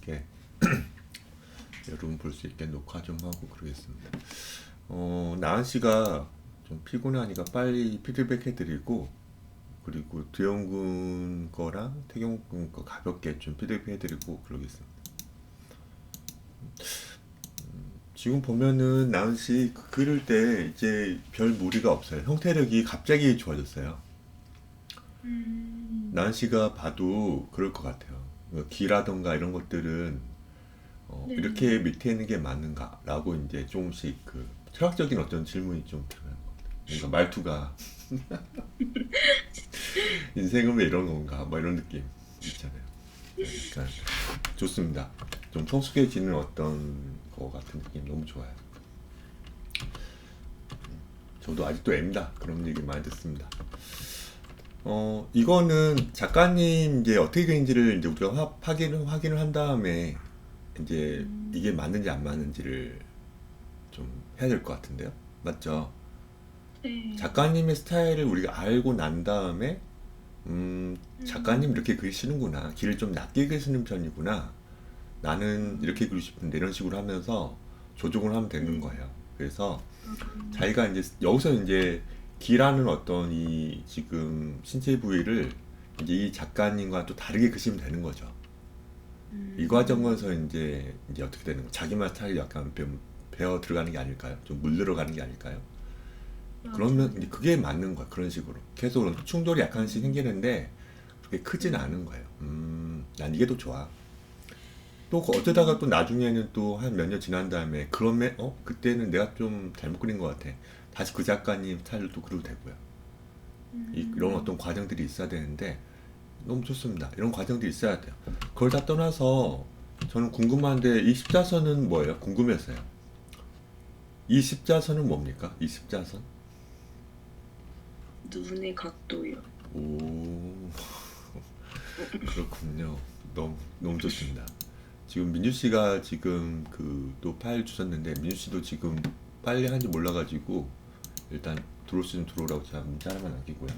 있게 여러분 볼 수 있게 녹화 좀 하고 그러겠습니다. 나은 씨가 좀 피곤하니까 빨리 피드백 해드리고, 그리고 두영군 거랑 태경군 거 가볍게 좀 피드백 해드리고 그러겠습니다. 지금 보면은 나은 씨 그릴 때 이제 별 무리가 없어요. 형태력이 갑자기 좋아졌어요. 나은 씨가 봐도 그럴 것 같아요. 기라던가 이런 것들은 네. 이렇게 밑에 있는 게 맞는가라고 이제 조금씩 그 철학적인 어떤 질문이 좀 들어요. 뭔가 말투가 인생은 왜 이런 건가, 뭐 이런 느낌 있잖아요. 그러니까 좋습니다. 좀 성숙해지는 어떤 거 같은 느낌 너무 좋아요. 저도 아직도 M다 그런 얘기 많이 듣습니다. 이거는 작가님 이제 어떻게 그린지를 이제 우리가 확인을 한 다음에 이제 이게 음, 맞는지 안 맞는지를 좀 해야 될 것 같은데요. 맞죠? 네. 작가님의 스타일을 우리가 알고 난 다음에 작가님 음, 이렇게 그리시는구나. 길을 좀 낮게 그리시는 편이구나. 나는 이렇게 그리고 싶은데 이런 식으로 하면서 조정을 하면 되는 네. 거예요. 그래서 아, 자기가 이제 여기서 이제 기라는 어떤 이 지금 신체 부위를 이제 이 작가님과 또 다르게 그리시면 되는 거죠. 이 과정에서 이제 어떻게 되는 거? 자기만 스타일이 약간 배어 들어가는 게 아닐까요? 좀 물들어가는 게 아닐까요? 그러면 이제 맞아요. 그게 맞는 거야. 그런 식으로 계속 충돌이 약간씩 음, 생기는데 그게 크진 네. 않은 거예요. 난 이게 더 좋아. 또 어쩌다가 또 음, 나중에는 또 한 몇 년 지난 다음에 그러면 그때는 내가 좀 잘못 그린 것 같아. 다시 그 작가님 스타일로 또 그려도 되고요. 이런 어떤 음, 과정들이 있어야 되는데 너무 좋습니다. 이런 과정들이 있어야 돼요. 그걸 다 떠나서 저는 궁금한데 이 십자선은 뭐예요? 궁금해서요. 이 십자선은 뭡니까? 이 십자선? 눈의 각도요. 오, 그렇군요. 너무 좋습니다. 지금 민주 씨가 지금 그 또 파일 주셨는데 민주 씨도 지금 빨리 한지 몰라가지고 일단 들어올 수 있으면 들어오라고 제가 문자 하나만 남기고요.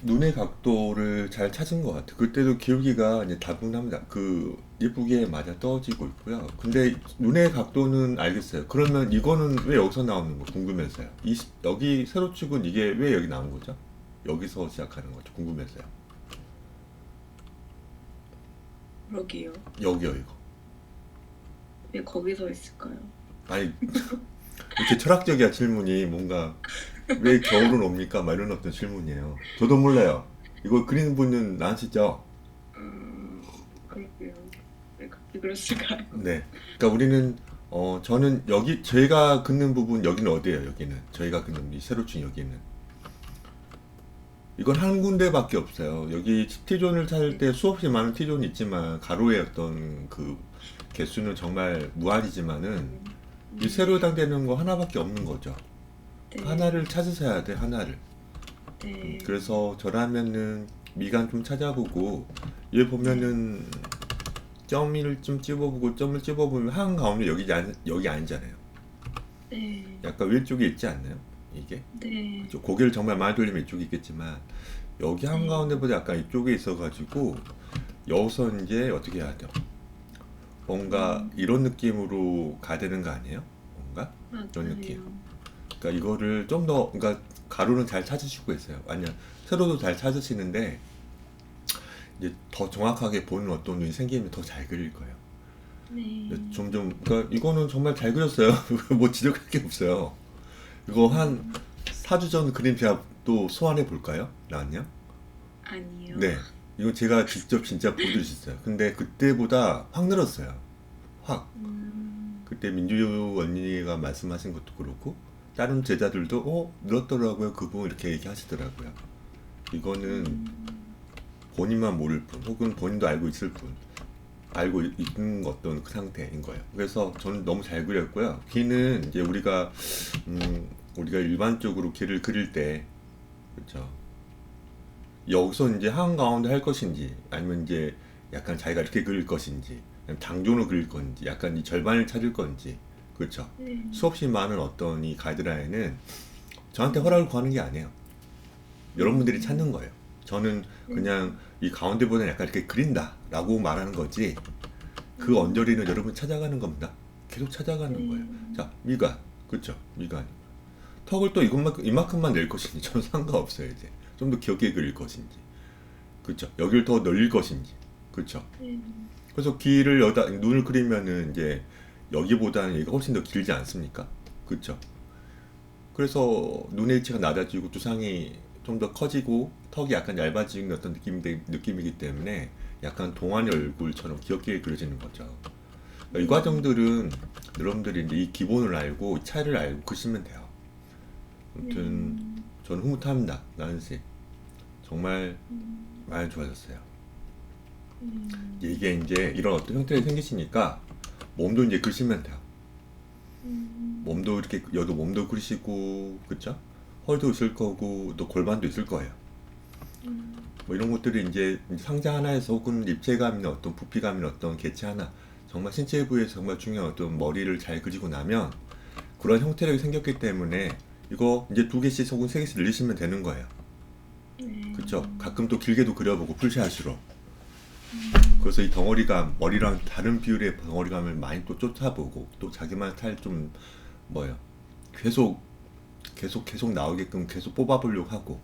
눈의 각도를 잘 찾은 것 같아요. 그때도 기울기가 이제 다분합니다. 그 예쁘게 맞아 떨어지고 있고요. 근데 눈의 각도는 알겠어요. 그러면 이거는 왜 여기서 나오는 거 궁금해서요. 여기 세로축은 이게 왜 여기 나온 거죠? 여기서 시작하는 거죠. 궁금해서요. 그러게요. 여기요, 이거. 왜 거기서 있을까요? 아니, 이렇게 철학적이야 질문이 뭔가 왜 겨울은 옵니까? 막 이런 어떤 질문이에요. 저도 몰라요. 이거 그리는 분은 나으시죠? 그러게요. 왜 갑자기 그랬을까요? 네. 그러니까 우리는 저는 여기 저희가 긋는 부분 여기는 어디예요? 여기는 저희가 긋는 이 세로축 여기는 이건 한 군데밖에 없어요. 여기 T존을 찾을 네. 때 수없이 많은 T존이 있지만 가로의 어떤 그 개수는 정말 무한이지만은 이 세로 네. 해당되는 거 하나밖에 없는 거죠. 그 하나를 네. 찾으셔야 돼, 하나를. 네. 그래서 저라면은 미간 좀 찾아보고 얘 네. 보면은 점을 좀 찝어보고 점을 찝어보면 한 가운데 여기 아니잖아요. 네. 약간 위쪽에 있지 않나요? 이게? 네. 그쪽 고개를 정말 많이 돌리면 이쪽에 있겠지만 여기 네. 한가운데보다 약간 이쪽에 있어가지고 여기서 이제 어떻게 해야 돼요? 뭔가 음, 이런 느낌으로 가야 되는 거 아니에요? 뭔가 이런 느낌. 맞아요. 그러니까 이거를 좀 더 그러니까 가루는 잘 찾으시고 있어요. 아니요 세로도 잘 찾으시는데 이제 더 정확하게 보는 어떤 눈이 생기면 더 잘 그릴 거예요. 네. 점점 그러니까 이거는 정말 잘 그렸어요. 뭐 지적할 게 없어요. 이거 한 음, 4주 전 그림 제가 또 소환해 볼까요? 나왔냐? 아니요. 네. 이거 제가 직접 진짜 보여드릴 수 있어요. 근데 그때보다 확 늘었어요. 확. 음, 그때 민주 언니가 말씀하신 것도 그렇고, 다른 제자들도, 늘었더라고요. 그분 이렇게 얘기하시더라고요. 이거는 음, 본인만 모를 뿐, 혹은 본인도 알고 있을 뿐, 알고 있는 어떤 그 상태인 거예요. 그래서 저는 너무 잘 그렸고요. 귀는 이제 우리가 일반적으로 귀를 그릴 때, 그렇죠. 여기서 이제 한가운데 할 것인지 아니면 이제 약간 자기가 이렇게 그릴 것인지 당존을 그릴 건지 약간 이 절반을 찾을 건지 그렇죠. 네. 수없이 많은 어떤 이 가이드라인은 저한테 허락을 구하는 게 아니에요. 여러분들이 찾는 거예요. 저는 그냥 이 가운데보다 약간 이렇게 그린다라고 말하는 거지 그 언저리는 여러분 찾아가는 겁니다. 계속 찾아가는 거예요. 자, 미간. 그렇죠. 미간. 턱을 또 이만큼만 낼 것인지 저는 상관없어요. 이제 좀 더 길게 그릴 것인지 그렇죠. 여기를 더 늘릴 것인지 그렇죠. 그래서 귀를 여기다 눈을 그리면은 이제 여기보다는 여기가 훨씬 더 길지 않습니까? 그렇죠. 그래서 눈의 위치가 낮아지고 두상이 좀 더 커지고 턱이 약간 얇아지는 어떤 느낌이기 때문에 약간 동안의 얼굴처럼 귀엽게 그려지는 거죠. 이 과정들은 여러분들이 이제 이 기본을 알고 이 차이를 알고 그시면 돼요. 아무튼 저는 흐뭇합니다. 나은씨 정말 많이 좋아졌어요. 이게 이제 이런 어떤 형태가 생기시니까 몸도 이제 그리시면 돼요. 몸도 이렇게 여도 몸도 그리시고 그쵸? 허리도 있을 거고 또 골반도 있을 거예요. 뭐 이런 것들이 이제 상자 하나에서 혹은 입체감이나 어떤 부피감이나 어떤 개체 하나 정말 신체 부위에서 정말 중요한 어떤 머리를 잘 그리고 나면 그런 형태력이 생겼기 때문에 이거 이제 2개씩 혹은 3개씩 늘리시면 되는 거예요. 그쵸? 가끔 또 길게도 그려보고 풀샷으로. 그래서 이 덩어리감, 머리랑 다른 비율의 덩어리감을 많이 또 쫓아보고 또 자기만의 스타일 좀 뭐예요? 계속 나오게끔 계속 뽑아보려고 하고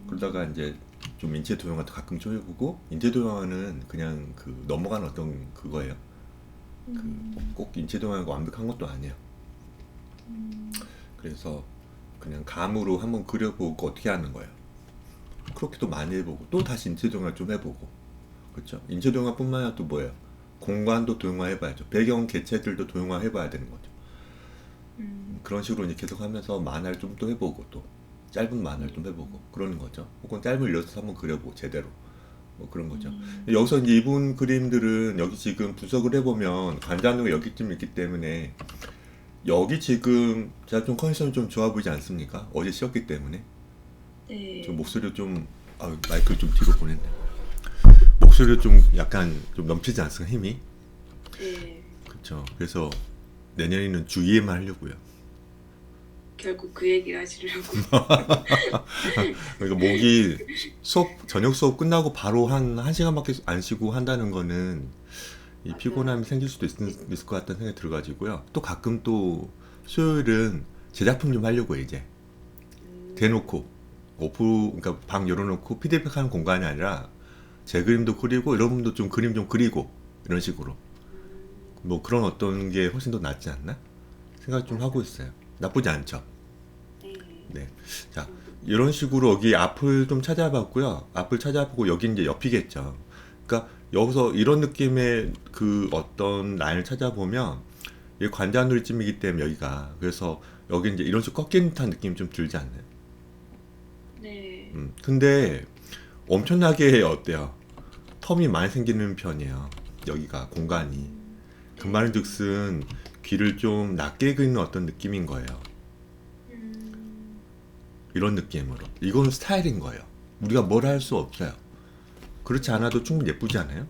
그러다가 이제 좀 인체 도형화도 가끔 좀 해보고 인체 도형화는 그냥 그 넘어가는 어떤 그거예요. 그 꼭 인체 도형화가 완벽한 것도 아니에요. 그래서 그냥 감으로 한번 그려보고 어떻게 하는 거예요. 그렇게도 많이 해보고 또 다시 인체 도형화 좀 해보고 그렇죠. 인체 도형화뿐만 아니라 또 뭐예요? 공간도 도형화 해봐야죠. 배경 개체들도 도형화 해봐야 되는 거죠. 그런 식으로 이제 계속 하면서 만화를 좀 또 해보고 또 짧은 만화를 좀 해보고 그러는 거죠. 혹은 짧은 일러스트 한번 그려보고 제대로 뭐 그런 거죠. 여기서 이제 이분 그림들은 여기 지금 분석을 해보면 관자놀이가 여기쯤 있기 때문에 여기 지금 제가 좀 컨디션이 좀 좋아 보이지 않습니까? 어제 쉬었기 때문에 좀 목소리를 좀 마이크를 좀 뒤로 보냈네. 목소리를 좀 약간 좀 넘치지 않습니까? 힘이? 그렇죠. 그래서 내년에는 주 2회만 하려고요. 결국 그 얘기를 하시려고. 그러니까 목이 저녁 수업 끝나고 바로 한 1시간밖에 안 쉬고 한다는 거는 이 피곤함이 생길 수도 있을 것 같다는 생각이 들어가지고요. 또 가끔 또 수요일은 제작품 좀 하려고요. 이제 대놓고 그러니까 방 열어놓고 피드백 하는 공간이 아니라 제 그림도 그리고 여러분도 좀 그림 좀 그리고 이런 식으로 뭐 그런 어떤 게 훨씬 더 낫지 않나 생각 좀 하고 있어요. 나쁘지 않죠. 네. 자, 이런 식으로 여기 앞을 좀 찾아봤고요. 앞을 찾아보고 여기 이제 옆이겠죠. 그러니까 여기서 이런 느낌의 그 어떤 라인을 찾아보면 이 관자놀이쯤이기 때문에 여기가 그래서 여기 이제 이런 식으로 꺾인 듯한 느낌이 좀 들지 않나요? 네. 근데 엄청나게 어때요? 텀이 많이 생기는 편이에요. 여기가 공간이. 그 말인즉슨 귀를 좀 낮게 그리는 어떤 느낌인 거예요. 이런 느낌으로. 이건 스타일인 거예요. 우리가 뭘 할 수 없어요. 그렇지 않아도 충분히 예쁘지 않아요?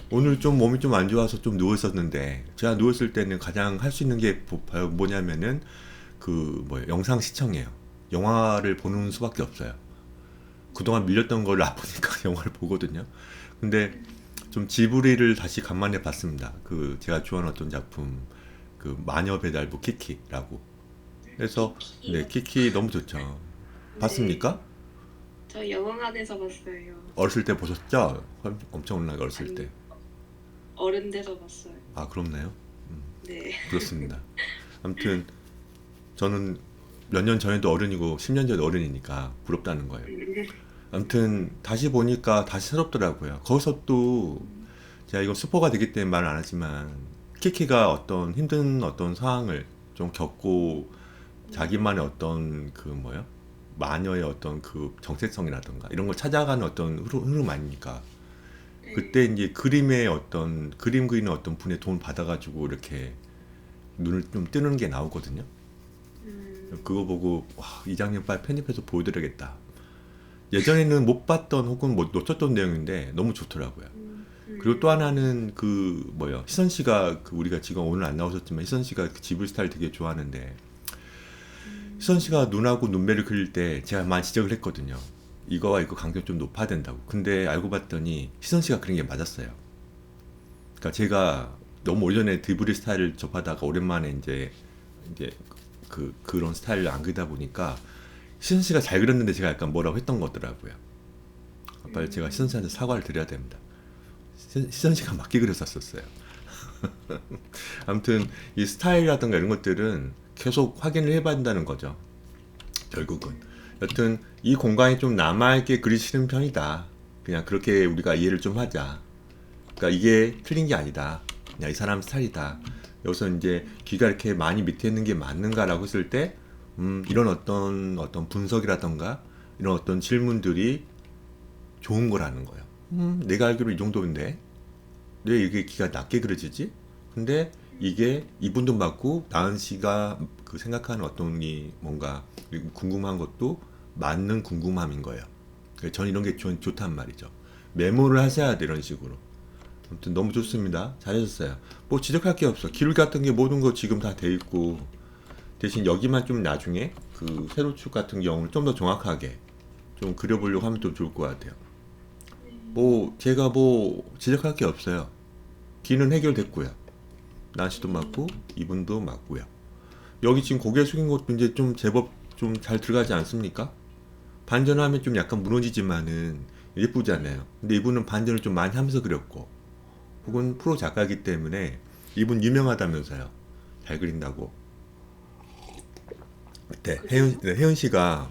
오늘 좀 몸이 좀 안 좋아서 좀 누워 있었는데 제가 누워 있을 때는 가장 할 수 있는 게 뭐냐면은 영상 시청이에요. 영화를 보는 수밖에 없어요. 그동안 밀렸던 걸 아프니까 영화를 보거든요. 근데 좀 지브리를 다시 간만에 봤습니다. 제가 좋아하는 어떤 작품 마녀 배달부 키키라고. 그래서 네, 키키 너무 좋죠. 봤습니까? 저 영화관에서 봤어요. 어렸을 때 보셨죠? 엄청나게 어렸을 때. 어른 돼서 봤어요. 아, 그렇나요? 네. 그렇습니다. 아무튼 저는 몇 년 전에도 어른이고 10년 전에 어른이니까 부럽다는 거예요. 아무튼 다시 보니까 다시 새롭더라고요. 거기서 또 제가 이건 스포가 되기 때문에 말을 안 하지만 키키가 어떤 힘든 어떤 상황을 좀 겪고 자기만의 어떤 마녀의 어떤 정체성이라던가 이런 걸 찾아가는 어떤 흐름 아닙니까? 그때 이제 그림 그리는 어떤 분의 도움을 받아가지고 이렇게 눈을 좀 뜨는 게 나오거든요. 그거 보고 이 장면 빨리 편집해서 보여드려야겠다. 예전에는 못 봤던 혹은 못 놓쳤던 내용인데 너무 좋더라고요. 그리고 또 하나는 그 뭐요, 희선 씨가 그 우리가 지금 오늘 안 나오셨지만 희선 씨가 그 지불 스타일 되게 좋아하는데, 희선 씨가 눈하고 눈매를 그릴 때 제가 많이 지적을 했거든요. 이거와 이거 간격 좀 높아야 된다고. 근데 알고 봤더니 희선 씨가 그린 게 맞았어요. 그러니까 제가 너무 오전에 드브리 스타일을 접하다가 오랜만에 이제 그런 스타일을 안 그리다 보니까 희선 씨가 잘 그렸는데 제가 약간 뭐라고 했던 거더라고요. 빨리 제가 희선 씨한테 사과를 드려야 됩니다. 희선 씨가 맞게 그렸었어요. 아무튼 이 스타일이라든가 이런 것들은 계속 확인을 해봐야 된다는 거죠. 결국은. 여튼 이 공간이 좀 남아있게 그리시는 편이다. 그냥 그렇게 우리가 이해를 좀 하자. 그러니까 이게 틀린 게 아니다. 그냥 이 사람 스타일이다. 여기서 이제 귀가 이렇게 많이 밑에 있는 게 맞는가라고 했을 때, 이런 어떤 분석이라던가 이런 어떤 질문들이 좋은 거라는 거예요. 내가 알기로 이 정도인데 왜 이게 귀가 낮게 그려지지? 근데 이게 이분도 맞고 나은 씨가 그 생각하는 어떤 이 뭔가 궁금한 것도 맞는 궁금함인 거예요. 그래서 저는 이런 게 좋단 말이죠. 메모를 하셔야 돼, 이런 식으로. 아무튼 너무 좋습니다. 잘하셨어요. 뭐 지적할 게 없어. 길 같은 게 모든 거 지금 다 돼 있고, 대신 여기만 좀 나중에 그 세로축 같은 경우는 좀 더 정확하게 좀 그려보려고 하면 좀 좋을 것 같아요. 뭐 제가 뭐 지적할 게 없어요. 귀는 해결됐고요. 나시도 맞고 이분도 맞고요. 여기 지금 고개 숙인 것도 이제 좀 제법 좀 잘 들어가지 않습니까? 반전하면 좀 약간 무너지지만은 예쁘잖아요. 근데 이분은 반전을 좀 많이 하면서 그렸고, 혹은 프로 작가이기 때문에 이분 유명하다면서요. 잘 그린다고. 네, 그래요? 혜연 씨가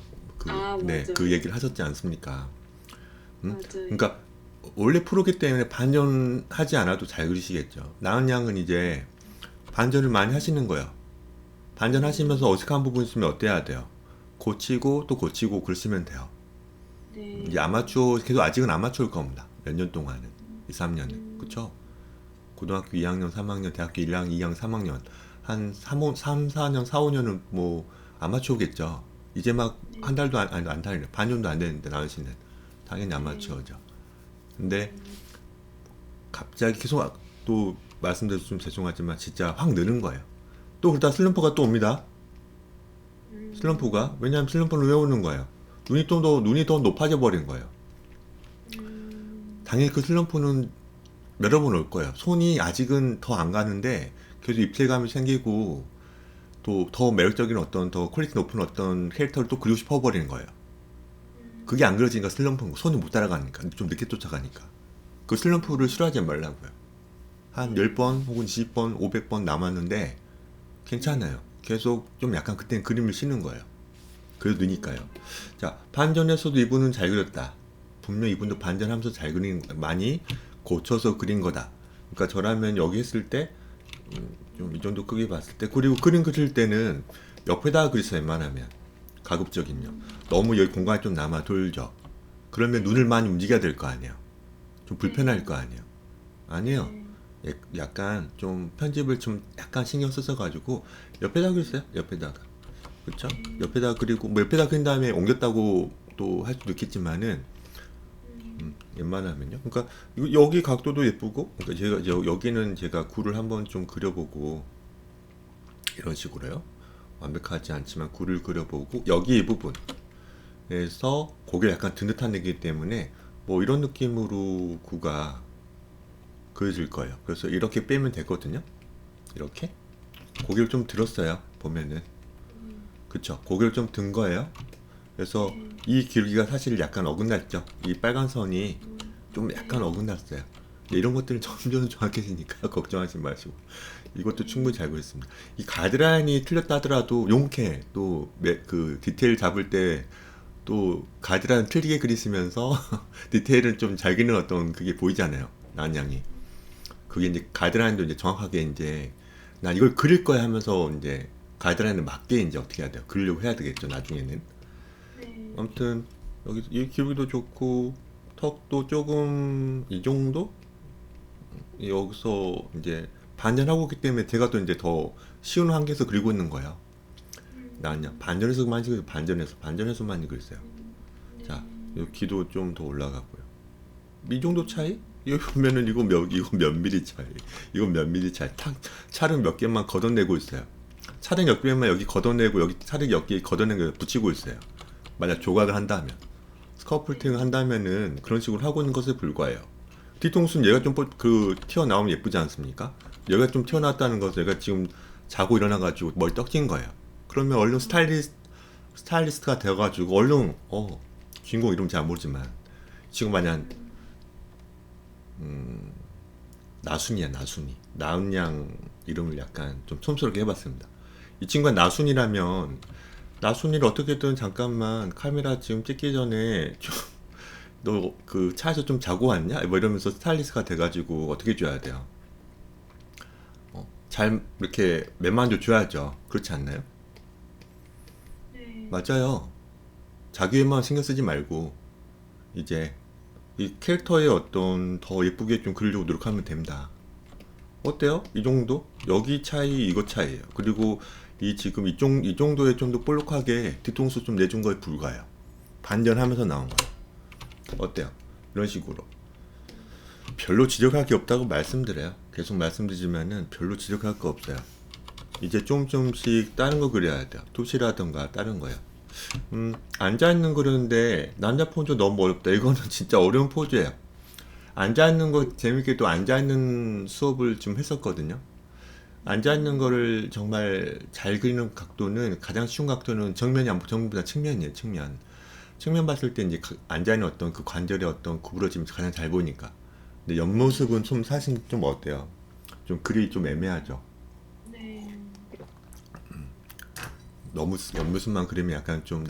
아, 네, 맞아요. 그 얘기를 하셨지 않습니까? 맞아요. 그러니까 원래 프로기 때문에 반전하지 않아도 잘 그리시겠죠. 나은 양은 이제 반전을 많이 하시는 거예요. 반전하시면서 어색한 부분 있으면 어때야 돼요? 고치고 또 고치고 그러시면 돼요. 이제 네. 아마추어, 계속 아직은 아마추어일 겁니다. 몇 년 동안은. 2, 3년은. 그쵸? 고등학교 2학년, 3학년, 대학교 1학년, 2학년, 3학년. 한 3, 4년, 4, 5년은 뭐 아마추어겠죠. 이제 막 한 달도 안 다니네. 반년도 안 되는데 나은 씨는. 당연히 네. 아마추어죠. 근데 갑자기 계속 또 말씀드려서 좀 죄송하지만 진짜 확 느는 거예요. 또 그러다 슬럼프가 또 옵니다. 슬럼프가. 왜냐하면 슬럼프는 왜 오는 거예요? 눈이 더 높아져 버린 거예요. 당연히 그 슬럼프는 여러 번 올 거예요. 손이 아직은 더 안 가는데 계속 입체감이 생기고 또 더 매력적인 어떤 더 퀄리티 높은 어떤 캐릭터를 또 그리고 싶어 버리는 거예요. 그게 안 그려지니까 슬럼프인 거. 손이 못 따라가니까. 좀 늦게 쫓아가니까. 그 슬럼프를 싫어하지 말라고요. 한 10번 혹은 20번, 500번 남았는데 괜찮아요. 계속 좀 약간 그때는 그림을 씌는 거예요. 그래도 느니까요. 자, 반전에서도 이분은 잘 그렸다. 분명 이분도 반전하면서 잘 그린, 많이 고쳐서 그린 거다. 그러니까 저라면 여기 했을 때, 좀 이 정도 크게 봤을 때, 그리고 그림 그릴 때는 옆에다가 그리세요, 웬만하면. 가급적이면요. 너무 여기 공간이 좀 남아 돌죠. 그러면 눈을 많이 움직여야 될 거 아니에요. 좀 불편할 거 아니에요. 아니에요. 약간 좀 편집을 좀 약간 신경 써서 가지고 옆에다 그렸어요. 옆에다가. 그쵸? 옆에다 그리고 뭐 옆에다 그린 다음에 옮겼다고 또 할 수도 있겠지만은 웬만하면요. 그러니까 여기 각도도 예쁘고, 그러니까 제가 여기는 제가 굴을 한번 좀 그려보고 이런 식으로요. 완벽하지 않지만 굴을 그려보고 여기 이 부분에서 고개를 약간 든 듯한 느낌이기 때문에 뭐 이런 느낌으로 구가 그려질 거예요. 그래서 이렇게 빼면 되거든요. 이렇게 고개를 좀 들었어요. 보면은 그쵸? 고개를 좀 든 거예요. 그래서 이 길기가 사실 약간 어긋났죠. 이 빨간 선이 좀 약간 어긋났어요. 근데 이런 것들은 점점 정확해지니까 걱정하지 마시고 이것도 충분히 잘 그렸습니다. 이 가드라인이 틀렸다 하더라도 용케 또 그 디테일 잡을 때 또 가드라인 틀리게 그리시면서 디테일을 좀 잘 그리는 어떤 그게 보이잖아요. 난양이. 그게 이제 가이드라인도 이제 정확하게 이제 나 이걸 그릴 거야 하면서 이제 가이드라인을 맞게 이제 어떻게 해야 돼요? 그리려고 해야 되겠죠, 나중에는. 네. 아무튼 여기 이 기울기도 좋고 턱도 조금 이 정도 여기서 이제 반전하고 있기 때문에 제가 또 이제 더 쉬운 한계에서 그리고 있는 거예요. 나는요 반전해서만 지금 반전해서만 그리고 있어요. 자, 이 귀도 좀 더 올라가고요. 이 정도 차이? 이거 보면은 이거 몇 미리 차이. 이거 몇 미리 차이. 차를 몇 개만 걷어내고 있어요. 차를 몇 개만 여기 걷어내고 여기 차를 몇 개 걷어내고 붙이고 있어요. 만약 조각을 한다면. 스커플팅을 한다면은 그런 식으로 하고 있는 것에 불과해요. 뒤통수는 얘가 좀 튀어나오면 예쁘지 않습니까? 얘가 좀 튀어나왔다는 것은 얘가 지금 자고 일어나가지고 머리 떡진 거예요. 그러면 얼른 스타일리스트가 되어가지고 얼른 주인공 이름 잘 모르지만 지금 만약 나순이야 나순이 나은양 이름을 약간 좀 촌스럽게 해봤습니다. 이 친구가 나순이라면 나순이를 어떻게든 잠깐만 카메라 지금 찍기 전에 좀 너 그 차에서 좀 자고 왔냐? 뭐 이러면서 스타일리스트가 돼가지고 어떻게 줘야 돼요? 잘 이렇게 매만져 줘야죠. 그렇지 않나요? 네. 맞아요. 자기애만 신경 쓰지 말고 이제 이 캐릭터의 어떤 더 예쁘게 좀 그리려고 노력하면 됩니다. 어때요? 이 정도? 여기 차이 이거 차이예요. 그리고 이 지금 이 정도의 좀 더 볼록하게 뒤통수 좀 내준 거에 불과해요. 반전하면서 나온 거예요. 어때요? 이런 식으로 별로 지적할 게 없다고 말씀드려요. 계속 말씀드리지만은 별로 지적할 거 없어요. 이제 조금씩 다른 거 그려야 돼요. 도시라던가 다른 거요. 앉아있는 그러는데 남자 포즈 너무 어렵다. 이거는 진짜 어려운 포즈예요. 앉아있는 거 재밌게도 앉아있는 수업을 좀 했었거든요. 앉아있는 거를 정말 잘 그리는 각도는 가장 쉬운 각도는 정면이 아니고 전부다 측면이에요. 측면 봤을 때 이제 앉아있는 어떤 그 관절의 어떤 구부러짐이 가장 잘 보이니까. 근데 옆모습은 좀 사실 좀 어때요? 좀 그리 좀 애매하죠. 네. 너무 옆모습만 그리면 약간 좀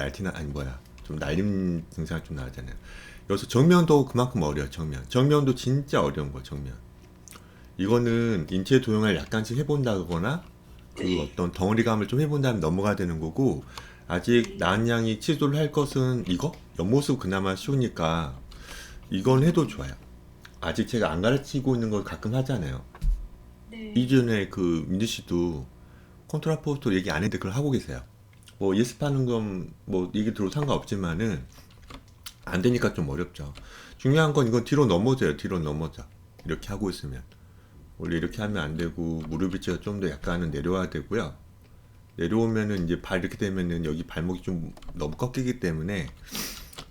좀 날림 증상이 좀 나잖아요. 여기서 정면도 그만큼 어려요. 정면도 진짜 어려운 거예요. 정면. 이거는 인체 도형을 약간씩 해본다거나 그 어떤 덩어리감을 좀 해본다면 넘어가야 되는 거고, 아직 나은 양이 치도를 할 것은 이거? 옆모습 그나마 쉬우니까 이건 해도 좋아요. 아직 제가 안 가르치고 있는 걸 가끔 하잖아요. 네. 이전에 그 민주 씨도 컨트라포스토 얘기 안 했는데 그걸 하고 계세요. 뭐 예습하는 건 뭐 얘기 들어도 상관없지만은 안 되니까 좀 어렵죠. 중요한 건 이건 뒤로 넘어져요. 뒤로 넘어져. 이렇게 하고 있으면. 원래 이렇게 하면 안 되고 무릎 위치가 좀 더 약간은 내려와야 되고요. 내려오면은 이제 발 이렇게 되면은 여기 발목이 좀 너무 꺾이기 때문에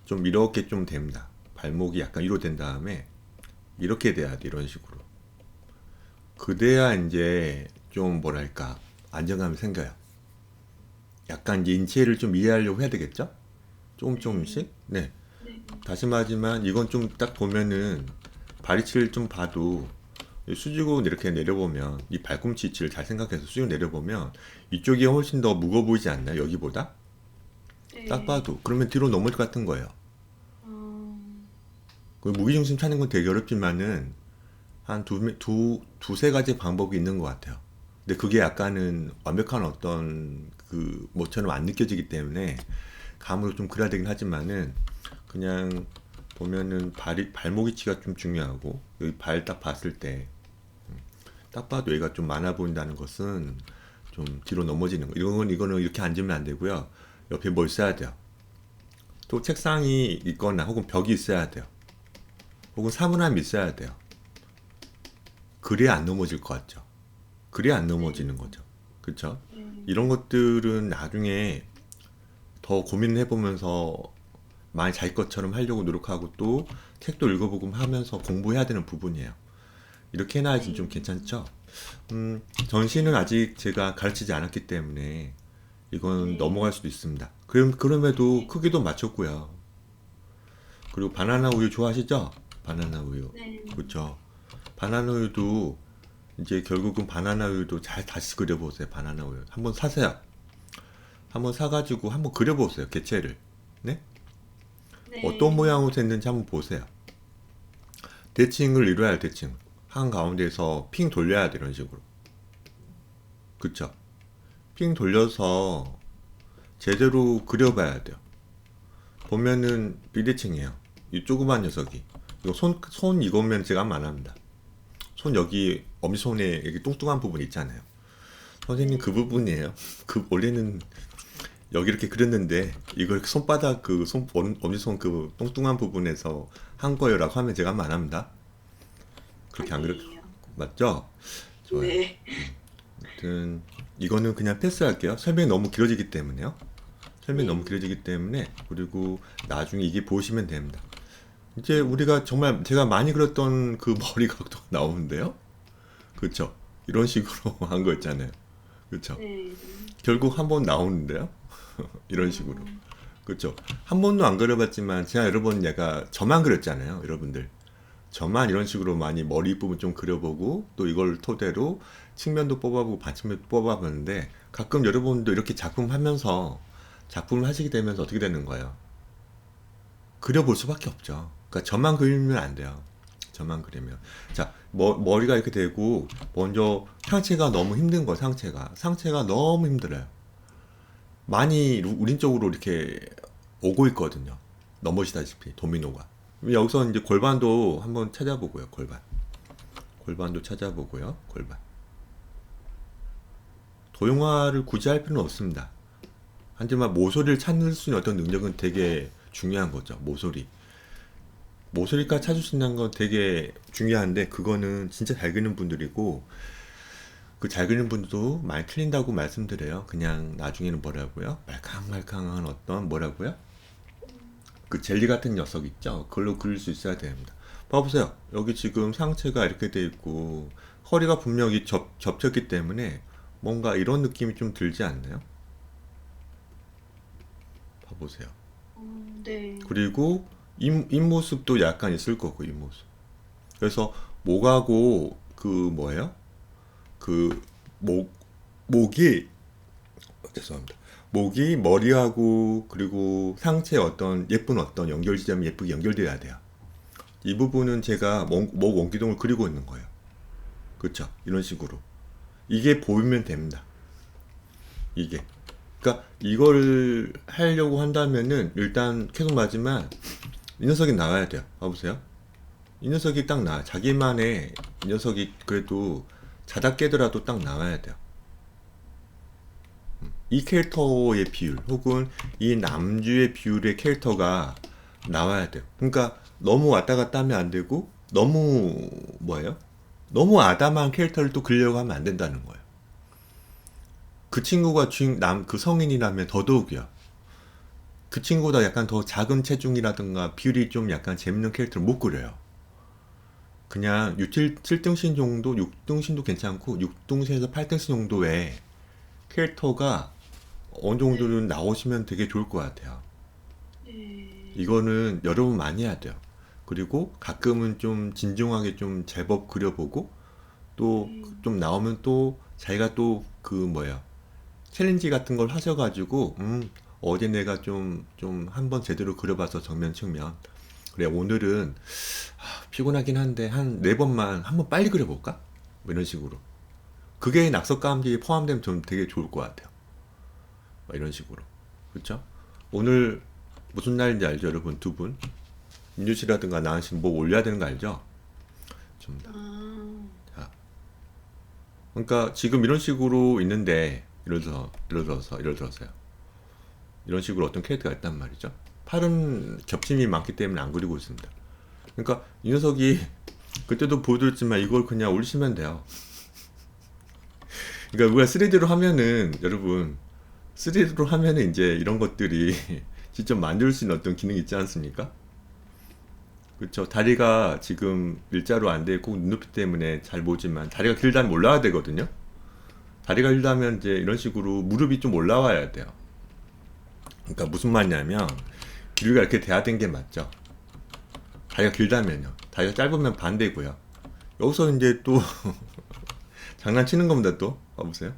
좀 이렇게 좀 됩니다. 발목이 약간 위로 된 다음에 이렇게 돼야 돼. 이런 식으로. 그래야 이제 좀 뭐랄까 안정감이 생겨요. 약간 이제 인체를 좀 이해하려고 해야 되겠죠? 조금씩. 네. 네. 다시 말하지만 이건 좀 딱 보면은 발위치를 좀 봐도 수직으로 이렇게 내려보면 이 발꿈치 위치를 잘 생각해서 수직으로 내려보면 이쪽이 훨씬 더 무거워 보이지 않나요? 여기보다? 네. 딱 봐도. 그러면 뒤로 넘어질 것 같은 거예요. 어, 그 무게중심 찾는 건 되게 어렵지만은 한 두세 가지 방법이 있는 것 같아요. 근데 그게 약간은 완벽한 어떤 그 뭐처럼 안 느껴지기 때문에 감으로 좀 그려야 되긴 하지만은 그냥 보면은 발목 위치가 좀 중요하고 여기 발 딱 봤을 때 딱 봐도 얘가 좀 많아 보인다는 것은 좀 뒤로 넘어지는 거. 이거는 이렇게 앉으면 안 되고요. 옆에 뭐 있어야 돼요. 또 책상이 있거나 혹은 벽이 있어야 돼요. 혹은 사물함이 있어야 돼요. 그래야 안 넘어질 것 같죠. 그래야 안 넘어지는 거죠. 그쵸? 이런 것들은 나중에 더 고민을 해보면서 많이 자기 것처럼 하려고 노력하고 또 책도 읽어보고 하면서 공부해야 되는 부분이에요. 이렇게 해놔야지 좀 괜찮죠? 전시는 아직 제가 가르치지 않았기 때문에 이건 넘어갈 수도 있습니다. 그럼에도 크기도 맞췄고요. 그리고 바나나 우유 좋아하시죠? 바나나 우유. 네. 그렇죠. 바나나 우유도 이제 결국은 바나나 우유도 잘 다시 그려보세요. 바나나 우유. 한번 사세요. 한번 사가지고 한번 그려보세요. 개체를. 네? 네. 어떤 모양으로 됐는지 한번 보세요. 대칭을 이뤄야 해요. 대칭. 한 가운데서 핑 돌려야 돼. 이런 식으로. 그쵸? 핑 돌려서 제대로 그려봐야 돼요. 보면은 비대칭이에요. 이 조그만 녀석이. 이거 손 이거면 제가 하면 안 합니다. 손 여기 엄지손에 여기 뚱뚱한 부분 있잖아요. 선생님 그 부분이에요. 그 원래는 여기 이렇게 그렸는데 이걸 손바닥 엄지손 그 뚱뚱한 부분에서 한 거예요라고 하면 제가 하면 안 합니다. 그렇게 안 그렇 아니에요. 맞죠? 좋아요. 네. 아무튼 이거는 그냥 패스할게요. 설명이 너무 길어지기 때문에요. 설명이 네. 너무 길어지기 때문에 그리고 나중에 이게 보시면 됩니다. 이제 우리가 정말 제가 많이 그렸던 그 머리 각도가 나오는데요. 그렇죠? 이런 식으로 한 거 있잖아요. 그렇죠? 네. 결국 한 번 나오는데요. 이런 식으로. 어, 그렇죠? 한 번도 안 그려봤지만 제가 여러 번 얘가 저만 그렸잖아요. 여러분들. 저만 이런 식으로 많이 머리 부분 좀 그려보고 또 이걸 토대로 측면도 뽑아보고 반측면도 뽑아봤는데 가끔 여러분도 이렇게 작품 하면서 작품을 하시게 되면서 어떻게 되는 거예요? 그려볼 수밖에 없죠. 그러니까 저만 그리면 안 돼요. 저만 그리면. 자, 머리가 이렇게 되고 먼저 상체가 너무 힘든 거예요. 상체가 너무 힘들어요. 많이 우린 쪽으로 이렇게 오고 있거든요. 넘어지다시피 도미노가. 여기서 이제 골반도 한번 찾아보고요. 골반도 찾아보고요. 골반. 도형화를 굳이 할 필요는 없습니다. 하지만 모서리를 찾을 수 있는 어떤 능력은 되게 중요한 거죠. 모서리까지 찾을 수 있는 건 되게 중요한데 그거는 진짜 잘 그리는 분들이고 그 잘 그리는 분들도 많이 틀린다고 말씀드려요. 그냥 나중에는 뭐라고요? 말캉말캉한 어떤 뭐라고요? 그 젤리 같은 녀석 있죠? 그걸로 그릴 수 있어야 됩니다. 봐보세요. 여기 지금 상체가 이렇게 돼 있고 허리가 분명히 접혔기 때문에 뭔가 이런 느낌이 좀 들지 않나요? 봐보세요. 네. 그리고 입모습도 약간 있을 거고 입모습. 그래서 목하고 그 뭐예요? 그 목이 죄송합니다. 목이 머리하고 그리고 상체 어떤 예쁜 어떤 연결 지점이 예쁘게 연결돼야 돼요. 이 부분은 제가 목 원기둥을 그리고 있는 거예요. 그렇죠? 이런 식으로. 이게 보이면 됩니다. 이게. 그러니까 이거를 하려고 한다면은 일단 계속 맞지만 이 녀석이 나와야 돼요. 봐보세요. 이 녀석이 딱 나와. 자기만의 이 녀석이 그래도 자다 깨더라도 딱 나와야 돼요. 이 캐릭터의 비율 혹은 이 남주의 비율의 캐릭터가 나와야 돼요. 그러니까 너무 왔다 갔다 하면 안 되고 너무 뭐예요? 너무 아담한 캐릭터를 또 그리려고 하면 안 된다는 거예요. 그 친구가 그 성인이라면 더더욱이요. 그 친구보다 약간 더 작은 체중이라든가 비율이 좀 약간 재밌는 캐릭터를 못 그려요. 그냥 7등신 정도, 6등신도 괜찮고 6등신에서 8등신 정도의 캐릭터가 어느 정도는 나오시면 되게 좋을 것 같아요. 네. 이거는 여러분 많이 해야 돼요. 그리고 가끔은 좀 진중하게 좀 제법 그려보고 또 좀 나오면 또 자기가 또 그 뭐야 챌린지 같은 걸 하셔가지고 어제 내가 좀 한번 제대로 그려봐서 정면 측면 그래 오늘은 피곤하긴 한데 한 네 번만 한번 빨리 그려볼까? 뭐 이런 식으로 그게 낙석감기 포함되면 좀 되게 좋을 것 같아요. 뭐 이런 식으로 그렇죠? 오늘 무슨 날인지 알죠 여러분 두 분? 민주씨라든가 나은씨 뭐 올려야 되는 거 알죠? 좀 아, 자, 그러니까 지금 이런 식으로 있는데 예를 들어서요. 이런 식으로 어떤 캐릭터가 있단 말이죠. 팔은 겹침이 많기 때문에 안 그리고 있습니다. 그러니까 이 녀석이 그때도 보여드렸지만 이걸 그냥 올리시면 돼요. 그러니까 우리가 3D로 하면은 여러분 3D로 하면은 이제 이런 것들이 직접 만들 수 있는 어떤 기능이 있지 않습니까? 그렇죠. 다리가 지금 일자로 안 돼 있고 눈높이 때문에 잘 보지만 다리가 길다면 올라와야 되거든요. 다리가 길다면 이제 이런 식으로 무릎이 좀 올라와야 돼요. 그러니까 무슨 말이냐면 길이가 이렇게 돼야 되는 게 맞죠. 다리가 길다면요. 다리가 짧으면 반대고요. 여기서 이제 또 장난치는 겁니다. 또 봐보세요.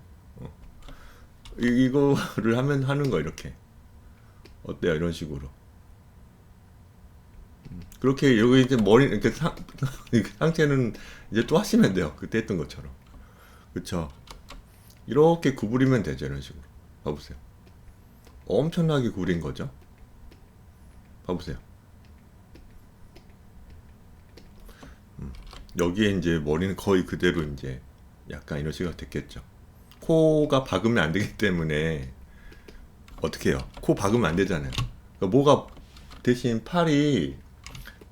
이거를 하면 하는 거 이렇게 어때요? 이런 식으로. 그렇게 여기 이제 머리 이렇게 상체는 이제 또 하시면 돼요. 그때 했던 것처럼. 그쵸? 이렇게 구부리면 되죠. 이런 식으로. 봐보세요. 엄청나게 구부린 거죠. 봐보세요. 여기에 이제 머리는 거의 그대로 이제 약간 이런 식으로 됐겠죠. 코가 박으면 안 되기 때문에 어떻게 해요? 코 박으면 안 되잖아요. 그러니까 뭐가 대신 팔이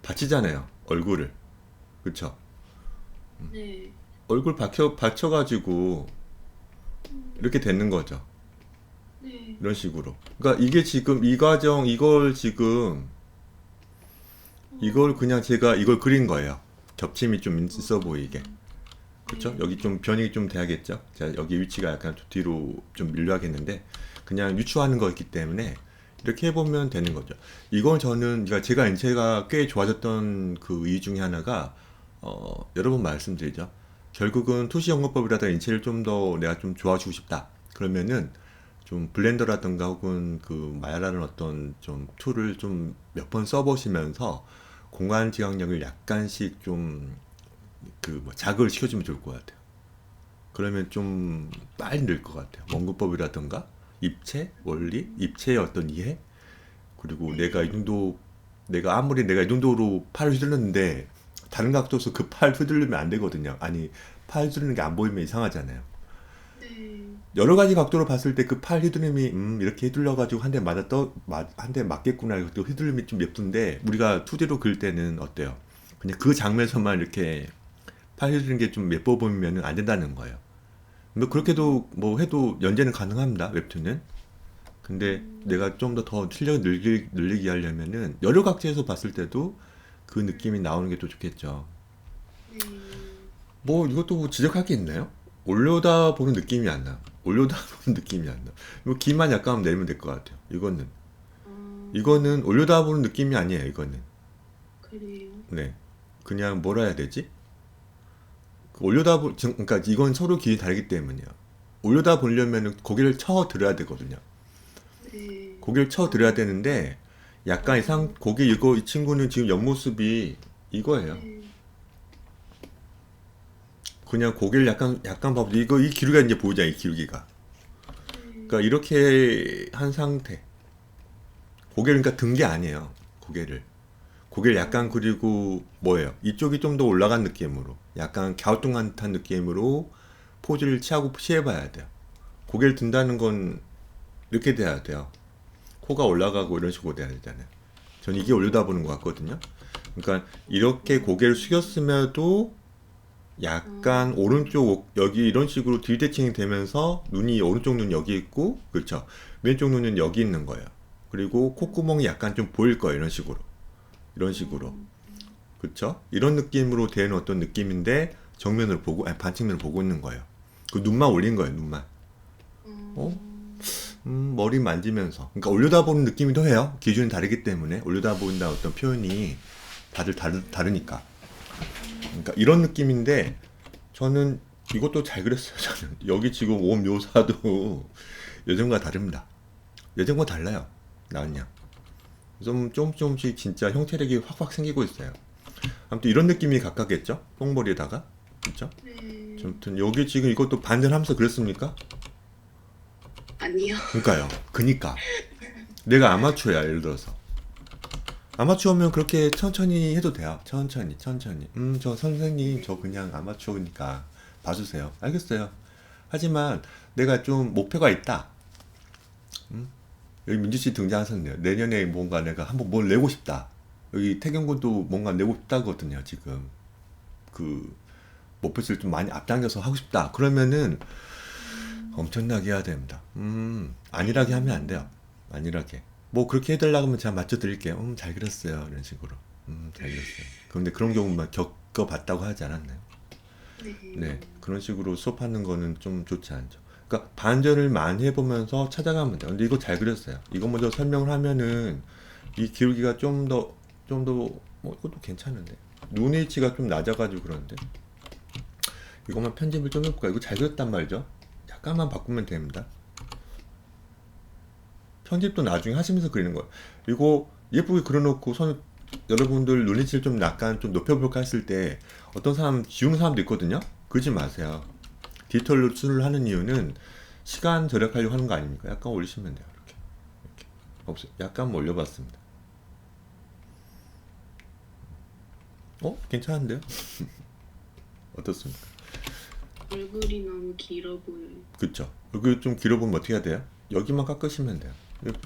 받치잖아요. 얼굴을. 그쵸? 네. 얼굴 받쳐가지고 이렇게 되는 거죠. 네. 이런 식으로. 그러니까 이게 지금 이 과정, 이걸 지금, 이걸 그냥 제가 이걸 그린 거예요. 겹침이 좀 있어 보이게. 그렇죠? 여기 좀 변이 좀 돼야겠죠? 자, 여기 위치가 약간 좀 뒤로 좀 밀려야겠는데, 그냥 유추하는 거였기 때문에, 이렇게 해보면 되는 거죠. 이건 저는, 그러니까 제가 인체가 꽤 좋아졌던 그 이유 중에 하나가, 여러 번 말씀드리죠. 결국은 투시 연구법이라다 인체를 좀 더 내가 좀 좋아지고 싶다. 그러면은, 좀 블렌더라든가 혹은 그 마야라는 어떤 좀 툴을 좀 몇 번 써보시면서 공간 지각력을 약간씩 좀 그 뭐 자극을 시켜주면 좋을 것 같아요. 그러면 좀 빨리 늘 것 같아요. 원근법이라든가 입체, 원리, 입체의 어떤 이해, 그리고 내가 이 정도, 내가 아무리 내가 이 정도로 팔을 휘둘렀는데 다른 각도에서 그 팔 휘두르면 안 되거든요. 아니, 팔 휘두르는 게 안 보이면 이상하잖아요. 네. 여러 가지 각도로 봤을 때 그 팔 휘두름이 이렇게 휘둘러가지고 한 대 한 대 맞겠구나. 또 휘두름이 좀 예쁜데 우리가 2D로 그릴 때는 어때요? 그냥 그 장면에서만 이렇게 팔 휘두르는 게 좀 예뻐 보이면 안 된다는 거예요. 뭐 그렇게도 뭐 해도 연재는 가능합니다. 웹툰은. 근데 내가 좀 더 실력을 늘리게 하려면은 여러 각지에서 봤을 때도 그 느낌이 나오는 게 또 좋겠죠. 네. 뭐 이것도 뭐 지적할 게 있나요? 올려다 보는 느낌이 안 나. 올려다 보는 느낌이 안 나. 뭐 기만 약간 내면 될 것 같아요. 이거는 올려다 보는 느낌이 아니에요. 이거는. 그래요. 네. 그냥 뭐라 해야 되지? 그러니까 이건 서로 기준이 다르기 때문이에요. 올려다 보려면은 고개를 쳐 들어야 되거든요. 네. 고개를 쳐 들어야 되는데 약간 고개 이 친구는 지금 옆모습이 이거예요. 네. 그냥 고개를 약간 봐보세요. 이 기울기가 이제 보이잖아요. 이 기울기가. 네. 그러니까 이렇게 한 상태. 고개를 그러니까 든 게 아니에요. 고개를 약간 그리고 뭐예요? 이쪽이 좀 더 올라간 느낌으로 약간 갸우뚱한 느낌으로 포즈를 취해봐야 돼요. 고개를 든다는 건 이렇게 돼야 돼요. 코가 올라가고 이런 식으로 돼야 되잖아요. 전 이게 올려다보는 것 같거든요. 그러니까 이렇게 고개를 숙였음에도 약간 오른쪽 여기 이런 식으로 뒤대칭이 되면서 오른쪽 눈 여기 있고, 그렇죠? 왼쪽 눈은 여기 있는 거예요. 그리고 콧구멍이 약간 좀 보일 거예요. 이런 식으로. 그렇죠? 이런 느낌으로 된 어떤 느낌인데 정면을 보고, 아니, 반측면을 보고 있는 거예요. 그 눈만 올린 거예요. 눈만. 머리 만지면서. 그러니까 올려다보는 느낌이 더 해요. 기준이 다르기 때문에 올려다본다 어떤 표현이 다들 다르니까. 그러니까 이런 느낌인데 저는 이것도 잘 그렸어요. 저는 여기 지금 옷 묘사도 예전과 다릅니다. 예전과 달라요. 나은 양. 조금씩 진짜 형태력이 확확 생기고 있어요. 아무튼 이런 느낌이 가깝겠죠? 똥머리에다가. 그렇죠? 네. 아무튼 여기 지금 이것도 반전하면서 그렸습니까? 아니요. 그니까 내가 아마추어야. 예를 들어서 아마추어면 그렇게 천천히 해도 돼요. 천천히. 저 선생님 저 그냥 아마추어니까 봐주세요. 알겠어요. 하지만 내가 좀 목표가 있다. 여기 민주 씨 등장하셨네요. 내년에 뭔가 내가 한번 뭘 내고 싶다. 여기 태경군도 뭔가 내고 싶다거든요. 지금 그 목표치를 좀 많이 앞당겨서 하고 싶다. 그러면은 엄청나게 해야 됩니다. 안일하게 하면 안 돼요. 안일하게. 뭐 그렇게 해달라고 하면 제가 맞춰드릴게요. 잘 그렸어요. 이런 식으로. 잘 그렸어요. 그런데 그런 경우만 겪어봤다고 하지 않았나요? 네. 네. 그런 식으로 수업하는 거는 좀 좋지 않죠. 그러니까 반전을 많이 해보면서 찾아가면 돼요. 근데 이거 잘 그렸어요. 이거 먼저 설명을 하면은 이 기울기가 뭐 이것도 괜찮은데. 눈의 위치가 좀 낮아가지고 그런데. 이것만 편집을 좀 해볼까? 이거 잘 그렸단 말이죠. 약간만 바꾸면 됩니다. 편집도 나중에 하시면서 그리는 거예요. 이거 예쁘게 그려놓고 여러분들 눈이치를 좀 약간 좀 높여볼까 했을 때 어떤 사람 지우는 사람도 있거든요. 그러지 마세요. 디지털로 출을 하는 이유는 시간 절약하려고 하는 거 아닙니까? 약간 올리시면 돼요. 이렇게. 없어요. 약간 올려봤습니다. 괜찮은데요? 어떻습니까? 얼굴이 너무 길어 보여요. 그쵸? 여기 좀 길어보면 어떻게 해야 돼요? 여기만 깎으시면 돼요.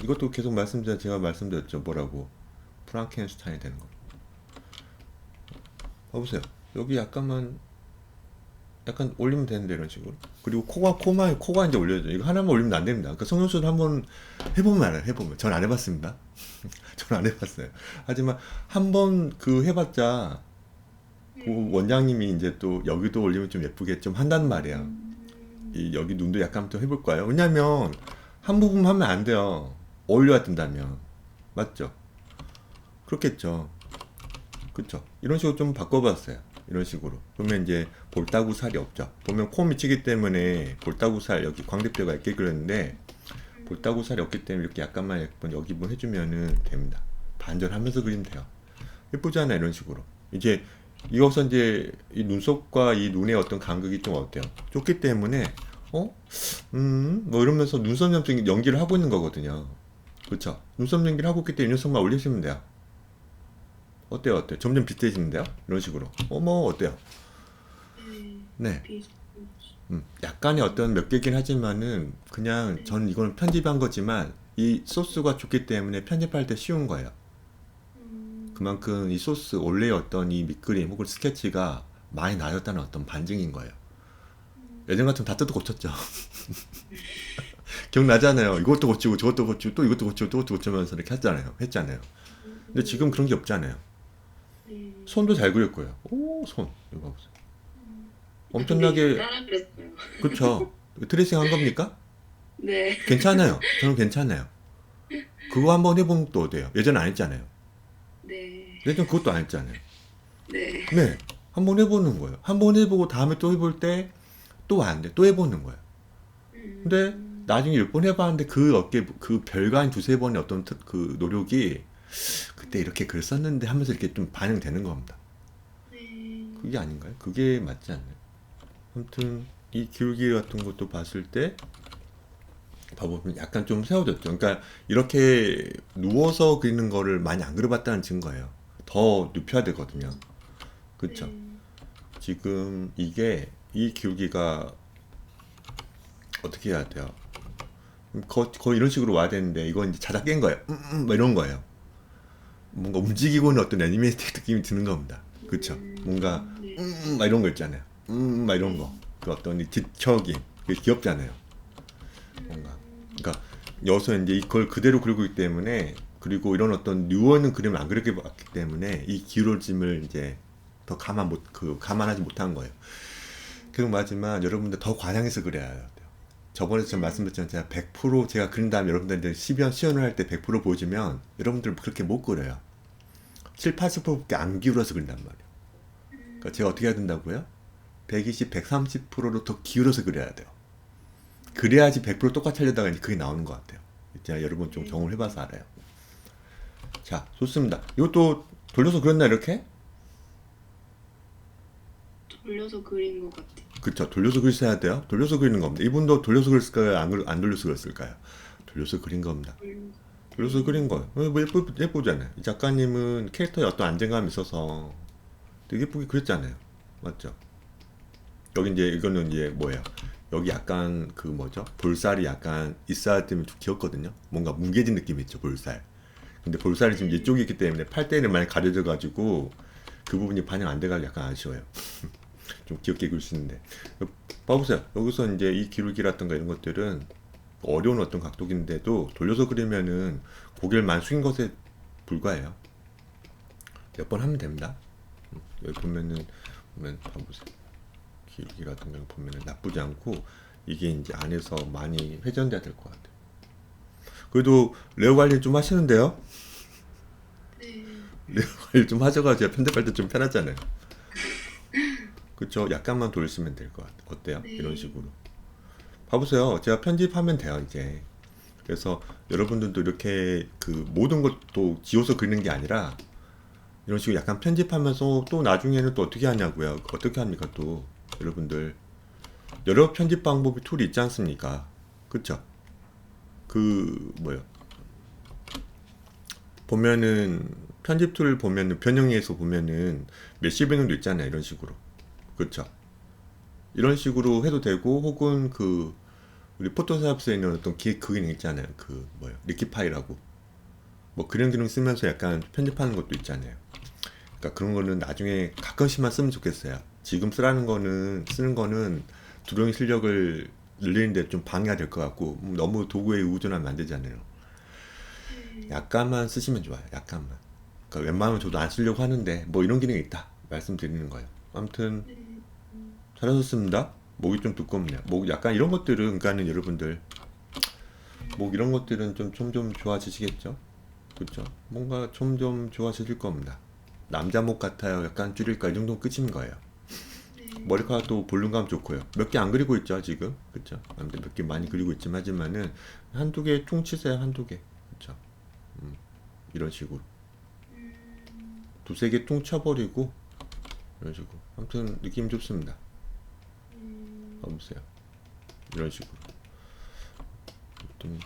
이것도 계속 제가 말씀드렸죠. 뭐라고? 프랑켄슈타인이 되는 거. 봐보세요. 여기 약간만 약간 올리면 되는데 이런 식으로. 그리고 코가 이제 올려줘. 이거 하나만 올리면 안 됩니다. 그러니까 성형수술 한번 해보면 알아요. 해보면. 전 안 해봤습니다. 전 안 해봤어요. 하지만 한번 그 해봤자 그 원장님이 이제 또 여기도 올리면 좀 예쁘게 좀 한단 말이야. 이 여기 눈도 약간 또 해볼 거예요. 왜냐면 한 부분 하면 안 돼요. 올려야 된다면. 맞죠? 그렇겠죠. 그쵸? 이런 식으로 좀 바꿔봤어요. 이런 식으로. 그러면 이제 볼따구 살이 없죠. 보면 코 미치기 때문에 볼따구 살 여기 광대뼈가 있게 그렸는데 볼따구 살이 없기 때문에 이렇게 약간만 예쁜 여기 분 해주면은 됩니다. 반전하면서 그리면 돼요. 예쁘잖아요. 이런 식으로. 이제 이어서 이제 이 눈썹과 이 눈의 어떤 간극이 좀 어때요? 좁기 때문에 뭐 이러면서 눈썹 연기를 하고 있는 거거든요. 그쵸? 눈썹 연기를 하고 있기 때문에 눈썹만 올리시면 돼요. 어때요? 어때요? 점점 비슷해지는데요? 이런 식으로. 어머, 어때요? 네. 비슷. 약간의 어떤 몇 개긴 하지만은 그냥 전 이거는 편집한 거지만 이 소스가 좋기 때문에 편집할 때 쉬운 거예요. 그만큼 이 소스 원래 어떤 이 밑그림 혹은 스케치가 많이 나아졌다는 어떤 반증인 거예요. 예전 같으면 다 뜯어 고쳤죠. 기억나잖아요. 이것도 고치고 저것도 고치고 또 이것도 고치고 또 이것도 고치면서 이렇게 했잖아요. 근데 지금 그런 게 없잖아요. 네. 손도 잘 그릴 거예요. 오, 손. 이거 봐보세요. 엄청나게, 따라 그랬어요. 그쵸? 트레이싱 한 겁니까? 네. 괜찮아요. 저는 괜찮아요. 그거 한번 해보면 또 어때요? 예전에 안 했잖아요. 네. 예전 그것도 안 했잖아요. 네. 네. 한번 해보는 거예요. 한번 해보고 다음에 또 해볼 때 또 안 돼. 또 해보는 거예요. 근데 나중에 몇 번 해봤는데 그 어깨, 그 별간 두세 번의 어떤 그 노력이 그때 이렇게 글 썼는데 하면서 이렇게 좀 반영되는 겁니다. 네. 그게 아닌가요? 그게 맞지 않나요? 아무튼 이 기울기 같은 것도 봤을 때 봐보면 약간 좀 세워졌죠. 그러니까 이렇게 누워서 그리는 거를 많이 안 그려봤다는 증거예요. 더 눕혀야 되거든요. 그쵸? 네. 지금 이게 이 기울기가 어떻게 해야 돼요? 거의 이런 식으로 와야 되는데 이건 이제 자작 깬 거예요. 뭐 이런 거예요. 뭔가 움직이고는 어떤 애니메이틱 느낌이 드는 겁니다. 그쵸? 뭔가 네. 막 이런 거 있잖아요. 막 이런 거. 그 어떤 이 뒤척임. 그게 귀엽잖아요. 뭔가. 그러니까 여기서 이제 이걸 그대로 그리고 있기 때문에 그리고 이런 어떤 누워있는 그림을 안 그리게 봤기 때문에 이 기울어짐을 이제 더 감안하지 못한 거예요. 그건 맞지만 여러분들 더 과장해서 그려야 돼요. 저번에 좀 말씀드렸지만 제가 100% 제가 그린 다음에 여러분들 시연을 할 때 100% 보여주면 여러분들 그렇게 못 그려요. 7, 80%밖에 안 기울어서 그린단 말이에요. 그러니까 제가 어떻게 해야 된다고요? 120, 130%로 더 기울어서 그려야 돼요. 그래야지 100% 똑같이 하려다가 이제 그게 나오는 것 같아요. 제가 여러분 좀 경험을 해봐서 알아요. 자, 좋습니다. 이것도 돌려서 그렸나 이렇게? 돌려서 그린 것 같아요. 그쵸. 돌려서 그리셔야 돼요. 돌려서 그리는 겁니다. 이분도 돌려서 그렸을까요? 안 돌려서 그렸을까요? 돌려서 그린 겁니다. 돌려서 그린 거예요. 뭐 예쁘잖아요. 이 작가님은 캐릭터에 어떤 안정감이 있어서 되게 예쁘게 그렸잖아요. 맞죠? 여기 이제 이거는 이제 뭐예요? 여기 약간 그 뭐죠? 볼살이 약간 있어야 때문에 좀 귀엽거든요. 뭔가 뭉개진 느낌이 있죠, 볼살. 근데 볼살이 지금 이쪽에 있기 때문에 팔대는 많이 가려져 가지고 그 부분이 반영 안 돼가지고 약간 아쉬워요. 좀 귀엽게 그릴 수 있는데 봐보세요. 여기서 이제 이 기울기라든가 이런 것들은 어려운 어떤 각도인데도 돌려서 그리면은 고개를 많이 숙인 것에 불과해요. 몇 번 하면 됩니다. 여기 보면 봐보세요. 기울기라든가 보면은 나쁘지 않고 이게 이제 안에서 많이 회전돼야 될 것 같아요. 그래도 레오 관리 좀 하시는데요? 네. 레오 관리 좀 하셔가지고 편집할 때 좀 편하잖아요. 그쵸? 약간만 돌리시면 될 것 같아요. 어때요? 네. 이런 식으로. 봐보세요. 제가 편집하면 돼요, 이제. 그래서 여러분들도 이렇게 그 모든 것도 지워서 그리는 게 아니라 이런 식으로 약간 편집하면서 또 나중에는 또 어떻게 하냐고요. 어떻게 합니까, 또. 여러분들. 여러 편집 방법이 툴이 있지 않습니까? 그쵸? 뭐요. 보면은, 편집 툴 보면은, 변형해서 보면은, 메시 변형도 있잖아요, 이런 식으로. 그쵸? 이런 식으로 해도 되고, 혹은 우리 포토샵에 있는 어떤 그 기능 있잖아요. 리키파이라고. 뭐 그런 기능 쓰면서 약간 편집하는 것도 있잖아요. 그러니까 그런 거는 나중에 가끔씩만 쓰면 좋겠어요. 지금 쓰는 거는 드로잉 실력을 늘리는데 좀 방해가 될 것 같고 너무 도구에 의존하면 안 되잖아요. 네. 약간만 쓰시면 좋아요. 약간만. 그러니까 웬만하면 저도 안 쓰려고 하는데 뭐 이런 기능이 있다 말씀드리는 거예요. 아무튼 네. 잘하셨습니다. 목이 좀 두껍네요. 목 약간 이런 것들은 그러니까는 여러분들 목 이런 것들은 좀 점점 좋아지시겠죠? 그렇죠? 뭔가 점점 좋아지실 겁니다. 남자 목 같아요. 약간 줄일까 이 정도면 끝인 거예요. 네. 머리카락도 볼륨감 좋고요. 몇 개 안 그리고 있죠 지금, 그렇죠? 아무튼 몇 개 많이 그리고 있지만 하지만은 한두 개 퉁치세요. 한두 개, 그렇죠? 이런 식으로 두세 개 퉁쳐버리고 이런 식으로. 아무튼 느낌 좋습니다. 봐보세요. 이런 식으로. 좀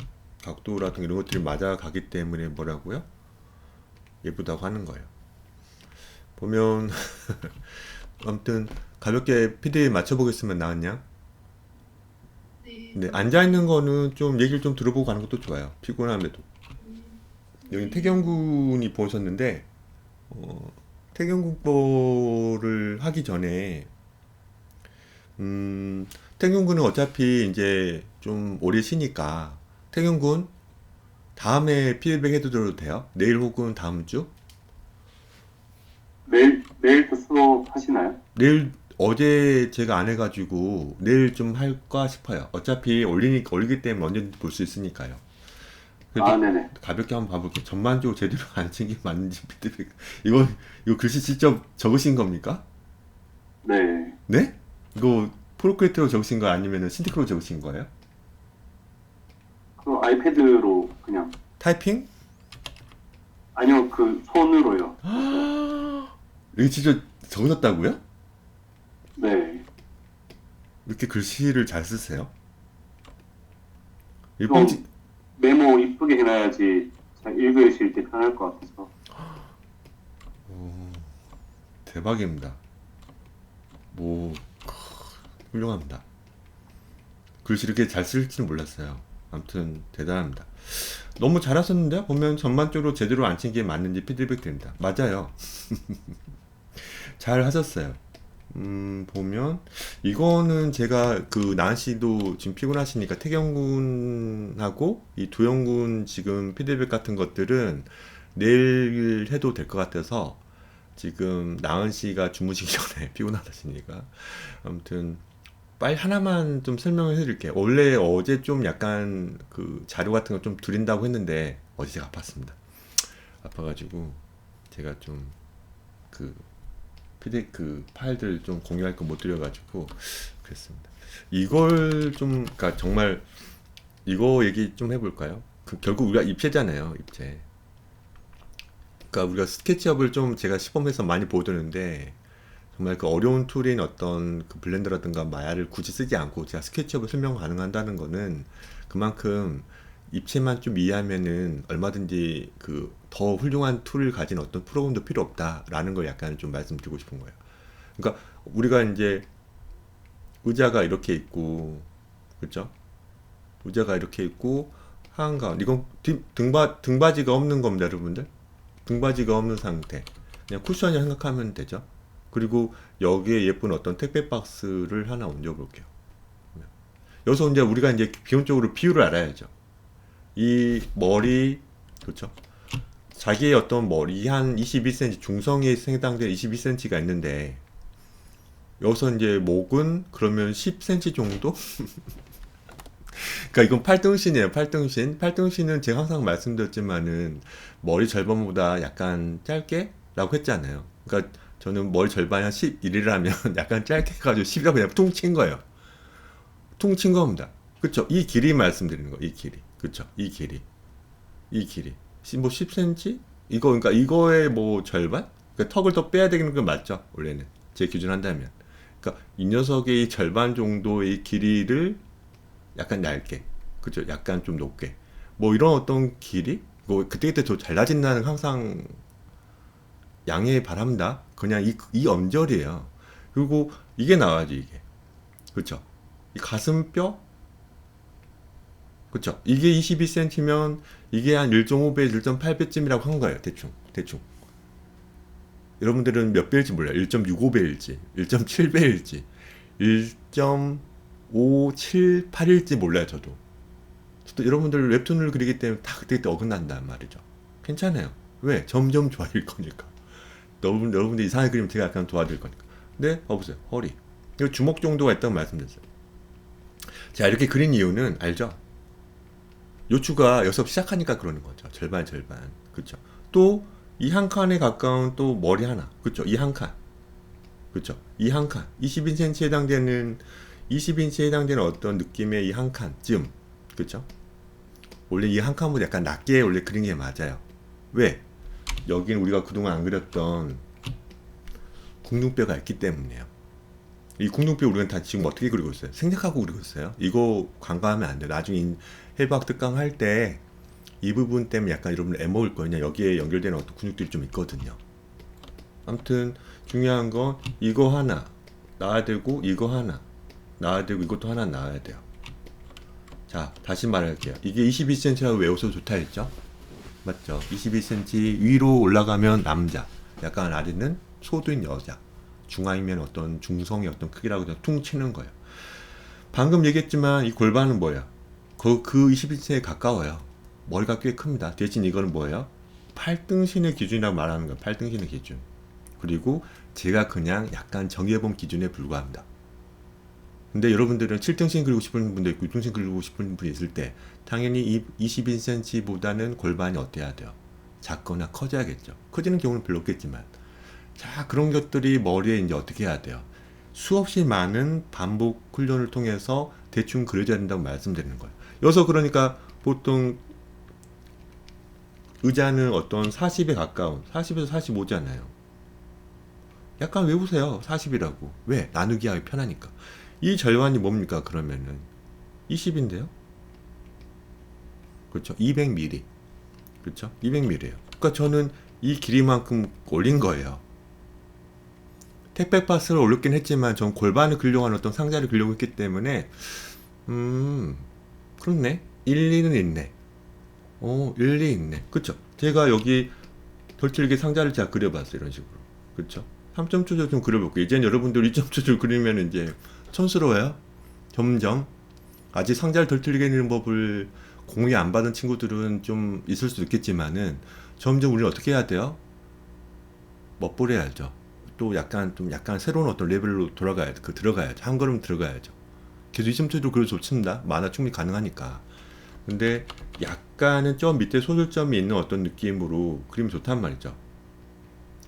각도라든가 이런 것들이 맞아가기 때문에 뭐라고요? 예쁘다고 하는 거예요. 보면 아무튼 가볍게 피드에 맞춰보겠으면 나왔냐? 네. 네, 앉아있는 거는 좀 얘기를 좀 들어보고 가는 것도 좋아요. 피곤함에도. 여기 태경군이 보셨는데 태경군보를 하기 전에 태경군은 어차피 이제 좀 오래 쉬니까 태경군 다음에 피드백 해도 돼요? 내일 혹은 다음 주? 내일도 수업 하시나요? 내일 어제 제가 안 해가지고 내일 좀 할까 싶어요. 어차피 올리기 때문에 언제든지 볼 수 있으니까요. 그래도 아, 네네. 가볍게 한번 봐볼게요. 전반적으로 제대로 안 친 게 맞는지 피드백. 이거 글씨 직접 적으신 겁니까? 네. 네? 이거 프로크리에이터로 적으신 거 아니면 신티크로 적으신 거예요? 그 아이패드로 그냥, 타이핑? 아니요, 그 손으로요. 이거 진짜 적으셨다고요? 네. 이렇게 글씨를 잘 쓰세요? 이 좀 뽕지, 메모 이쁘게 해놔야지 잘 읽으실 때 편할 것 같아서. 대박입니다. 뭐 훌륭합니다. 글씨 이렇게 잘 쓸 줄은 몰랐어요. 아무튼 대단합니다. 너무 잘하셨는데요? 보면 전반적으로 제대로 안 친 게 맞는지 피드백 됩니다. 맞아요. 잘 하셨어요. 보면 이거는 제가 그 나은 씨도 지금 피곤하시니까 태경군하고 이 도영군 지금 피드백 같은 것들은 내일 해도 될 것 같아서 지금 나은 씨가 주무시기 전에 피곤하시니까 아무튼 빨리 하나만 좀 설명을 해드릴게요. 원래 어제 좀 약간 그 자료 같은 거 좀 드린다고 했는데 어제 제가 아팠습니다. 아파가지고 제가 좀 그 그 파일들 좀 공유할 거 못 드려가지고 그랬습니다. 이걸 좀 그러니까 정말 이거 얘기 좀 해볼까요? 결국 우리가 입체잖아요, 입체. 그러니까 우리가 스케치업을 좀 제가 시범해서 많이 보여드렸는데 정말 그 어려운 툴인 어떤 그 블렌더라든가 마야를 굳이 쓰지 않고 제가 스케치업을 설명 가능한다는 거는 그만큼 입체만 좀 이해하면은 얼마든지 그 더 훌륭한 툴을 가진 어떤 프로그램도 필요 없다라는 걸 약간 좀 말씀드리고 싶은 거예요. 그러니까 우리가 이제 의자가 이렇게 있고, 그렇죠? 의자가 이렇게 있고 한가운데 이건 등받이가 없는 겁니다, 여러분들. 등받이가 없는 상태. 그냥 쿠션을 생각하면 되죠. 그리고 여기에 예쁜 어떤 택배 박스를 하나 얹어 볼게요. 여기서 이제 우리가 이제 기본적으로 비율을 알아야죠. 이 머리, 그렇죠? 자기의 어떤 머리 한 22cm 중성에 해당되는 22cm가 있는데 여기서 이제 목은 그러면 10cm 정도? 그러니까 이건 팔등신이에요. 팔등신. 팔등신은 제가 항상 말씀드렸지만은 머리 절반보다 약간 짧게 라고 했잖아요. 그러니까 저는 머리 절반이 한 11이라면 약간 짧게 해가지고 10이라고 그냥 퉁친 거예요. 퉁친 겁니다. 그쵸? 이 길이 말씀드리는 거. 이 길이. 그쵸? 이 길이. 이 길이. 뭐 10cm? 이거, 그러니까 이거의 뭐 절반? 그러니까 턱을 더 빼야 되는 건 맞죠? 원래는. 제 기준 한다면. 그러니까 이 녀석의 절반 정도의 길이를 약간 얇게. 그죠? 약간 좀 높게. 뭐 이런 어떤 길이? 뭐 그때그때 더 달라진다는 항상 양해 바랍니다. 그냥 이 엄절이에요. 그리고 이게 나와야지, 이게. 그쵸? 이 가슴뼈? 그쵸? 이게 22cm면 이게 한 1.5배, 1.8배쯤이라고 한 거예요. 대충. 대충. 여러분들은 몇 배일지 몰라요. 1.65배일지, 1.7배일지, 1.578일지 몰라요. 저도 여러분들 웹툰을 그리기 때문에 다 그때 어긋난단 말이죠. 괜찮아요. 왜? 점점 좋아질 거니까. 여러분들 이상하게 그리면 제가 약간 도와드릴 거니까. 근데 봐보세요. 허리. 이거 주먹 정도가 있다고 말씀드렸어요. 자, 이렇게 그린 이유는 알죠? 요추가 여기서 시작하니까 그러는 거죠. 절반. 그쵸? 또 이 한 칸에 가까운 또 머리 하나. 그쵸? 이 한 칸. 그쵸? 이 한 칸. 20인치에 해당되는 어떤 느낌의 이 한 칸쯤. 그쵸? 원래 이 한 칸보다 약간 낮게 원래 그린 게 맞아요. 왜? 여기는 우리가 그동안 안 그렸던 궁둥뼈가 있기 때문이에요. 이 궁둥뼈 우리가 다 지금 어떻게 그리고 있어요? 생략하고 그리고 있어요. 이거 간과하면 안 돼요. 나중에 해부학 특강 할 때 이 부분 때문에 약간 여러분들 애먹을 거냐, 여기에 연결되는 어떤 근육들이 좀 있거든요. 아무튼 중요한 건 이거 하나 나와야 되고, 이거 하나 나와야 되고, 이것도 하나 나와야 돼요. 자, 다시 말할게요. 이게 22cm라고 외워서 좋다 했죠? 맞죠? 22cm 위로 올라가면 남자, 약간 아래는 소두인 여자, 중앙이면 어떤 중성의 어떤 크기라고 그냥 퉁 치는 거예요. 방금 얘기했지만 이 골반은 뭐예요? 그 22cm에 가까워요. 머리가 꽤 큽니다. 대신 이거는 뭐예요? 팔등신의 기준이라고 말하는 거예요. 팔등신의 기준. 그리고 제가 그냥 약간 정해본 기준에 불과합니다. 근데 여러분들은 7등신 그리고 싶은 분도 있고 6등신 그리고 싶은 분이 있을 때 당연히 이 22cm보다는 골반이 어때야 돼요? 작거나 커져야겠죠. 커지는 경우는 별로 없겠지만, 자, 그런 것들이 머리에 이제 어떻게 해야 돼요? 수없이 많은 반복 훈련을 통해서 대충 그려져야 된다고 말씀드리는 거예요. 여기서 그러니까 보통 의자는 어떤 40에 가까운 40에서 45잖아요. 약간 외우세요. 40이라고. 왜? 나누기 하기 편하니까. 이 절반이 뭡니까? 그러면은 20인데요. 그렇죠? 200mm. 그렇죠? 200mm예요. 그러니까 저는 이 길이만큼 올린 거예요. 택배 박스를 올렸긴 했지만 전 골반을 그리려고 하는 어떤 상자를 그리려고 했기 때문에 그렇네. 일리는 있네. 일리 있네. 그쵸? 제가 여기 덜틀게 상자를 제가 그려봤어요. 이런 식으로. 그쵸? 3점초절 좀 그려볼게요. 이제는 여러분들 2점초절 그리면 이제 촌스러워요. 점점. 아직 상자를 덜틀리게 그리는 법을 공유 안 받은 친구들은 좀 있을 수도 있겠지만은 점점 우리는 어떻게 해야 돼요? 멋부려야죠. 또 약간 새로운 어떤 레벨로 들어가야죠. 한 걸음 들어가야죠. 계속 2점초절 그려도 좋습니다. 만화 충분히 가능하니까. 근데 약간은 좀 밑에 소설점이 있는 어떤 느낌으로 그리면 좋단 말이죠.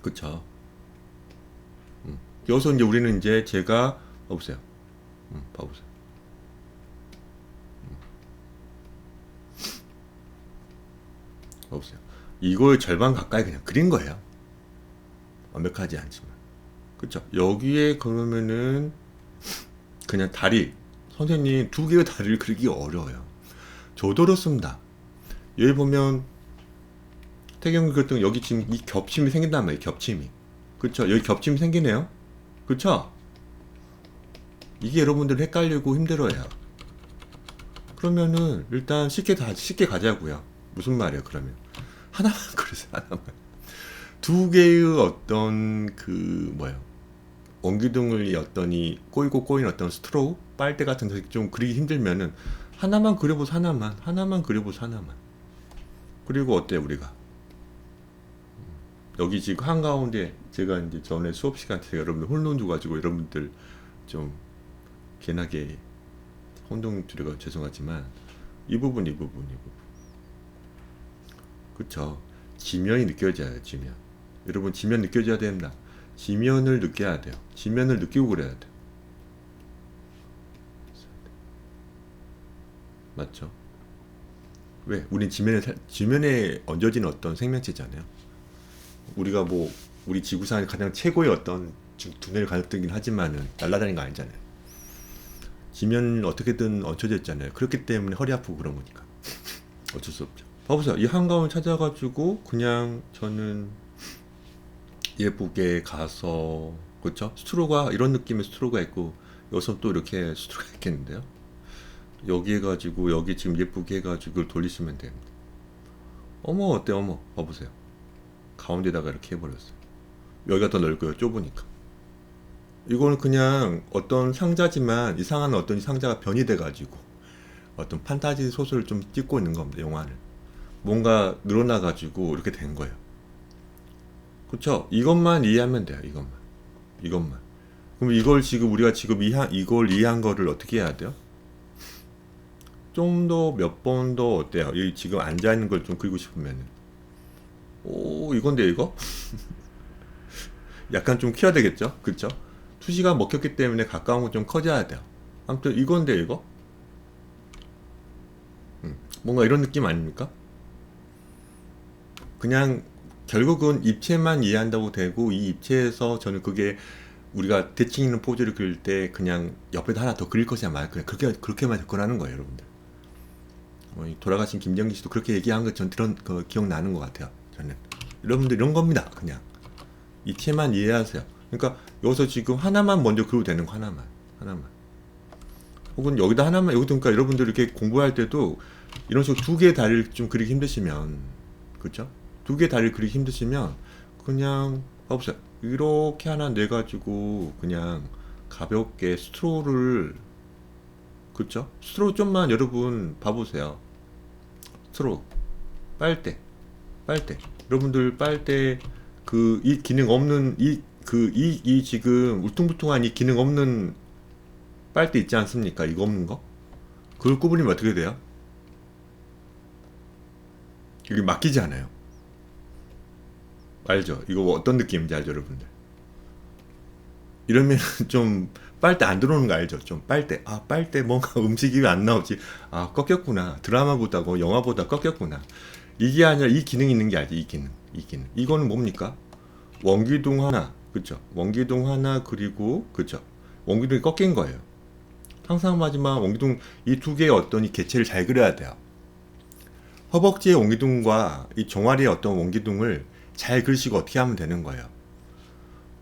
그쵸? 여기서 이제 우리는 이제 제가 봐보세요. 봐보세요. 봐보세요. 이걸 절반 가까이 그냥 그린 거예요. 완벽하지 않지만. 그쵸? 여기에 그러면은 그냥 다리, 선생님 2개의 다리를 그리기 어려워요. 저도 그렇습니다. 여기 보면 태경이 그랬던 여기 지금 이 겹침이 생긴단 말이에요. 겹침이. 그쵸? 여기 겹침이 생기네요. 그쵸? 이게 여러분들 헷갈리고 힘들어해요. 그러면은 일단 쉽게 가자고요. 무슨 말이에요? 그러면 하나만 그러세요. 하나만. 2개의 어떤 원기둥을 어떤 꼬이는 어떤 스트로우 빨대 같은 거 좀 그리기 힘들면은 하나만 그려보세요. 하나만 그려보세요. 하나만. 그리고 어때요 우리가? 여기 지금 한가운데 제가 이제 전에 수업 시간 때 여러분들 혼돈 줘가지고 여러분들 좀 괜하게 혼동 드려가 죄송하지만 이 부분 그쵸? 지면이 느껴져요. 지면. 여러분 지면 느껴져야 된다. 지면을 느껴야 돼요. 지면을 느끼고 그래야 돼요. 맞죠? 왜? 우린 지면에 얹어진 어떤 생명체잖아요. 우리가 우리 지구상의 가장 최고의 어떤 두뇌를 가졌긴 하지만은 날아다니는 거 아니잖아요. 지면 어떻게든 얹혀져 있잖아요. 그렇기 때문에 허리 아프고 그런 거니까. 어쩔 수 없죠. 봐보세요. 이 한가운 찾아가지고 그냥 저는 예쁘게 가서, 그렇죠? 스트로가 이런 느낌의 스트로가 있고 여기서 또 이렇게 스트로가 있겠는데요. 여기 해가지고 여기 지금 예쁘게 해가지고 이걸 돌리시면 됩니다. 어머 어때? 어머 봐보세요. 가운데다가 이렇게 해버렸어요. 여기가 더 넓고요. 좁으니까. 이거는 그냥 어떤 상자지만 이상한 어떤 상자가 변이 돼가지고 어떤 판타지 소설을 좀 찍고 있는 겁니다. 영화를. 뭔가 늘어나가지고 이렇게 된 거예요. 그쵸? 이것만 이해하면 돼요. 이것만. 그럼 이걸 지금 우리가 지금 이걸 이해한 거를 어떻게 해야 돼요? 좀 더 몇 번 더 어때요? 이 지금 앉아있는 걸 좀 그리고 싶으면은. 오, 이건데 이거? 약간 좀 키워야 되겠죠? 그쵸? 투시가 먹혔기 때문에 가까운 건 좀 커져야 돼요. 아무튼 이건데 이거? 뭔가 이런 느낌 아닙니까? 그냥 결국은 입체만 이해한다고 되고 이 입체에서 저는 그게 우리가 대칭 있는 포즈를 그릴 때 그냥 옆에다 하나 더 그릴 것이야 말 그냥 그렇게만 접근하는 거예요, 여러분들. 이 돌아가신 김정기 씨도 그렇게 얘기한 거 전 들은 거 기억나는 것 같아요. 저는 여러분들 이런 겁니다. 그냥 입체만 이해하세요. 그러니까 여기서 지금 하나만 먼저 그려도 되는 거 하나만. 혹은 여기다 하나만 여기도 그러니까 여러분들 이렇게 공부할 때도 이런 식으로 두 개의 다리를 좀 그리기 힘드시면 그렇죠? 두 개의 다리를 그리기 힘드시면 그냥 봐보세요. 이렇게 하나 내 가지고 그냥 가볍게 스트로를 그렇죠? 스트로 좀만 여러분 봐보세요. 스트로 빨대 여러분들 빨대 그 이 기능 없는 이 지금 울퉁불퉁한 이 기능 없는 빨대 있지 않습니까? 이거 없는 거? 그걸 구부리면 어떻게 돼요? 여기 막히지 않아요. 알죠? 이거 어떤 느낌인지 알죠, 여러분들? 이러면 좀 빨대 안 들어오는 거 알죠? 좀 빨대. 아, 빨대 뭔가 음식이 왜 안 나오지? 아, 꺾였구나. 드라마 보다고 영화 보다 꺾였구나. 이게 아니라 이 기능이 있는 게 알지? 이 기능. 이거는 뭡니까? 원기둥 하나. 그쵸? 원기둥 하나 그리고 그쵸? 원기둥이 꺾인 거예요. 항상 마지막 원기둥 이 두 개의 어떤 이 개체를 잘 그려야 돼요. 허벅지의 원기둥과 이 종아리의 어떤 원기둥을 잘 그리시고 어떻게 하면 되는 거예요.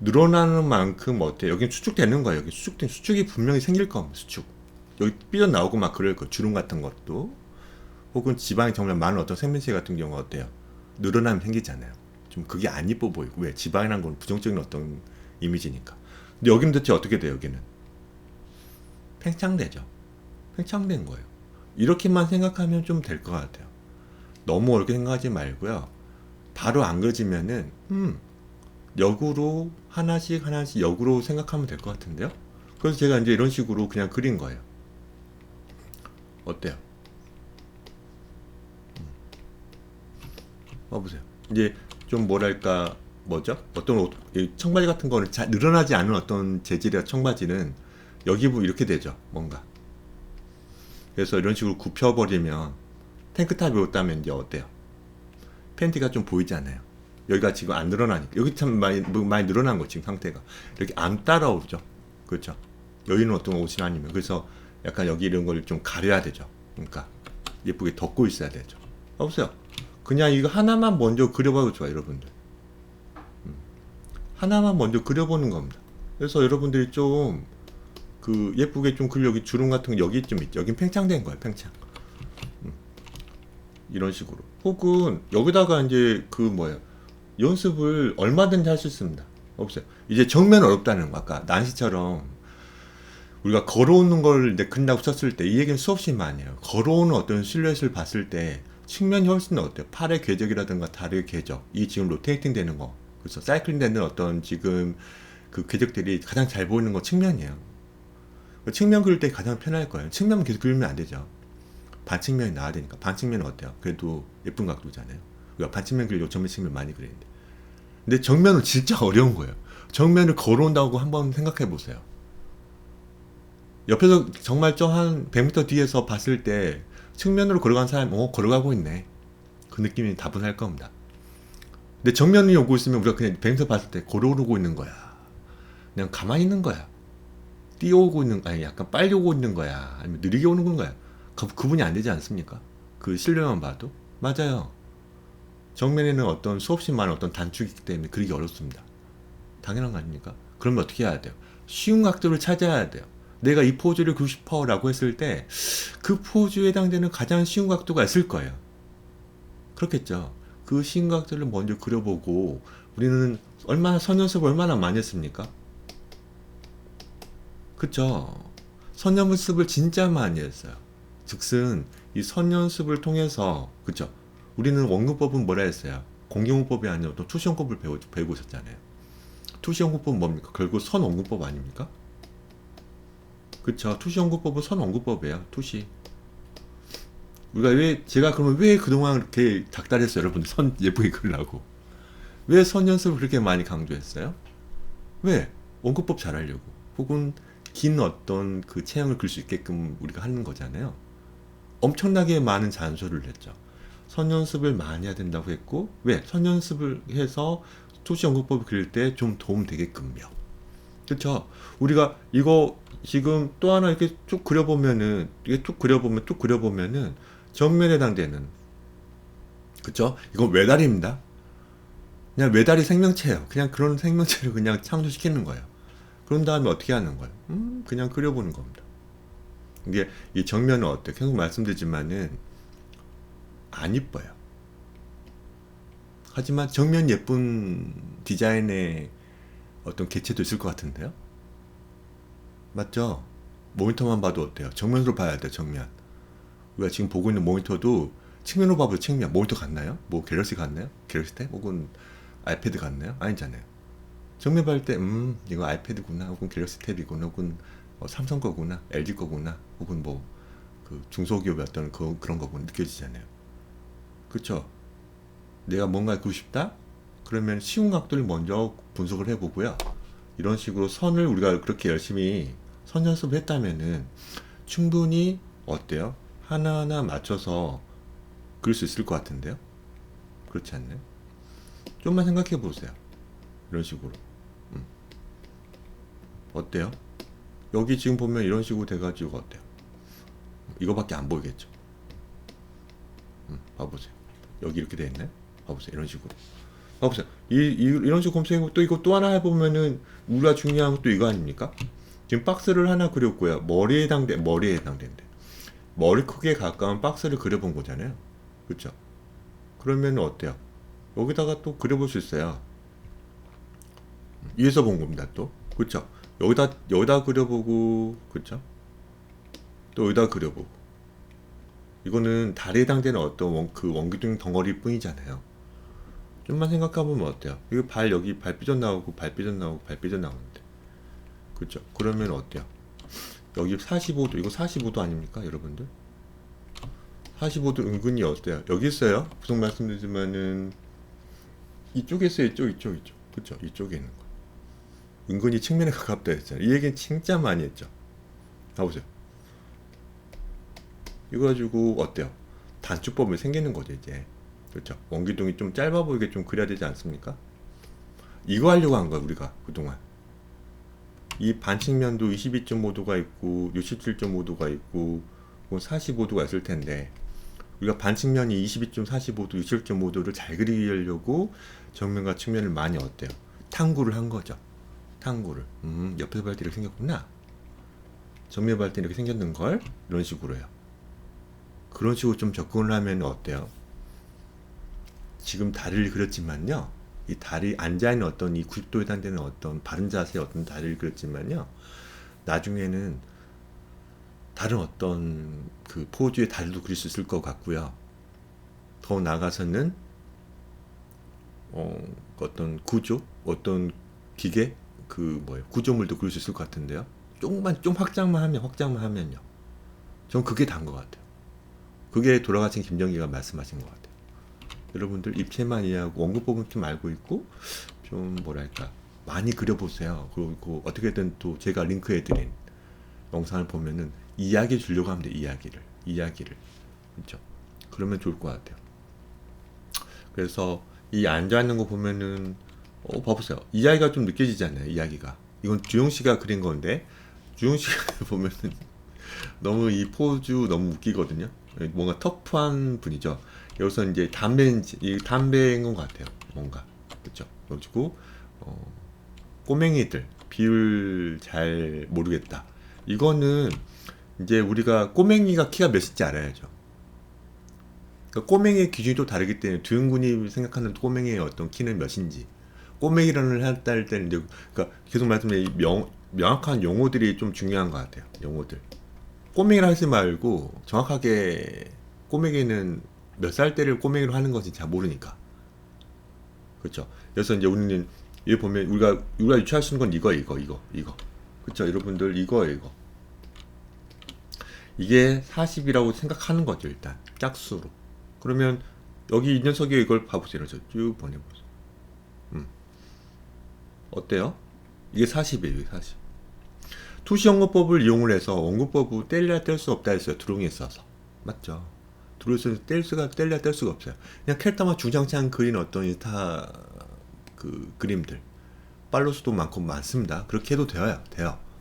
늘어나는 만큼 어때요? 여기 수축되는 거예요. 여기 수축이 분명히 생길 겁니다. 수축. 여기 삐져나오고 막 그럴 거. 주름 같은 것도. 혹은 지방이 정말 많은 어떤 생명체 같은 경우가 어때요? 늘어나면 생기잖아요. 좀 그게 안 이뻐 보이고. 왜? 지방이란 건 부정적인 어떤 이미지니까. 근데 여기는 대체 어떻게 돼요? 여기는 팽창되죠. 팽창된 거예요. 이렇게만 생각하면 좀 될 것 같아요. 너무 어렵게 생각하지 말고요. 바로 안 그려지면은 역으로 하나씩 역으로 생각하면 될 것 같은데요. 그래서 제가 이제 이런 식으로 그냥 그린 거예요. 어때요? 봐보세요. 이제 좀 뭐랄까 뭐죠? 어떤 옷, 이 청바지 같은 거는 잘 늘어나지 않은 어떤 재질의 청바지는 여기 부분 이렇게 되죠. 뭔가. 그래서 이런 식으로 굽혀버리면 탱크탑 입었다면 이제 어때요? 팬티가 좀 보이잖아요. 여기가 지금 안 늘어나니까. 여기 참 많이 늘어난 거 지금 상태가. 이렇게 안 따라오죠. 그렇죠? 여기는 어떤 옷이 아니면. 그래서 약간 여기 이런 걸 좀 가려야 되죠. 그러니까 예쁘게 덮고 있어야 되죠. 보세요. 그냥 이거 하나만 먼저 그려봐도 좋아요, 여러분들. 하나만 먼저 그려보는 겁니다. 그래서 여러분들이 좀 그 예쁘게 좀 그려. 여기 주름 같은 거 여기 좀 있죠. 여긴 팽창된 거예요, 팽창. 이런 식으로. 혹은 여기다가 이제 그 뭐예요? 연습을 얼마든지 할 수 있습니다. 없어요. 이제 정면 어렵다는 거. 아까 난시처럼 우리가 걸어오는 걸 이제 그린다고 쳤을 때 이 얘기는 수없이 많이 해요. 걸어오는 어떤 실루엣을 봤을 때 측면이 훨씬 어때요? 팔의 궤적이라든가 다리의 궤적, 이 지금 로테이팅 되는 거, 그래서 사이클링 되는 어떤 지금 그 궤적들이 가장 잘 보이는 거 측면이에요. 측면 그릴 때 가장 편할 거예요. 측면 계속 그리면 안 되죠. 반측면이 나와야 되니까. 반측면은 어때요? 그래도 예쁜 각도잖아요. 우리가 반측면 그리려고 정면 측면 많이 그리는데. 근데 정면은 진짜 어려운 거예요. 정면을 걸어온다고 한번 생각해 보세요. 옆에서 정말 저 한 100m 뒤에서 봤을 때 측면으로 걸어간 사람이 걸어가고 있네. 그 느낌이 다분할 겁니다. 근데 정면이 오고 있으면 우리가 그냥 100m 봤을 때 걸어오고 있는 거야. 그냥 가만히 있는 거야. 뛰어오고 있는, 아니 약간 빨리 오고 있는 거야. 아니면 느리게 오는 거야. 구분이 안 되지 않습니까? 그 실루엣만 봐도. 맞아요. 정면에는 어떤 수없이 많은 어떤 단축이 있기 때문에 그리기 어렵습니다. 당연한 거 아닙니까? 그러면 어떻게 해야 돼요? 쉬운 각도를 찾아야 돼요. 내가 이 포즈를 그리고 싶어 라고 했을 때 그 포즈에 해당되는 가장 쉬운 각도가 있을 거예요. 그렇겠죠. 그 쉬운 각도를 먼저 그려보고 우리는 얼마나 선 연습을 얼마나 많이 했습니까? 그쵸? 선 연습을 진짜 많이 했어요. 즉슨 이 선 연습을 통해서 그쵸? 우리는 원근법은 뭐라 했어요? 공경문법이 아니라 또 투시원법을 배우고 있었잖아요. 투시원근법은 뭡니까? 결국 선 원근법 아닙니까? 그쵸? 투시원근법은 선 원근법이에요. 투시. 우리가 제가 그러면 왜 그동안 그렇게 닥달했어요, 여러분들? 선 예쁘게 그리려고. 왜 선 연습을 그렇게 많이 강조했어요? 왜? 원근법 잘하려고. 혹은 긴 어떤 그 체형을 그릴 수 있게끔 우리가 하는 거잖아요. 엄청나게 많은 잔소리를 했죠. 선 연습을 많이 해야 된다고 했고, 왜? 선 연습을 해서 토시 연극법을 그릴 때 좀 도움 되게끔요. 그쵸? 우리가 이거 지금 또 하나 이렇게 쭉 그려보면은, 이게 쭉 그려보면은, 정면에 해당되는, 그쵸? 이건 외다리입니다. 그냥 외다리 생명체예요. 그냥 그런 생명체를 그냥 창조시키는 거예요. 그런 다음에 어떻게 하는 거예요? 그냥 그려보는 겁니다. 이게 이 정면은 어때요? 계속 말씀드리지만은 안 이뻐요. 하지만 정면 예쁜 디자인의 어떤 개체도 있을 것 같은데요? 맞죠? 모니터만 봐도 어때요? 정면으로 봐야 돼요, 정면. 우리가 지금 보고 있는 모니터도 측면으로 봐도 측면. 모니터 같나요? 뭐 갤럭시 같나요? 갤럭시 탭? 혹은 아이패드 같나요? 아니잖아요. 정면 봤을 때, 이거 아이패드구나, 혹은 갤럭시 탭이구나, 혹은 삼성 거구나, LG 거구나, 혹은 뭐, 그 중소기업의 어떤 그런 거구나 느껴지잖아요. 그쵸? 내가 뭔가 그리고 싶다? 그러면 쉬운 각도를 먼저 분석을 해보고요. 이런 식으로 선을 우리가 그렇게 열심히 선 연습을 했다면은 충분히 어때요? 하나하나 맞춰서 그릴 수 있을 것 같은데요? 그렇지 않나요? 좀만 생각해 보세요. 이런 식으로. 어때요? 여기 지금 보면 이런 식으로 돼가지고 어때요? 이거밖에 안 보이겠죠? 봐보세요. 여기 이렇게 돼 있나요? 봐보세요. 이런 식으로. 봐보세요. 이런 식으로 검색하고 또 이거 또 하나 해보면은 우리가 중요한 것도 이거 아닙니까? 지금 박스를 하나 그렸고요. 머리에 해당된대. 머리 크기에 가까운 박스를 그려본 거잖아요. 그쵸? 그러면 어때요? 여기다가 또 그려볼 수 있어요. 위에서 본 겁니다, 또. 그쵸? 여기다 그려보고, 그쵸? 또 여기다 그려보고. 이거는 달에 해당되는 어떤 그 원기둥 덩어리 뿐이잖아요. 좀만 생각해보면 어때요? 이거 여기 발삐져 나오고, 나오는데. 그쵸? 그러면 어때요? 여기 45도, 이거 45도 아닙니까, 여러분들? 45도 은근히 어때요? 여기 있어요? 계속 말씀드리지만은, 이쪽에 있어요, 이쪽. 그쵸? 이쪽에 있는 거. 은근히 측면에 가깝다 했잖아요. 이 얘기는 진짜 많이 했죠. 가보세요. 이거 가지고 어때요? 단축법이 생기는 거죠, 이제. 그렇죠? 원기둥이 좀 짧아 보이게 좀 그려야 되지 않습니까? 이거 하려고 한 거야, 우리가 그동안. 이 반측면도 22.5도가 있고 67.5도가 있고 45도가 있을 텐데 우리가 반측면이 22.45도, 67.5도를 잘 그리려고 정면과 측면을 많이 어때요? 탐구를 한 거죠. 탐구를. 옆에서 봤을 때 이렇게 생겼구나. 정면 봤을 때 이렇게 생겼는 걸 이런 식으로요. 그런 식으로 좀 접근을 하면 어때요? 지금 다리를 그렸지만요. 이 다리 앉아있는 어떤 이 90도에 해당되는 어떤 바른 자세의 어떤 다리를 그렸지만요. 나중에는 다른 어떤 그 포즈의 다리도 그릴 수 있을 것 같고요. 더 나아가서는 어떤 구조, 어떤 기계, 구조물도 그릴 수 있을 것 같은데요. 좀 확장만 하면요. 전 그게 다인 것 같아요. 그게 돌아가신 김정기가 말씀하신 것 같아요. 여러분들 입체만 이해하고 원근법은 좀 알고 있고 좀 뭐랄까 많이 그려보세요. 그리고 어떻게든 또 제가 링크해드린 영상을 보면은 이야기 주려고 하면 돼요. 이야기를 그렇죠? 그러면 좋을 것 같아요. 그래서 이 앉아있는 거 보면은 봐보세요. 이야기가 좀 느껴지잖아요. 이야기가. 이건 주영 씨가 그린 건데 주영 씨가 보면은 너무 이 포즈 너무 웃기거든요. 뭔가 터프한 분이죠. 여기서 이제 담배인 것 같아요. 뭔가 그렇죠. 그리고 꼬맹이들 비율 잘 모르겠다. 이거는 이제 우리가 꼬맹이가 키가 몇인지 알아야죠. 그러니까 꼬맹이의 기준이 또 다르기 때문에 두영군이 생각하는 꼬맹이의 어떤 키는 몇인지 꼬매기를 한다 할 때는 이제 그러니까 계속 말씀드린 명확한 용어들이 좀 중요한 것 같아요. 용어들. 꼬매기를 하지 말고 정확하게 꼬매기는 몇 살 때를 꼬매기로 하는 건지 잘 모르니까. 그렇죠. 그래서 이제 우리는 여기 보면 우리가 유추할 수 있는 건 이거. 그렇죠. 여러분들 이거. 이게 40이라고 생각하는 거죠, 일단. 짝수로. 그러면 여기 이 녀석이 이걸 봐보세요. 쭉 보내보세요. 어때요? 이게 40이에요, 이게 40. 투시 연구법을 이용을 해서 원근법을 뗄래야 뗄 수 없다 했어요. 드롱에 있어서. 맞죠? 드롱에서 뗄래야 뗄 수가 없어요. 그냥 캐릭터만 주장창 그린 어떤 인스타 그림들. 팔로수도 많고 많습니다. 그렇게 해도 돼요.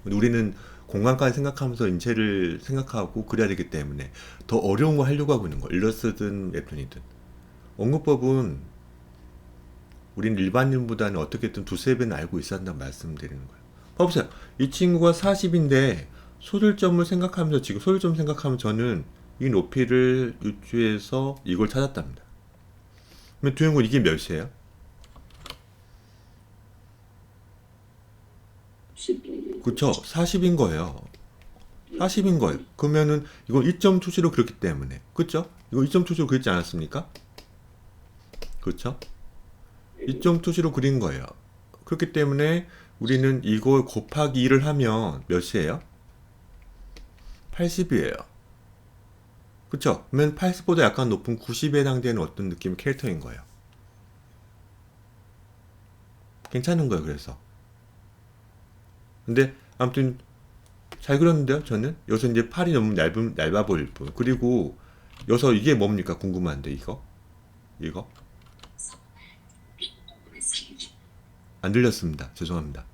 근데 우리는 공간까지 생각하면서 인체를 생각하고 그려야 되기 때문에 더 어려운 거 하려고 하고 있는 거. 일러스트든 웹툰이든. 원근법은 우린 일반인보다는 어떻게든 두세 배는 알고 있어야 한다고 말씀드리는 거예요. 봐보세요. 이 친구가 40인데 소절점을 생각하면서 지금 소절점 생각하면 저는 이 높이를 유추해서 이걸 찾았답니다. 그러면 두영군 이게 몇이에요? 10. 그쵸? 40인 거예요. 40인 거예요. 그러면은 이거 2점 투시로 그렸기 때문에. 그쵸? 이거 2점 투시로 그렸지 않았습니까? 그쵸? 2점 투시로 그린 거예요. 그렇기 때문에 우리는 이거 곱하기 2를 하면 몇이에요? 80이에요. 그쵸? 그러면 80보다 약간 높은 90에 해당되는 어떤 느낌의 캐릭터인 거예요. 괜찮은 거예요, 그래서. 근데 아무튼 잘 그렸는데요, 저는. 여기서 이제 팔이 너무 얇아 보일 뿐. 그리고 여기서 이게 뭡니까? 궁금한데, 이거? 안 들렸습니다. 죄송합니다.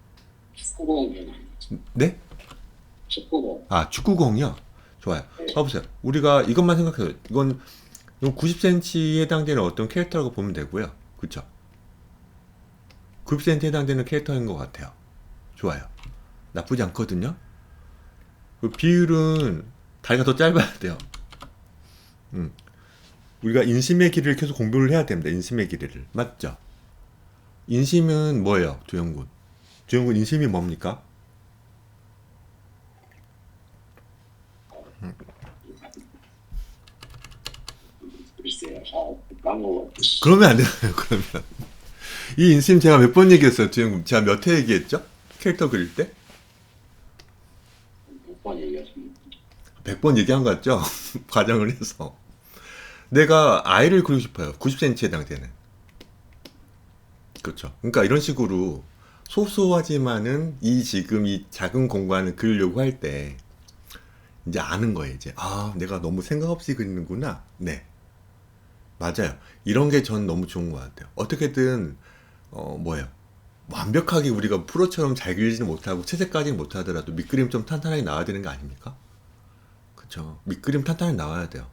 축구공이요. 네? 축구공. 아, 축구공이요? 좋아요. 봐보세요. 우리가 이것만 생각해요. 이건 90cm에 해당되는 어떤 캐릭터라고 보면 되고요. 그쵸? 90cm에 해당되는 캐릭터인 것 같아요. 좋아요. 나쁘지 않거든요? 그 비율은 다리가 더 짧아야 돼요. 우리가 인심의 길이를 계속 공부를 해야 됩니다. 인심의 길이를. 맞죠? 인심은 뭐예요? 두영군 인심이 뭡니까? 글쎄요. 까먹어. 그러면 안 되나요? 그러면 이 인심 제가 몇 번 얘기했어요? 두영군 제가 몇 회 얘기했죠? 캐릭터 그릴 때? 6번 얘기하십니다. 100번 얘기한 것 같죠? 과정을 해서 내가 아이를 그리고 싶어요. 90cm에 해당되는. 그렇죠. 그러니까 이런 식으로 소소하지만은 지금 이 작은 공간을 그리려고 할 때 이제 아는 거예요. 이제 내가 너무 생각 없이 그리는구나. 네, 맞아요. 이런 게 전 너무 좋은 것 같아요. 어떻게든 완벽하게 우리가 프로처럼 잘 그리지는 못하고 채색까지는 못하더라도 밑그림 좀 탄탄하게 나와야 되는 거 아닙니까? 그렇죠. 밑그림 탄탄하게 나와야 돼요.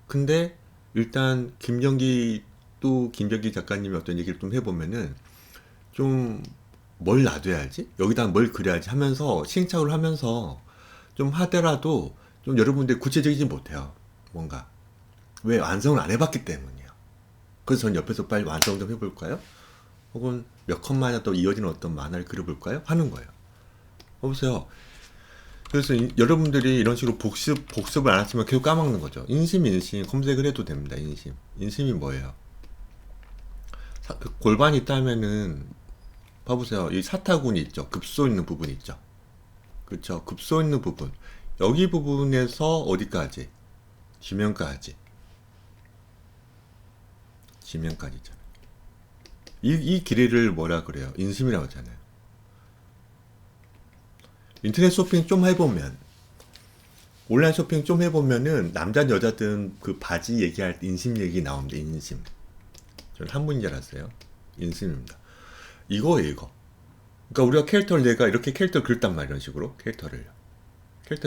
근데 일단 김정기 작가님이 어떤 얘기를 좀 해보면은 좀 뭘 놔둬야지 여기다 뭘 그려야지 하면서 시행착오를 하면서 좀 하더라도 좀 여러분들이 구체적이지 못해요. 뭔가 왜 완성을 안 해봤기 때문이에요. 그래서 전 옆에서 빨리 완성 좀 해볼까요? 혹은 몇 컷만이나 또 이어지는 어떤 만화를 그려볼까요? 하는 거예요. 보세요. 그래서 여러분들이 이런 식으로 복습을 안 하시면 계속 까먹는 거죠. 인심 검색을 해도 됩니다. 인심이 뭐예요? 골반이 있다면은 봐보세요. 이 사타구니 있죠. 급소 있는 부분 있죠. 그렇죠. 급소 있는 부분. 여기 부분에서 어디까지? 지면까지 있잖아요. 이 길이를 뭐라 그래요? 인심이라고 하잖아요. 인터넷 쇼핑 좀 해보면, 온라인 쇼핑 좀 해보면은 남자 여자든 그 바지 얘기할 때 인심 얘기 나옵니다. 인심. 저는 한문인 줄 알았어요. 인심입니다. 이거. 그러니까 우리가 캐릭터를 내가 이렇게 캐릭터를 그렸단 말이야. 이런 식으로 캐릭터를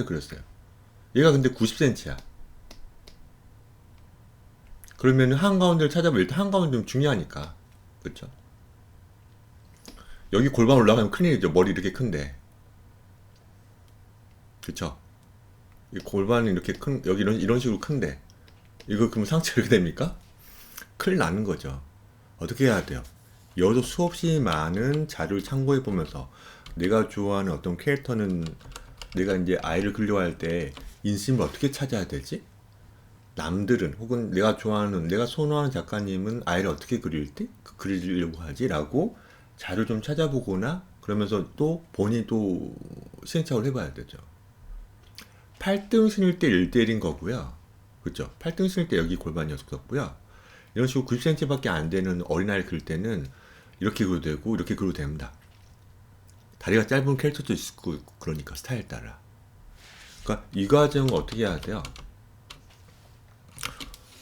그렸어요. 얘가 근데 90cm야. 그러면 한가운데를 찾아보면 일단 한가운데 좀 중요하니까. 그렇죠? 여기 골반 올라가면 큰일이죠. 머리 이렇게 큰데. 그쵸? 이 골반이 이렇게 여기 이런 식으로 큰데. 이거 그러면 상처 이렇게 됩니까? 큰일 나는 거죠. 어떻게 해야 돼요? 여기서 수없이 많은 자료를 참고해 보면서 내가 좋아하는 어떤 캐릭터는 내가 이제 아이를 그리려할 때 인심을 어떻게 찾아야 되지? 남들은 혹은 내가 좋아하는 내가 선호하는 작가님은 아이를 어떻게 그리려고 하지라고 자료 좀 찾아보거나 그러면서 또 본인이 또 시행착오를 해봐야 되죠. 8등 신일 때 1대1인 거고요. 그렇죠? 8등 신일 때 여기 골반이었었고요. 이런 식으로 90cm밖에 안 되는 어린아이를 그릴 때는 이렇게 그려도 되고 이렇게 그려도 됩니다. 다리가 짧은 캐릭터도 있고 그러니까 스타일 따라. 그러니까 이 과정을 어떻게 해야 돼요?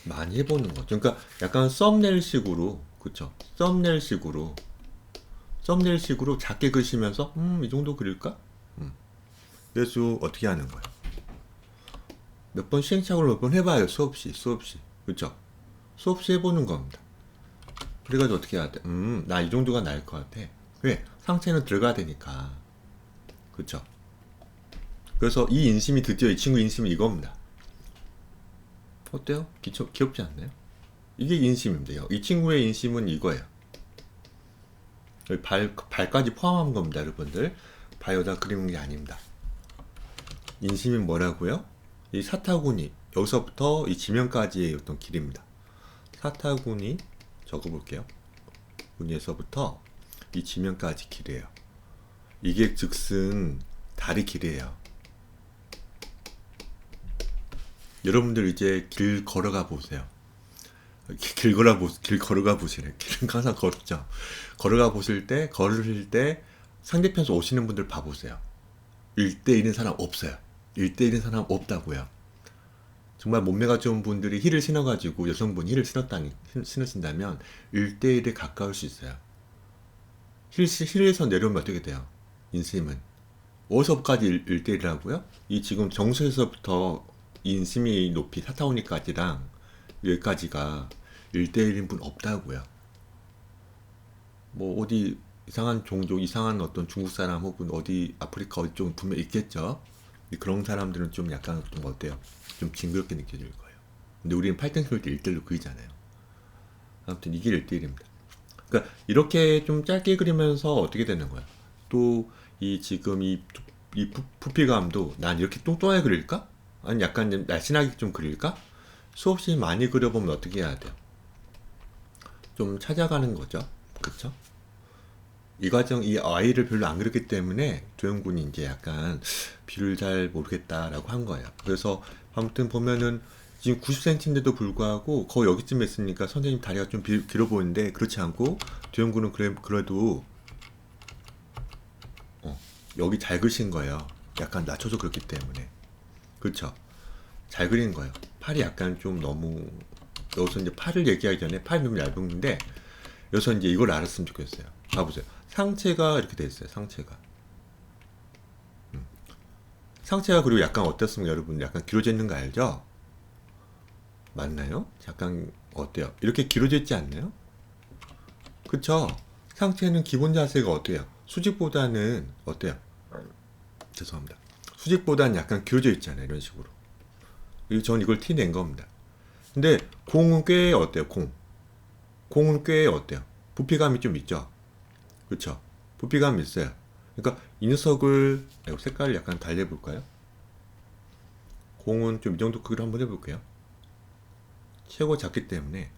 많이 해보는 거죠. 그러니까 약간 썸네일식으로, 그쵸? 썸네일식으로 작게 그리시면서, 이 정도 그릴까? 그래서 어떻게 하는 거야? 몇 번 시행착오를 몇 번 해봐요. 수없이. 그쵸? 수없이 해보는 겁니다. 그래가지고 어떻게 해야 돼? 나 이 정도가 나을 것 같아. 왜? 상체는 들어가야 되니까. 그쵸? 그래서 이 인심이 드디어 이 친구 인심이 이겁니다. 어때요? 귀엽지 않나요? 이게 인심인데요. 이 친구의 인심은 이거예요. 발까지 포함한 겁니다, 여러분들. 발에다 그리는 게 아닙니다. 인심이 뭐라고요? 이 사타구니, 여기서부터 이 지면까지의 어떤 길입니다. 사타구니, 적어볼게요. 구니에서부터 이 지면까지 길이에요. 이게 즉슨 다리 길이에요. 여러분들 이제 길 걸어가 보세요. 길 걸어가 보시래. 길은 항상 걸었죠. 걸으실 때 상대편에서 오시는 분들 봐보세요. 1대1인 사람 없어요. 1대1인 사람 없다고요. 정말 몸매가 좋은 분들이 힐을 신어가지고 여성분이 힐을 신으신다면 1대1에 가까울 수 있어요. 힐에서 내려오면 어떻게 돼요? 인심은. 어디서까지 1대1이라고요? 이 지금 정수에서부터 인심이 높이 사타오니까지랑 여기까지가 1대1인 분 없다고요. 뭐 어디 이상한 종족, 이상한 어떤 중국 사람 혹은 어디 아프리카 어디 좀 분명 있겠죠. 그런 사람들은 좀 약간 좀 어때요? 좀 징그럽게 느껴질 거예요. 근데 우리는 8등 키울 때 1대1로 그리잖아요. 아무튼 이게 1대1입니다. 그러니까 이렇게 좀 짧게 그리면서 어떻게 되는 거야? 또 이 지금 이 부피감도 난 이렇게 뚱뚱하게 그릴까? 아니 약간 좀 날씬하게 좀 그릴까? 수없이 많이 그려보면 어떻게 해야 돼요? 좀 찾아가는 거죠. 그쵸? 이 과정, 이 아이를 별로 안 그렸기 때문에 도영군이 이제 약간 비를 잘 모르겠다라고 한 거예요. 그래서 아무튼 보면은 지금 90cm인데도 불구하고 거의 여기쯤 했으니까 선생님 다리가 좀 길어 보이는데 그렇지 않고 도영군은 그래도 여기 잘 그리신 거예요. 약간 낮춰서 그렸기 때문에. 그렇죠? 잘 그린 거예요. 팔이 약간 좀 너무 여기서 이제 팔을 얘기하기 전에 팔이 너무 얇은데 여기서 이제 이걸 알았으면 좋겠어요. 봐보세요. 상체가 이렇게 돼 있어요. 상체가 그리고 약간 어땠습니까, 여러분? 약간 길어져 있는 거 알죠? 맞나요? 약간 어때요? 이렇게 길어져 있지 않나요? 그쵸? 상체는 기본 자세가 어때요? 수직보다는 어때요? 죄송합니다. 수직보다는 약간 길어져 있잖아요. 이런 식으로. 그리고 전 이걸 티낸 겁니다. 근데 공은 꽤 어때요? 공은 꽤 어때요? 부피감이 좀 있죠? 그쵸? 부피감이 있어요. 그러니까 이 녀석을 색깔을 약간 달래볼까요? 공은 좀 이 정도 크기로 한번 해볼게요. 최고 작기 때문에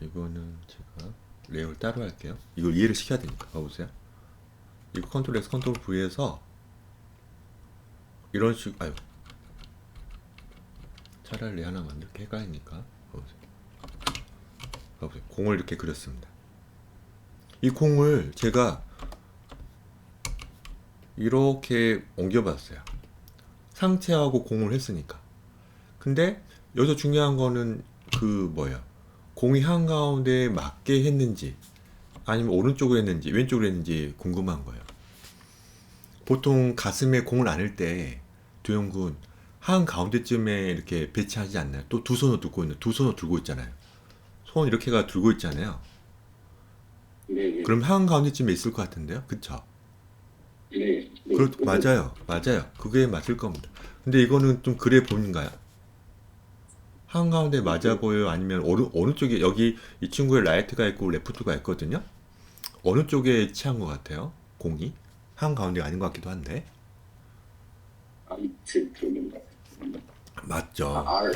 이거는 제가 레이어를 따로 할게요. 이걸 이해를 시켜야 되니까. 봐보세요. 이거 컨트롤 X, 컨트롤 V에서 이런 식, 차라리 하나 만들게 헷갈리니까. 봐보세요. 공을 이렇게 그렸습니다. 이 공을 제가 이렇게 옮겨봤어요. 상체하고 공을 했으니까. 근데 여기서 중요한 거는 공이 한가운데에 맞게 했는지 아니면 오른쪽으로 했는지 왼쪽으로 했는지 궁금한 거예요. 보통 가슴에 공을 안을 때 도영군 한가운데쯤에 이렇게 배치하지 않나요? 또 두 손을 들고 있잖아요. 손 이렇게가 들고 있잖아요. 네. 그럼 한가운데쯤에 있을 것 같은데요? 그쵸? 네. 맞아요. 그게 맞을 겁니다. 근데 이거는 좀 그래 보인가요? 한가운데 맞아 보여요? 아니면 어느 쪽에 여기 이 친구의 라이트가 있고 레프트가 있거든요? 어느 쪽에 치한 것 같아요? 공이? 한가운데가 아닌 것 같기도 한데. 아이트 쪽인가? 맞죠. R.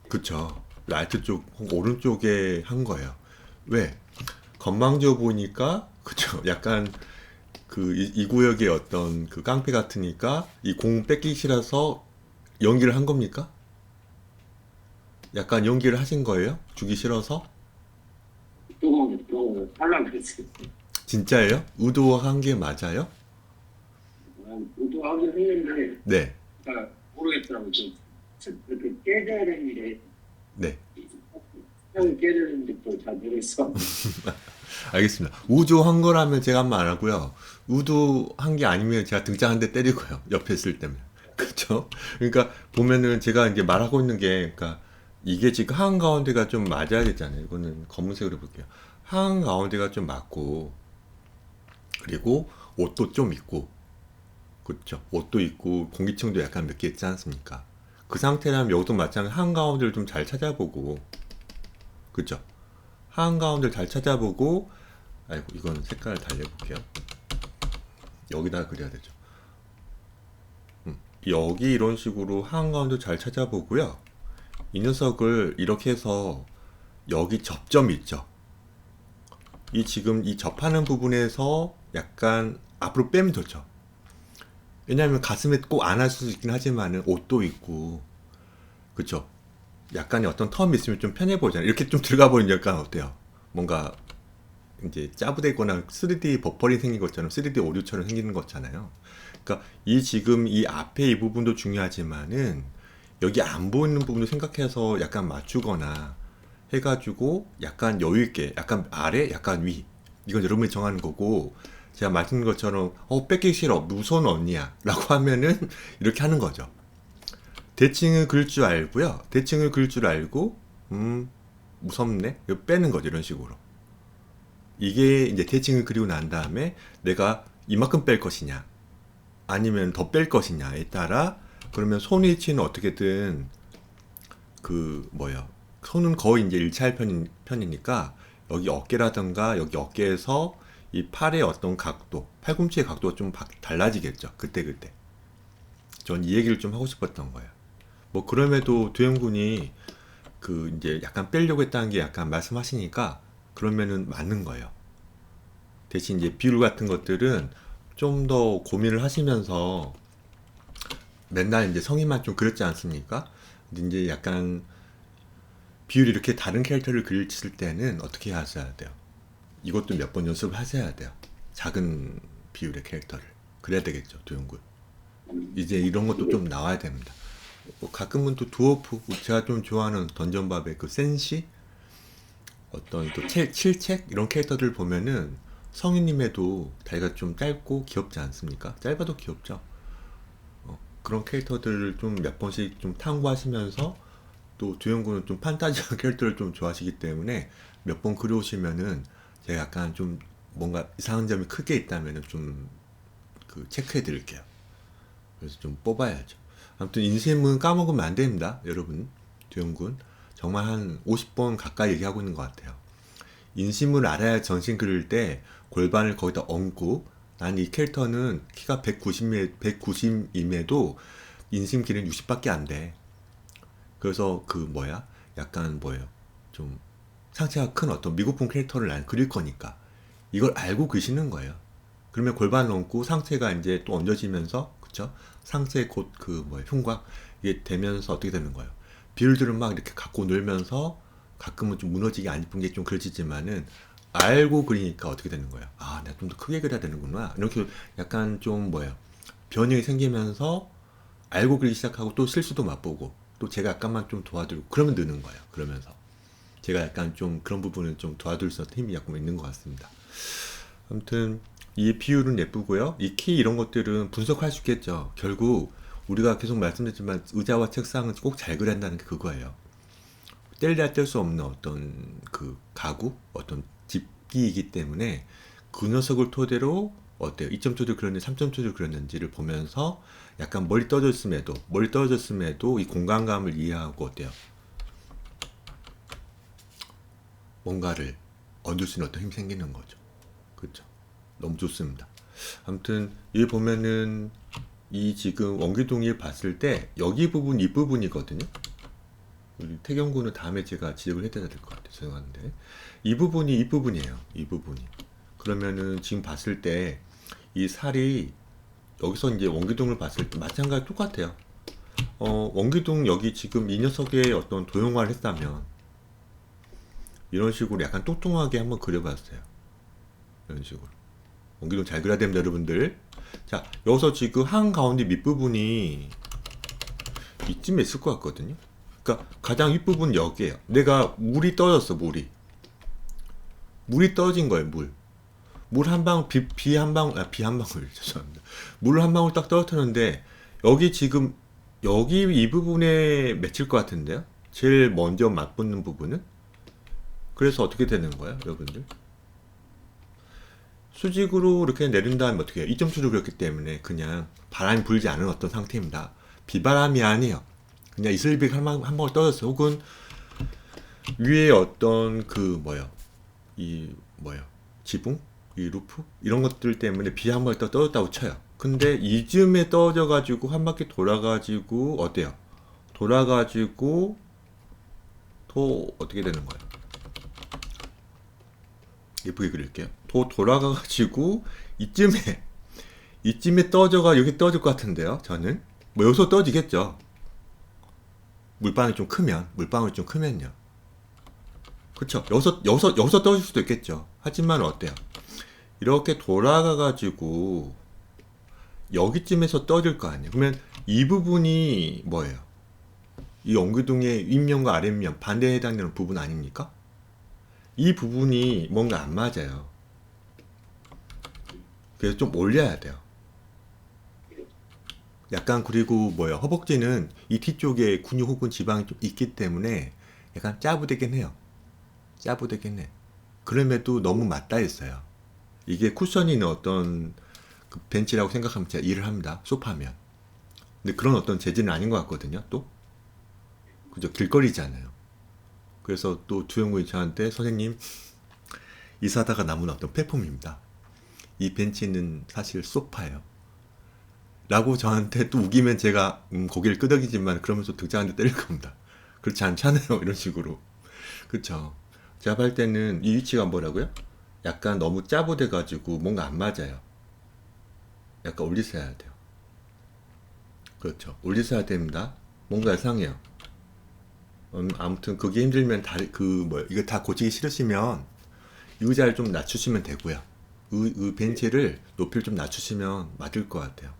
그쵸. 라이트 쪽, 오른쪽에 한 거예요. 왜? 건망져 보니까, 그쵸. 약간 이 구역의 어떤 그 깡패 같으니까 이 공 뺏기기 싫어서 연기를 한 겁니까? 약간 연기를 하신 거예요? 주기 싫어서? 또 하려고 그랬어요. 진짜예요? 의도한 게 맞아요? 의도하긴 했는데, 네. 그러니까 모르겠더라고요. 이렇게 깨져야 되는데, 네. 형 깨지는데 또 잘 모르겠어. 알겠습니다. 우도한 거라면 제가 한번 안 하고요. 우도한 게 아니면 제가 등짝 한 대 때리고요. 옆에 있을 때면. 그쵸? 그러니까 보면은 제가 이제 말하고 있는 게, 그러니까 이게 지금 한가운데가 좀 맞아야 되잖아요. 이거는 검은색으로 볼게요. 한가운데가 좀 맞고, 그리고 옷도 좀 있고, 그쵸? 옷도 있고, 공기층도 약간 몇 개 있지 않습니까? 그 상태라면 여기도 마찬가지로 한가운데를 좀 잘 찾아보고, 그쵸? 한가운데를 잘 찾아보고, 아이고, 이건 색깔을 달려볼게요. 여기다 그려야 되죠. 여기 이런 식으로 한가운데 잘 찾아보고요. 이 녀석을 이렇게 해서 여기 접점이 있죠. 이 지금 이 접하는 부분에서 약간 앞으로 빼면 좋죠. 왜냐하면 가슴에 꼭 안 할 수 있긴 하지만은 옷도 있고, 그쵸? 약간의 어떤 텀이 있으면 좀 편해 보이잖아요. 이렇게 좀 들어가 버리면 약간 어때요? 뭔가 이제 짜부되거나 3D 버퍼링 생긴 것처럼 3D 오류처럼 생기는 거잖아요. 그러니까 이 지금 이 앞에 이 부분도 중요하지만은 여기 안 보이는 부분도 생각해서 약간 맞추거나 해가지고 약간 여유 있게 약간 아래 약간 위 이건 여러분이 정하는 거고 제가 말씀드린 것처럼 뺏기 싫어 무서운 언니야 라고 하면은 이렇게 하는 거죠. 대칭을 그릴 줄 알고요. 대칭을 그릴 줄 알고 무섭네 이거 빼는 거죠. 이런 식으로 이게 이제 대칭을 그리고 난 다음에 내가 이만큼 뺄 것이냐 아니면 더 뺄 것이냐에 따라 그러면 손 위치는 어떻게든 손은 거의 이제 일치할 편이니까 여기 어깨라든가 여기 어깨에서 이 팔의 어떤 각도, 팔꿈치의 각도가 좀 달라지겠죠. 그때. 전 이 얘기를 좀 하고 싶었던 거예요. 뭐 그럼에도 두영군이 이제 약간 빼려고 했다는 게 약간 말씀하시니까 그러면은 맞는 거예요. 대신 이제 비율 같은 것들은 좀 더 고민을 하시면서 맨날 이제 성인만 좀 그렸지 않습니까? 근데 이제 약간 비율이 이렇게 다른 캐릭터를 그리실 때는 어떻게 하셔야 돼요? 이것도 몇 번 연습을 하셔야 돼요. 작은 비율의 캐릭터를. 그래야 되겠죠, 두영군. 이제 이런 것도 좀 나와야 됩니다. 가끔은 또 두어프, 제가 좀 좋아하는 던전밥의 그 센시? 어떤 또 칠책? 이런 캐릭터들 보면은 성인님에도 다리가 좀 짧고 귀엽지 않습니까? 짧아도 귀엽죠? 그런 캐릭터들을 좀 몇 번씩 좀 탐구하시면서 또 두영군은 좀 판타지한 캐릭터를 좀 좋아하시기 때문에 몇 번 그려오시면은 제가 약간 좀 뭔가 이상한 점이 크게 있다면은 좀 체크해 드릴게요. 그래서 좀 뽑아야죠. 아무튼 인심은 까먹으면 안 됩니다. 여러분, 두영군. 정말 한 50번 가까이 얘기하고 있는 것 같아요. 인심을 알아야 전신 그릴 때 골반을 거기다 얹고 난 이 캐릭터는 키가 190임에도 인심 길이는 60밖에 안 돼. 그래서 약간 좀 상체가 큰 어떤 미국풍 캐릭터를 난 그릴 거니까 이걸 알고 그리시는 거예요. 그러면 골반을 얹고 상체가 이제 또 얹어지면서 그쵸? 상체 곧 흉곽 이게 되면서 어떻게 되는 거예요? 비율들은 막 이렇게 갖고 놀면서 가끔은 좀 무너지게 안 이쁜 게 좀 그려지지만은 알고 그리니까 어떻게 되는 거예요? 아, 내가 좀 더 크게 그려야 되는구나. 이렇게 약간 좀 변형이 생기면서 알고 그리기 시작하고 또 실수도 맛보고 또 제가 약간만 좀 도와드리고 그러면 느는 거예요. 그러면서 제가 약간 좀 그런 부분을 좀 도와줄 수 있는 힘이 약간 있는 것 같습니다. 아무튼 이 비율은 예쁘고요. 이 키 이런 것들은 분석할 수 있겠죠. 결국 우리가 계속 말씀드렸지만 의자와 책상은 꼭 잘 그려야 한다는 게 그거예요. 뗄래야 뗄 수 없는 어떤 가구, 어떤 집기이기 때문에 그 녀석을 토대로 어때요? 2.5를 그렸는지 3.5를 그렸는지를 보면서 약간 멀리 떨어졌음에도 이 공간감을 이해하고 어때요? 뭔가를 얻을 수 있는 어떤 힘이 생기는 거죠. 그렇죠. 너무 좋습니다. 아무튼 여기 보면은 이 지금 원기둥일 봤을 때 여기 부분 이 부분이거든요. 우리 태경군은 다음에 제가 지적을 해드려야 될 것 같아요. 죄송한데 이 부분이 이 부분이에요. 이 부분이. 그러면은 지금 봤을 때 이 살이 여기서 이제 원기둥을 봤을 때 마찬가지 똑같아요. 원기둥 여기 지금 이 녀석의 어떤 도형화를 했다면 이런 식으로 약간 뚱뚱하게 한번 그려봤어요. 이런 식으로. 원기둥 잘 그려야 됩니다, 여러분들. 자, 여기서 지금 한가운데 밑부분이 이쯤에 있을 것 같거든요. 그러니까 가장 윗부분 여기에요. 내가 물이 떨어졌어, 물이. 물이 떨어진 거예요, 물. 물 한 방울, 비 한 방울, 비 한 방울, 죄송합니다. 물 한 방울 딱 떨어뜨렸는데, 여기 지금, 여기 이 부분에 맺힐 것 같은데요? 제일 먼저 맞붙는 부분은? 그래서 어떻게 되는 거예요, 여러분들? 수직으로 이렇게 내린 다음에 어떻게 해요? 이점수를 그렸기 때문에 그냥 바람이 불지 않은 어떤 상태입니다. 비바람이 아니에요. 그냥 이슬비가 한 방울 떨어졌어요. 혹은 위에 어떤 지붕? 이 루프? 이런 것들 때문에 비 한 방울 떨어졌다고 쳐요. 근데 이쯤에 떨어져가지고 한 바퀴 돌아가지고 어때요? 돌아가지고 또 어떻게 되는 거예요? 예쁘게 그릴게요. 또 돌아가가지고 이쯤에 떨어져가 여기 떨어질 것 같은데요. 저는 뭐 여기서 떨어지겠죠. 물방울이 좀 크면요. 그렇죠. 여기서 떨어질 수도 있겠죠. 하지만 어때요? 이렇게 돌아가가지고 여기쯤에서 떨어질 거 아니에요. 그러면 이 부분이 뭐예요? 이 원기둥의 윗면과 아랫면 반대에 해당되는 부분 아닙니까? 이 부분이 뭔가 안 맞아요. 그래서 좀 올려야 돼요. 약간 그리고 허벅지는 이 뒤쪽에 근육 혹은 지방이 좀 있기 때문에 약간 짜부되긴 해요. 짜부되긴 해. 그럼에도 너무 맞닿아 있어요. 이게 쿠션이 있는 어떤 그 벤치라고 생각하면 제가 일을 합니다. 소파면. 근데 그런 어떤 재질은 아닌 것 같거든요. 또 그죠? 길거리잖아요. 그래서 또 주영군이 저한테 선생님 이사다가 남은 어떤 폐품입니다. 이 벤치는 사실 소파예요. 라고 저한테 또 우기면 제가 고개를 끄덕이지만 그러면서 등장한테 때릴 겁니다. 그렇지 않잖아요. 이런 식으로. 그쵸. 제가 볼 때는 이 위치가 뭐라고요? 약간 너무 짜부돼 가지고 뭔가 안 맞아요. 약간 올리셔야 돼요. 그렇죠. 올리셔야 됩니다. 뭔가 이상해요. 아무튼 그게 힘들면 이거 다 고치기 싫으시면 의자를 좀 낮추시면 되고요. 벤치를 높이를 좀 낮추시면 맞을 것 같아요.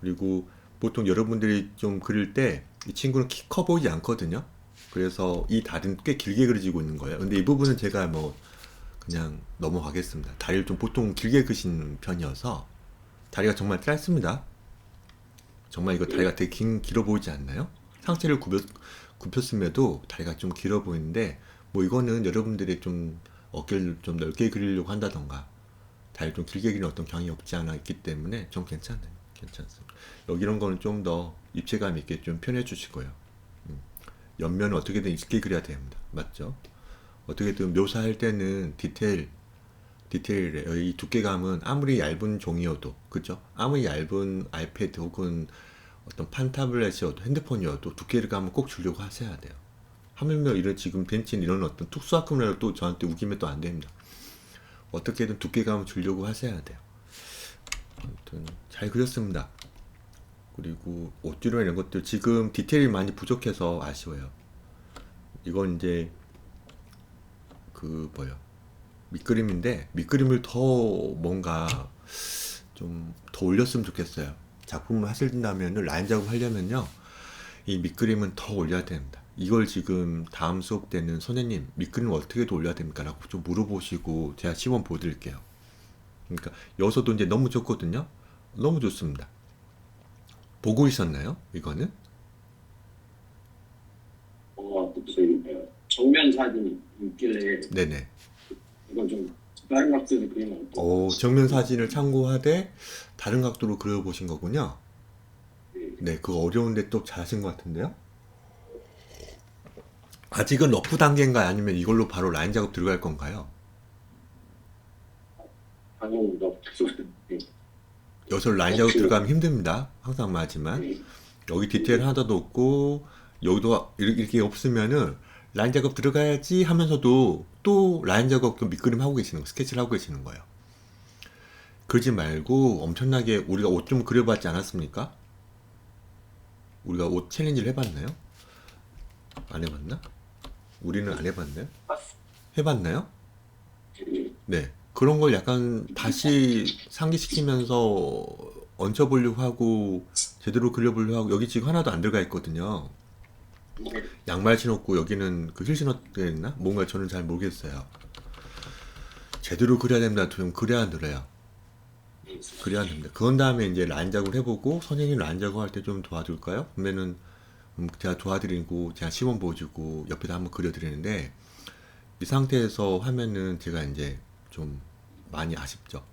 그리고 보통 여러분들이 좀 그릴 때 이 친구는 키 커 보이지 않거든요. 그래서 이 다리는 꽤 길게 그려지고 있는 거예요. 근데 이 부분은 제가 그냥 넘어가겠습니다. 다리를 좀 보통 길게 그신 편이어서 다리가 정말 짧습니다. 정말 이거 다리가 되게 길어 보이지 않나요? 상체를 굽혔음에도 다리가 좀 길어 보이는데 이거는 여러분들이 좀 어깨를 좀 넓게 그리려고 한다던가 다리를 좀 길게 그리는 어떤 경향이 없지 않아 있기 때문에 좀 괜찮습니다. 여기 이런 거는 좀 더 입체감 있게 좀 표현해 주시고요. 옆면은 어떻게든 있게 그려야 됩니다. 맞죠? 어떻게든 묘사할 때는 디테일에 이 두께감은 아무리 얇은 종이어도 그죠? 아무리 얇은 아이패드 혹은 어떤 판타블렛이어도 핸드폰이어도 두께감은 꼭 주려고 하셔야 돼요. 하물며 이런 지금 벤치는 이런 어떤 특수학금이라도 또 저한테 우기면 또 안 됩니다. 어떻게든 두께감을 주려고 하셔야 돼요. 아무튼 잘 그렸습니다. 그리고 옷뒤로 이런 것들 지금 디테일이 많이 부족해서 아쉬워요. 이건 이제 밑그림인데 밑그림을 더 뭔가 좀 더 올렸으면 좋겠어요. 작품을 하신다면 라인 작업 하려면요 이 밑그림은 더 올려야 됩니다. 이걸 지금 다음 수업 때는 선생님 밑그림을 어떻게 더 올려야 됩니까? 라고 좀 물어보시고 제가 시범 보여드릴게요. 그러니까 여기서도 이제 너무 좋거든요. 너무 좋습니다. 보고 있었나요? 이거는? 무슨 정면 사진이 있길래 네네. 이거 좀 다른 각도로 그리면 어떨까요? 정면 사진을 참고하되 다른 각도로 그려보신 거군요. 네, 그거 어려운데 또 잘하신 것 같은데요? 아직은 러프 단계인가요? 아니면 이걸로 바로 라인 작업 들어갈 건가요? 하는 거 여기서 라인 작업 들어가면 힘듭니다. 항상 말하지만 여기 디테일 하나도 없고 여기도 이렇게 없으면은 라인 작업 들어가야지 하면서도 또 라인 작업 그 밑그림 하고 계시는 거, 스케치를 하고 계시는 거예요. 그러지 말고 엄청나게 우리가 옷 좀 그려봤지 않았습니까? 우리가 옷 챌린지를 해봤나요? 안 해봤나? 우리는 안 해봤나요? 해봤나요? 네. 그런 걸 약간 다시 상기시키면서 얹혀보려고 하고 제대로 그려보려고 하고 여기 지금 하나도 안 들어가 있거든요. 양말 신었고 여기는 그 힐 신었게 했나? 뭔가 저는 잘 모르겠어요. 제대로 그려야 됩니다. 좀 그래야 늘어요. 그래야 됩니다. 그런 다음에 이제 라인 작업을 해보고 선생님 라인 작업할 때 좀 도와줄까요? 그러면은 제가 도와드리고 제가 시범 보여주고 옆에다 한번 그려드리는데 이 상태에서 하면은 제가 이제 좀 많이 아쉽죠.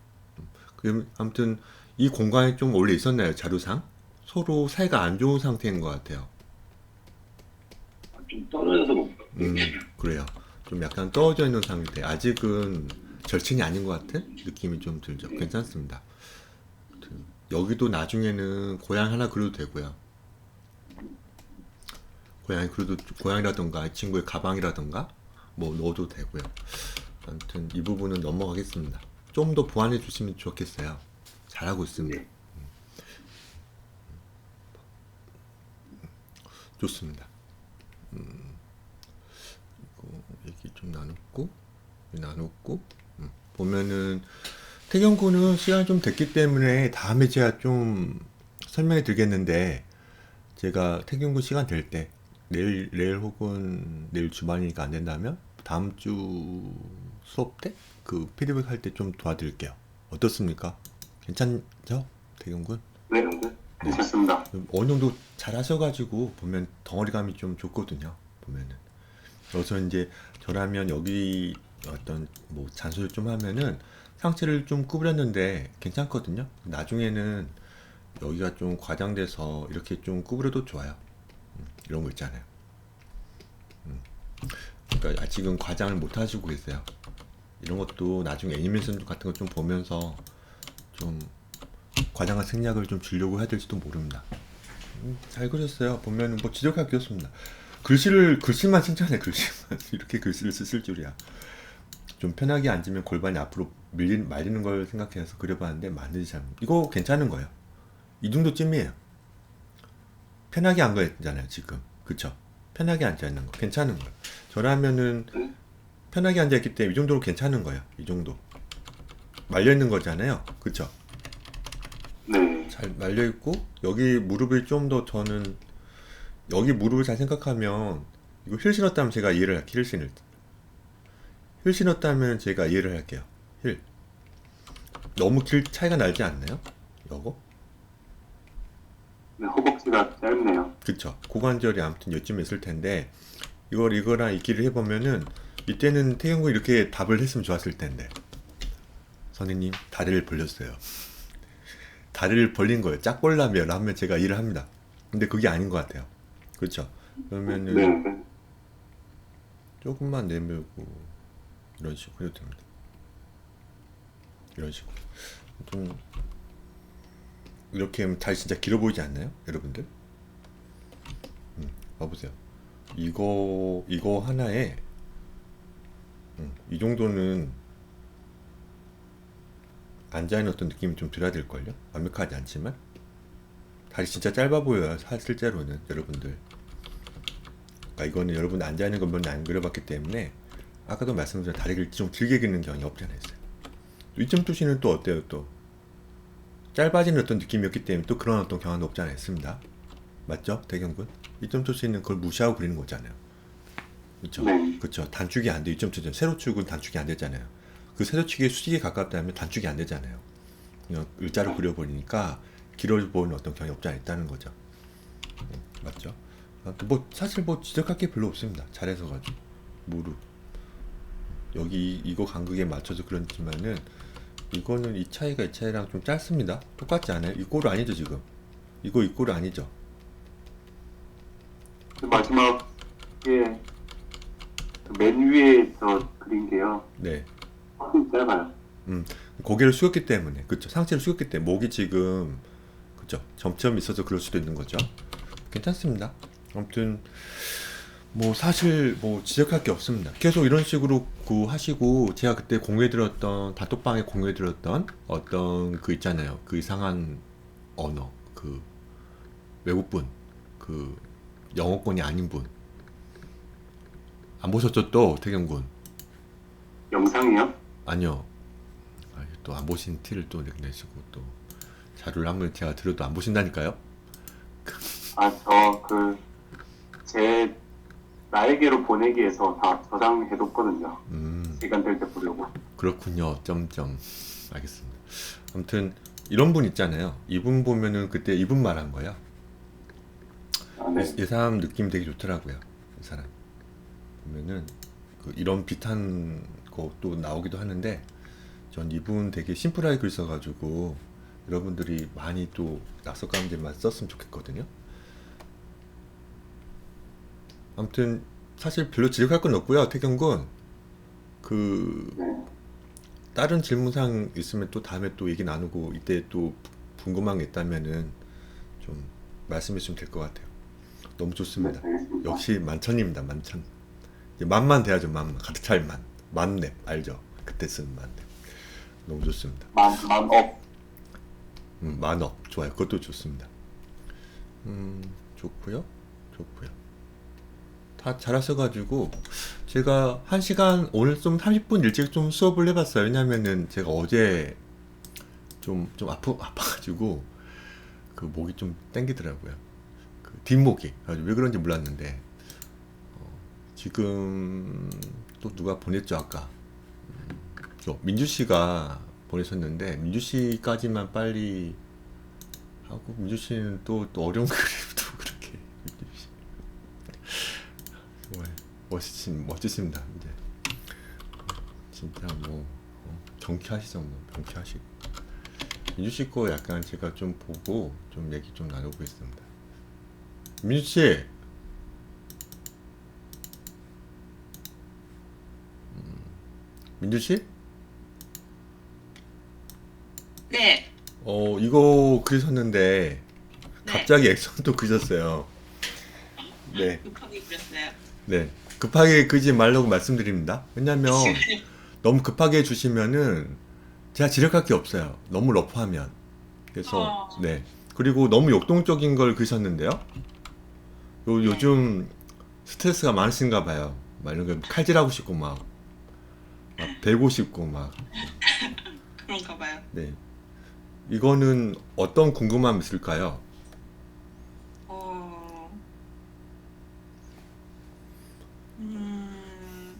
그럼 아무튼 이 공간이 좀 원래 있었나요? 자료상? 서로 사이가 안 좋은 상태인 것 같아요. 좀 떨어져서 못 봐. 그래요. 좀 약간 떨어져 있는 상태. 아직은 절친이 아닌 것 같은 느낌이 좀 들죠. 괜찮습니다. 여기도 나중에는 고양 하나 그려도 되고요. 고양이 그려도 고양이라던가 이 친구의 가방이라던가 뭐 넣어도 되고요. 아무튼 이 부분은 넘어가겠습니다. 좀 더 보완해 주시면 좋겠어요. 잘하고 있습니다. 좋습니다. 이거 얘기 좀 나눴고 보면은 태경군은 시간이 좀 됐기 때문에 다음에 제가 좀 설명해 드리겠는데 제가 태경군 시간 될 때 내일 혹은 내일 주말이니까 안 된다면 다음 주 수업 때 그 피드백 할 때 좀 도와드릴게요. 어떻습니까? 괜찮죠? 태경군? 네, 괜찮습니다. 어느 정도 잘 하셔가지고 보면 덩어리감이 좀 좋거든요. 보면은 그래서 이제 저라면 여기 어떤 뭐 잔소리 좀 하면은 상체를 좀 구부렸는데 괜찮거든요. 나중에는 여기가 좀 과장돼서 이렇게 좀 구부려도 좋아요. 이런 거 있잖아요. 그러니까 아직은 과장을 못 하시고 계세요. 이런 것도 나중에 애니메이션 같은 거 좀 보면서 좀 과장한 생략을 좀 주려고 해야 될지도 모릅니다. 잘 그렸어요. 보면 뭐 지적할 게 없습니다. 글씨만 칭찬해. 글씨만 이렇게 글씨를 쓰실 줄이야. 좀 편하게 앉으면 골반이 앞으로 말리는 걸 생각해서 그려봤는데 맞는지 잘 이거 괜찮은 거예요. 이 정도쯤이에요. 편하게 안 그렸잖아요 지금. 그쵸? 편하게 앉아있는 거 괜찮은 거예요. 저라면은 편하게 앉아있기 때문에 이 정도로 괜찮은 거예요. 이 정도 말려있는 거잖아요. 그쵸? 네. 잘 말려있고 여기 무릎을 좀 더 저는 여기 무릎을 잘 생각하면 이거 힐 신었다면 제가 이해를 할게요. 힐 신었다면 제가 이해를 할게요. 힐 너무 길 차이가 나지 않나요? 요거? 네, 허벅지가 짧네요. 그쵸. 고관절이 아무튼 요쯤에 있을 텐데 이거랑 이 길을 해보면은 이때는 태경군 이렇게 답을 했으면 좋았을 텐데 선생님 다리를 벌렸어요. 다리를 벌린 거예요. 짝 벌라면 하면 제가 일을 합니다. 근데 그게 아닌 것 같아요. 그렇죠? 그러면은 네. 조금만 내밀고 이런 식으로 해도 됩니다. 이런 식으로 좀 이렇게 하면 다리 진짜 길어 보이지 않나요? 여러분들? 봐보세요. 이거 하나에 이 정도는 앉아있는 어떤 느낌이 좀 들어야 될걸요? 완벽하지 않지만 다리 진짜 짧아 보여요. 실제로는 여러분들. 그러니까 이거는 여러분 앉아있는 것만 안 그려봤기 때문에 아까도 말씀드린 다리를 좀 길게 그리는 경향이 없지 않아 있어요. 2.2C는 또 어때요? 또 짧아지는 어떤 느낌이었기 때문에 또 그런 어떤 경향도 없지 않아 있습니다. 맞죠? 대경군? 2.2C는 그걸 무시하고 그리는 거잖아요. 그렇죠? 네. 그렇죠. 단축이 안 돼. 2.2C 세로축은 단축이 안 되잖아요. 그 세로축이 수직에 가깝다면 단축이 안 되잖아요. 그냥 일자로 그려버리니까 길어 보이는 어떤 경향이 없지 않아 있다는 거죠. 맞죠? 뭐 사실 뭐 지적할 게 별로 없습니다. 잘해서 가지고 무릎 여기 이거 간극에 맞춰서 그렇지만은 이거는 이 차이랑 좀 짧습니다. 똑같지 않아요? 이 꼴 아니죠 지금? 이거 이 꼴 아니죠? 그 마지막에 그맨 위에 저 그린 게요. 네. 훨씬 짧아요. 고개를 숙였기 때문에, 그쵸? 상체를 숙였기 때문에 목이 지금, 그쵸? 점점이 있어서 그럴 수도 있는 거죠. 괜찮습니다. 아무튼 뭐 사실 뭐 지적할 게 없습니다. 계속 이런 식으로 그 하시고, 제가 그때 공유해드렸던, 단톡방에 공유해드렸던 어떤 그 있잖아요. 그 이상한 언어, 그 외국분, 그 영어권이 아닌 분, 안 보셨죠? 또 태경군. 영상이요? 아니요. 또 안 보신 티를 또 내시고 또 자료를 한번 제가 드려도 안 보신다니까요. 제 나에게로 보내기에서 다 저장해뒀거든요. 시간 될 때 보려고. 그렇군요. 점점. 알겠습니다. 아무튼 이런 분 있잖아요. 이분 보면은 그때 이분 말한 거예요. 아, 네. 이 사람 느낌 되게 좋더라고요. 이 사람 보면은 그 이런 비슷한 것도 나오기도 하는데, 전 이분 되게 심플하게 글 써가지고 여러분들이 많이 또 낙서감제만 썼으면 좋겠거든요. 아무튼 사실 별로 지적할 건 없고요. 태경군, 그 네. 다른 질문사항 있으면 또 다음에 또 얘기 나누고, 이때 또 궁금한 게 있다면은 좀 말씀해 주시면 될 것 같아요. 너무 좋습니다. 네, 알겠습니다. 역시 만천입니다. 만천. 이제 만만 돼야죠. 만만. 가득 찰 만. 만렙 알죠? 그때 쓴 만렙. 너무 좋습니다. 만업. 만업 좋아요. 그것도 좋습니다. 좋고요. 좋고요. 다 잘하셔가지고 제가 1시간 오늘 좀 30분 일찍 좀 수업을 해봤어요. 왜냐면은 제가 어제 좀 아파가지고 그 목이 좀 땡기더라고요. 그 뒷목이. 아주 왜 그런지 몰랐는데 지금 또 누가 보냈죠 아까. 민주 씨가 보내셨는데, 민주 씨까지만 빨리 하고, 민주 씨는 또 어려운 그림도 그렇게. 민주 씨. 정말 멋지십니다. 이제 진짜 뭐 경쾌하시죠, 뭐 경쾌하시고. 민주 씨 거 약간 제가 좀 보고 좀 얘기 좀 나눠보겠습니다. 민주 씨. 민주 씨? 네. 이거 그리셨는데 네. 갑자기 액션도 그리셨어요. 네, 급하게 그렸어요. 네. 급하게 그리지 말라고 말씀드립니다. 왜냐면 너무 급하게 해주시면은 제가 지적할 게 없어요. 너무 러프하면. 그래서 네. 그리고 너무 역동적인 걸 그리셨는데요. 요즘 스트레스가 많으신가 봐요. 막 이런 거 칼질하고 싶고 막 베고 싶고 막. 그런가 봐요. 네. 이거는 어떤 궁금함이 있을까요? 어, 음,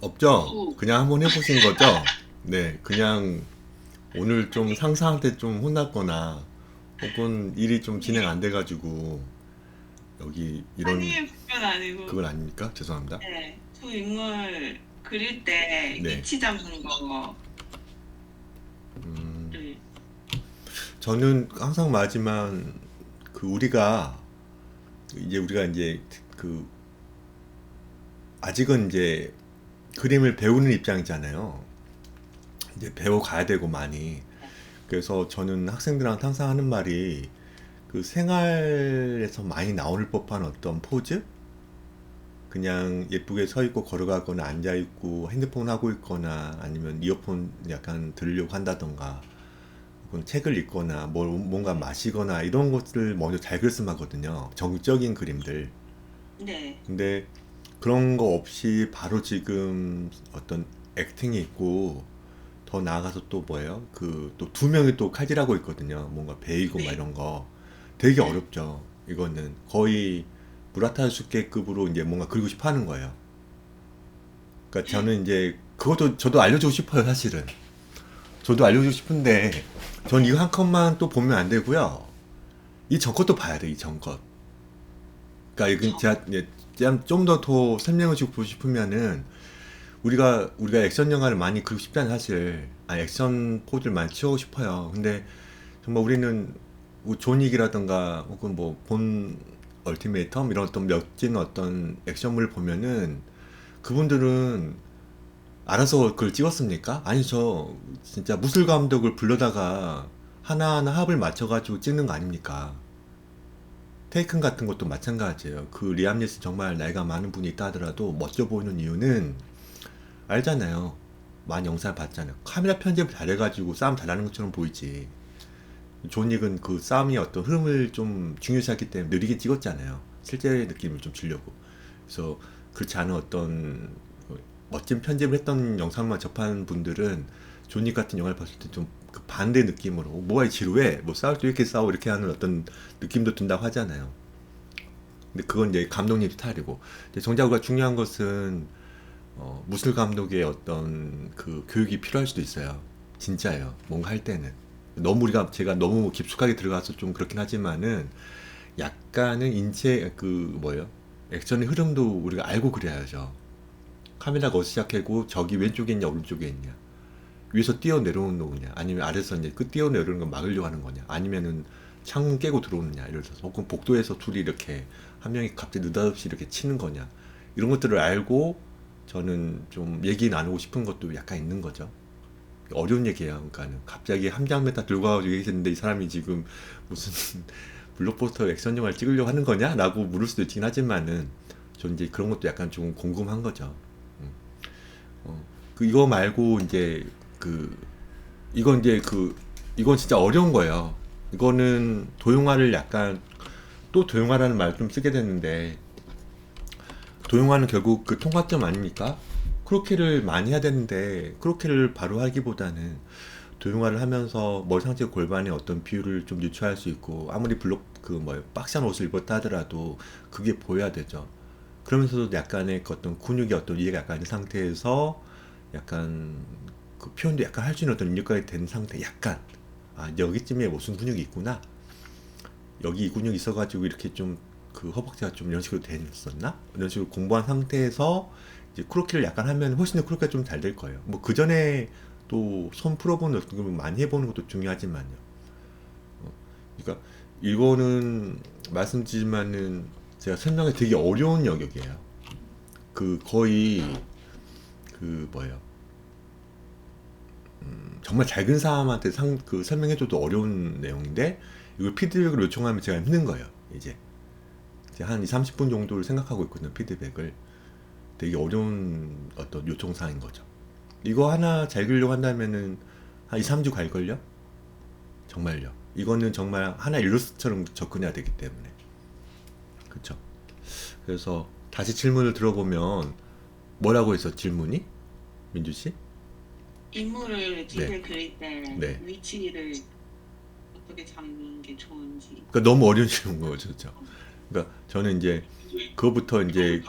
없죠? 그냥 한번 해보신 거죠? 네, 그냥 오늘 좀 상사한테 좀 혼났거나 혹은 일이 좀 진행 안 돼가지고 여기 이런 아니에요, 그건 아니고. 그건 아닙니까? 죄송합니다. 네, 저 인물 그릴 때 네. 위치 잡는 거를 음, 저는 항상 말하지만 우리가 이제 그 아직은 이제 그림을 배우는 입장이잖아요. 이제 배워 가야 되고 많이. 그래서 저는 학생들한테 항상 하는 말이 그 생활에서 많이 나올 법한 어떤 포즈? 그냥 예쁘게 서 있고 걸어가거나 앉아 있고 핸드폰 하고 있거나 아니면 이어폰 약간 들으려고 한다던가 혹은 책을 읽거나 뭔가 마시거나 이런 것들 먼저 잘 그렸으면 하거든요. 정적인 그림들. 네, 근데 그런 거 없이 바로 지금 어떤 액팅이 있고 더 나아가서 또 뭐예요? 또 두 명이 또 칼질하고 있거든요. 뭔가 베이고 막 이런 거 되게 어렵죠. 이거는 거의 무라타스케급으로 이제 뭔가 그리고 싶어 하는 거예요. 그러니까 저는 이제 그것도 저도 알려주고 싶어요, 사실은. 저도 알려주고 싶은데 전 이거 한 컷만 또 보면 안 되고요. 이 전 컷도 봐야 돼, 이 전 컷. 그러니까 이건 제가 좀 더 설명을 주고 싶으면은 우리가 액션 영화를 많이 그리고 싶잖아요, 사실. 액션 포즈를 많이 취하고 싶어요. 근데 정말 우리는 뭐 존윅이라든가 혹은 뭐 본 얼티메이텀 이런 어떤 멋진 어떤 액션물을 보면은 그분들은 알아서 그걸 찍었습니까? 아니죠. 진짜 무술 감독을 불러다가 하나하나 합을 맞춰가지고 찍는 거 아닙니까? 테이큰 같은 것도 마찬가지예요. 그 리암 니슨 정말 나이가 많은 분이 있다 하더라도 멋져 보이는 이유는 알잖아요. 많이 영상을 봤잖아요. 카메라 편집을 잘해가지고 싸움 잘하는 것처럼 보이지. 존 닉은 그 싸움의 어떤 흐름을 좀 중요시하기 때문에 느리게 찍었잖아요. 실제 느낌을 좀 주려고. 그래서 그렇지 않은 어떤 멋진 편집을 했던 영상만 접한 분들은 존 닉 같은 영화를 봤을 때 좀 그 반대 느낌으로 뭐가 지루해? 뭐 싸울 때 이렇게 싸우고 이렇게 하는 어떤 느낌도 든다고 하잖아요. 근데 그건 이제 감독님 스타일이고. 근데 정작 우리가 중요한 것은 무술 감독의 어떤 그 교육이 필요할 수도 있어요. 진짜예요. 뭔가 할 때는. 너무 제가 너무 깊숙하게 들어가서 좀 그렇긴 하지만은 약간은 인체 그 뭐예요? 액션의 흐름도 우리가 알고 그래야죠. 카메라가 어디서 시작하고 저기 왼쪽에 있냐 오른쪽에 있냐 위에서 뛰어 내려오는 거냐 아니면 아래서 이제 그 뛰어 내려오는 걸 막으려고 하는 거냐 아니면은 창문 깨고 들어오느냐 예를 들어서 혹은 복도에서 둘이 이렇게 한 명이 갑자기 느닷없이 이렇게 치는 거냐 이런 것들을 알고 저는 좀 얘기 나누고 싶은 것도 약간 있는 거죠. 어려운 얘기예요. 그러니까는 갑자기 한 장면 딱 들고 와가지고 얘기했는데 이 사람이 지금 무슨 블록버스터 액션 영화를 찍으려고 하는 거냐? 라고 물을 수도 있긴 하지만은 전 이제 그런 것도 약간 좀 궁금한 거죠. 이거 말고 이제 이건 이제 이건 진짜 어려운 거예요. 이거는 도용화를 약간 또 도용화라는 말 좀 쓰게 됐는데 도용화는 결국 그 통화점 아닙니까? 크로키를 많이 해야 되는데 크로키를 바로 하기보다는 도용화를 하면서 머리 상체 골반의 어떤 비율을 좀 유추할 수 있고 아무리 박시한 옷을 입었다 하더라도 그게 보여야 되죠. 그러면서도 약간의 어떤 근육의 어떤 이해가 약간 있는 상태에서 약간 그 표현도 약간 할 수 있는 어떤 능력까지 된 상태 약간 여기쯤에 무슨 근육이 있구나 여기 이 근육이 있어가지고 이렇게 좀 그 허벅지가 좀 이런 식으로 됐었나? 이런 식으로 공부한 상태에서 이제 크로키를 약간 하면 훨씬 더 크로키가 좀 잘 될 거예요. 뭐 그 전에 또 손 풀어보는 어떤 걸 많이 해보는 것도 중요하지만요. 그러니까 이거는 말씀드리지만은 제가 설명이 되게 어려운 영역이에요. 거의 뭐예요? 정말 잘 그린 사람한테 설명해줘도 어려운 내용인데 이걸 피드백을 요청하면 제가 힘든 거예요. 이제 한 30분 정도를 생각하고 있거든요. 피드백을. 되게 어려운 어떤 요청사항인 거죠. 이거 하나 잘 그리려고 한다면은 한 2, 3주 갈걸요? 정말요. 이거는 정말 하나 일러스트처럼 접근해야 되기 때문에. 그쵸? 그래서 다시 질문을 들어보면 뭐라고 했어 질문이? 민주씨? 인물을 뒤를 네. 그릴 때 네. 위치를 어떻게 잡는 게 좋은지. 그러니까 너무 어려운 질문인 거죠. 그렇죠? 그러니까 저는 이제 그거부터 이제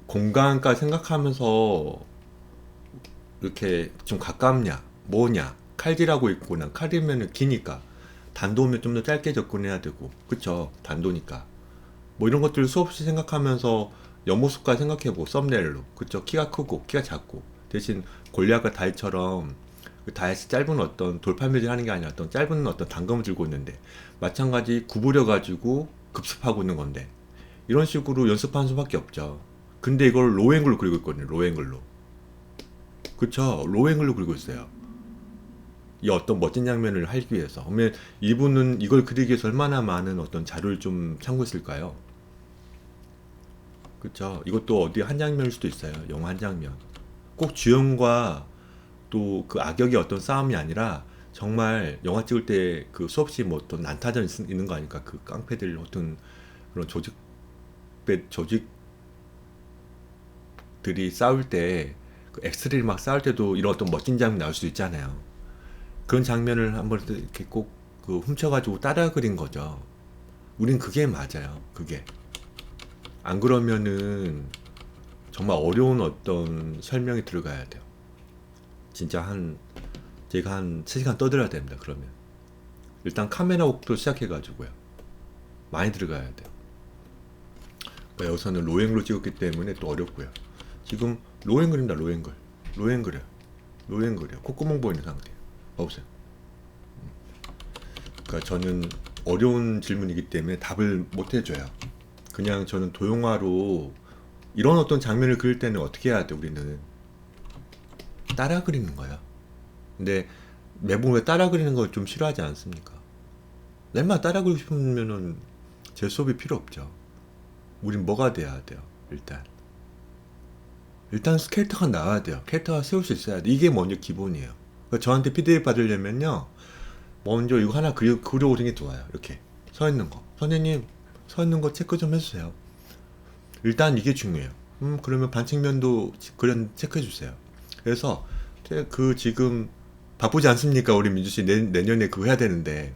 공간까지 생각하면서 이렇게 좀 가깝냐 뭐냐 칼질하고 있구나 칼이면 기니까 단도면 좀 더 짧게 접근해야 되고 그쵸 단도니까 뭐 이런 것들을 수없이 생각하면서 옆모습까지 생각해보고 썸네일로 그쵸 키가 크고 키가 작고 대신 골리앗과 다윗처럼 다윗이 짧은 어떤 돌팔매질 하는 게 아니라 어떤 짧은 어떤 단검을 들고 있는데 마찬가지 구부려 가지고 급습하고 있는 건데 이런 식으로 연습하는 수밖에 없죠. 근데 이걸 로앵글로 그리고 있거든요. 로앵글로. 그쵸? 로앵글로 그리고 있어요. 이 어떤 멋진 장면을 하기 위해서. 그러면 이분은 이걸 그리기 위해서 얼마나 많은 어떤 자료를 좀 참고했을까요? 그쵸? 이것도 어디 한 장면일 수도 있어요. 영화 한 장면. 꼭 주연과 또 그 악역의 어떤 싸움이 아니라 정말 영화 찍을 때 그 수없이 뭐 어떤 난타전 있는 거 아닐까? 그 깡패들 어떤 그런 조직들이 싸울 때 그 엑스트레이 막 싸울 때도 이런 어떤 멋진 장면 나올 수도 있잖아요. 그런 장면을 한번 이렇게 꼭 훔쳐가지고 따라 그린 거죠. 우린 그게 맞아요. 그게. 안 그러면은 정말 어려운 어떤 설명이 들어가야 돼요. 진짜 제가 한 3시간 떠들어야 됩니다. 그러면. 일단 카메라 웍도 시작해가지고요. 많이 들어가야 돼요. 그러니까 여기서는 로앵글로 찍었기 때문에 또 어렵고요. 지금 로앵글입니다. 로앵글이에요. 콧구멍 보이는 상태예요. 봐보세요. 그러니까 저는 어려운 질문이기 때문에 답을 못 해줘요. 그냥 저는 도용화로 이런 어떤 장면을 그릴 때는 어떻게 해야 돼? 우리는 따라 그리는 거야. 근데 매번 왜 따라 그리는 걸 좀 싫어하지 않습니까? 맨날 따라 그리고 싶으면은 제 수업이 필요 없죠. 우린 뭐가 돼야 돼요? 일단 캐릭터가 나와야 돼요. 캐릭터가 세울 수 있어야 돼. 이게 먼저 기본이에요. 그러니까 저한테 PDF 받으려면요, 먼저 이거 하나 그려오는 게 좋아요. 이렇게 서 있는 거. 선생님, 서 있는 거 체크 좀 해주세요. 일단 이게 중요해요. 그러면 반측면도 체크해 주세요. 그래서 그 지금 바쁘지 않습니까? 우리 민주 씨 내년에 그거 해야 되는데,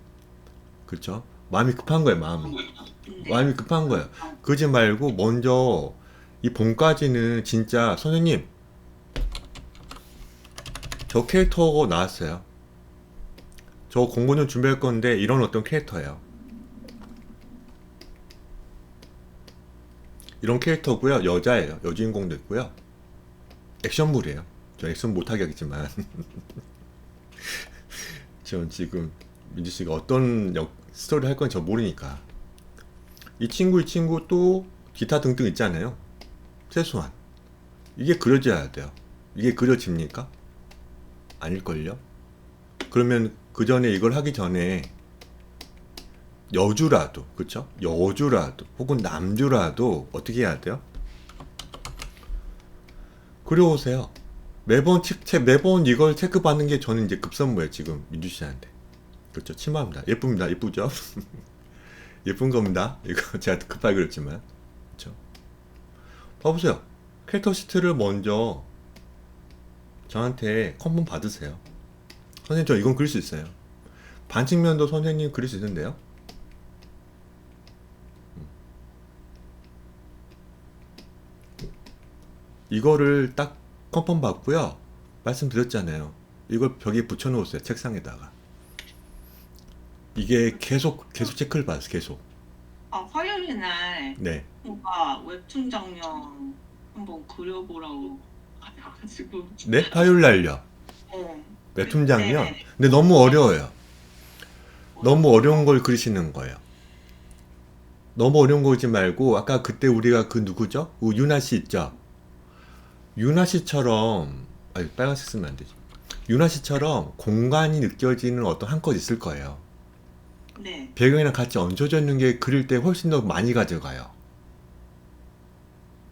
그렇죠? 마음이 급한 거예요. 마음이 급한 거예요. 그러지 말고 먼저 이 봄까지는 진짜 선생님, 저 캐릭터 나왔어요. 저 공부 좀 준비할 건데 이런 어떤 캐릭터예요. 이런 캐릭터고요. 여자예요. 여주인공도 있고요. 액션물이에요. 저 액션 못하게 하겠지만 전 지금 민주씨가 어떤 스토리를 할 건지 저 모르니까. 이 친구 또 기타 등등 있잖아요. 최소한 이게 그려져야 돼요. 이게 그려집니까? 아닐걸요? 그러면 그 전에 이걸 하기 전에 여주라도, 그쵸? 여주라도 혹은 남주라도 어떻게 해야 돼요? 그려오세요. 매번 이걸 체크받는 게 저는 이제 급선무예요. 지금 민주 씨한테. 그렇죠? 치마입니다. 예쁩니다. 예쁘죠? 예쁜 겁니다. 이거 제가 급하게 그렸지만. 그렇죠? 봐보세요. 캐릭터 시트를 먼저 저한테 컨펌 받으세요. 선생님, 저 이건 그릴 수 있어요. 반측면도 선생님 그릴 수 있는데요. 이거를 딱 컨펌 받고요. 말씀드렸잖아요. 이걸 벽에 붙여놓으세요. 책상에다가. 이게 계속 체크를 받으세요. 계속. 화요일 날 네. 뭔가 웹툰 장면 한번 그려보라고 하셔가지고. 네? 화요일 날요. 웹툰 장면? 근데 너무 어려워요. 너무 어려운 걸 그리시는 거예요. 너무 어려운 거 그리지 말고, 아까 그때 우리가 그 누구죠? 유나 씨 있죠? 유나 씨처럼, 아니, 빨간색 쓰면 안 되지. 유나 씨처럼 공간이 느껴지는 어떤 한 컷 있을 거예요. 네. 배경이랑 같이 얹혀져 있는 게 그릴 때 훨씬 더 많이 가져가요.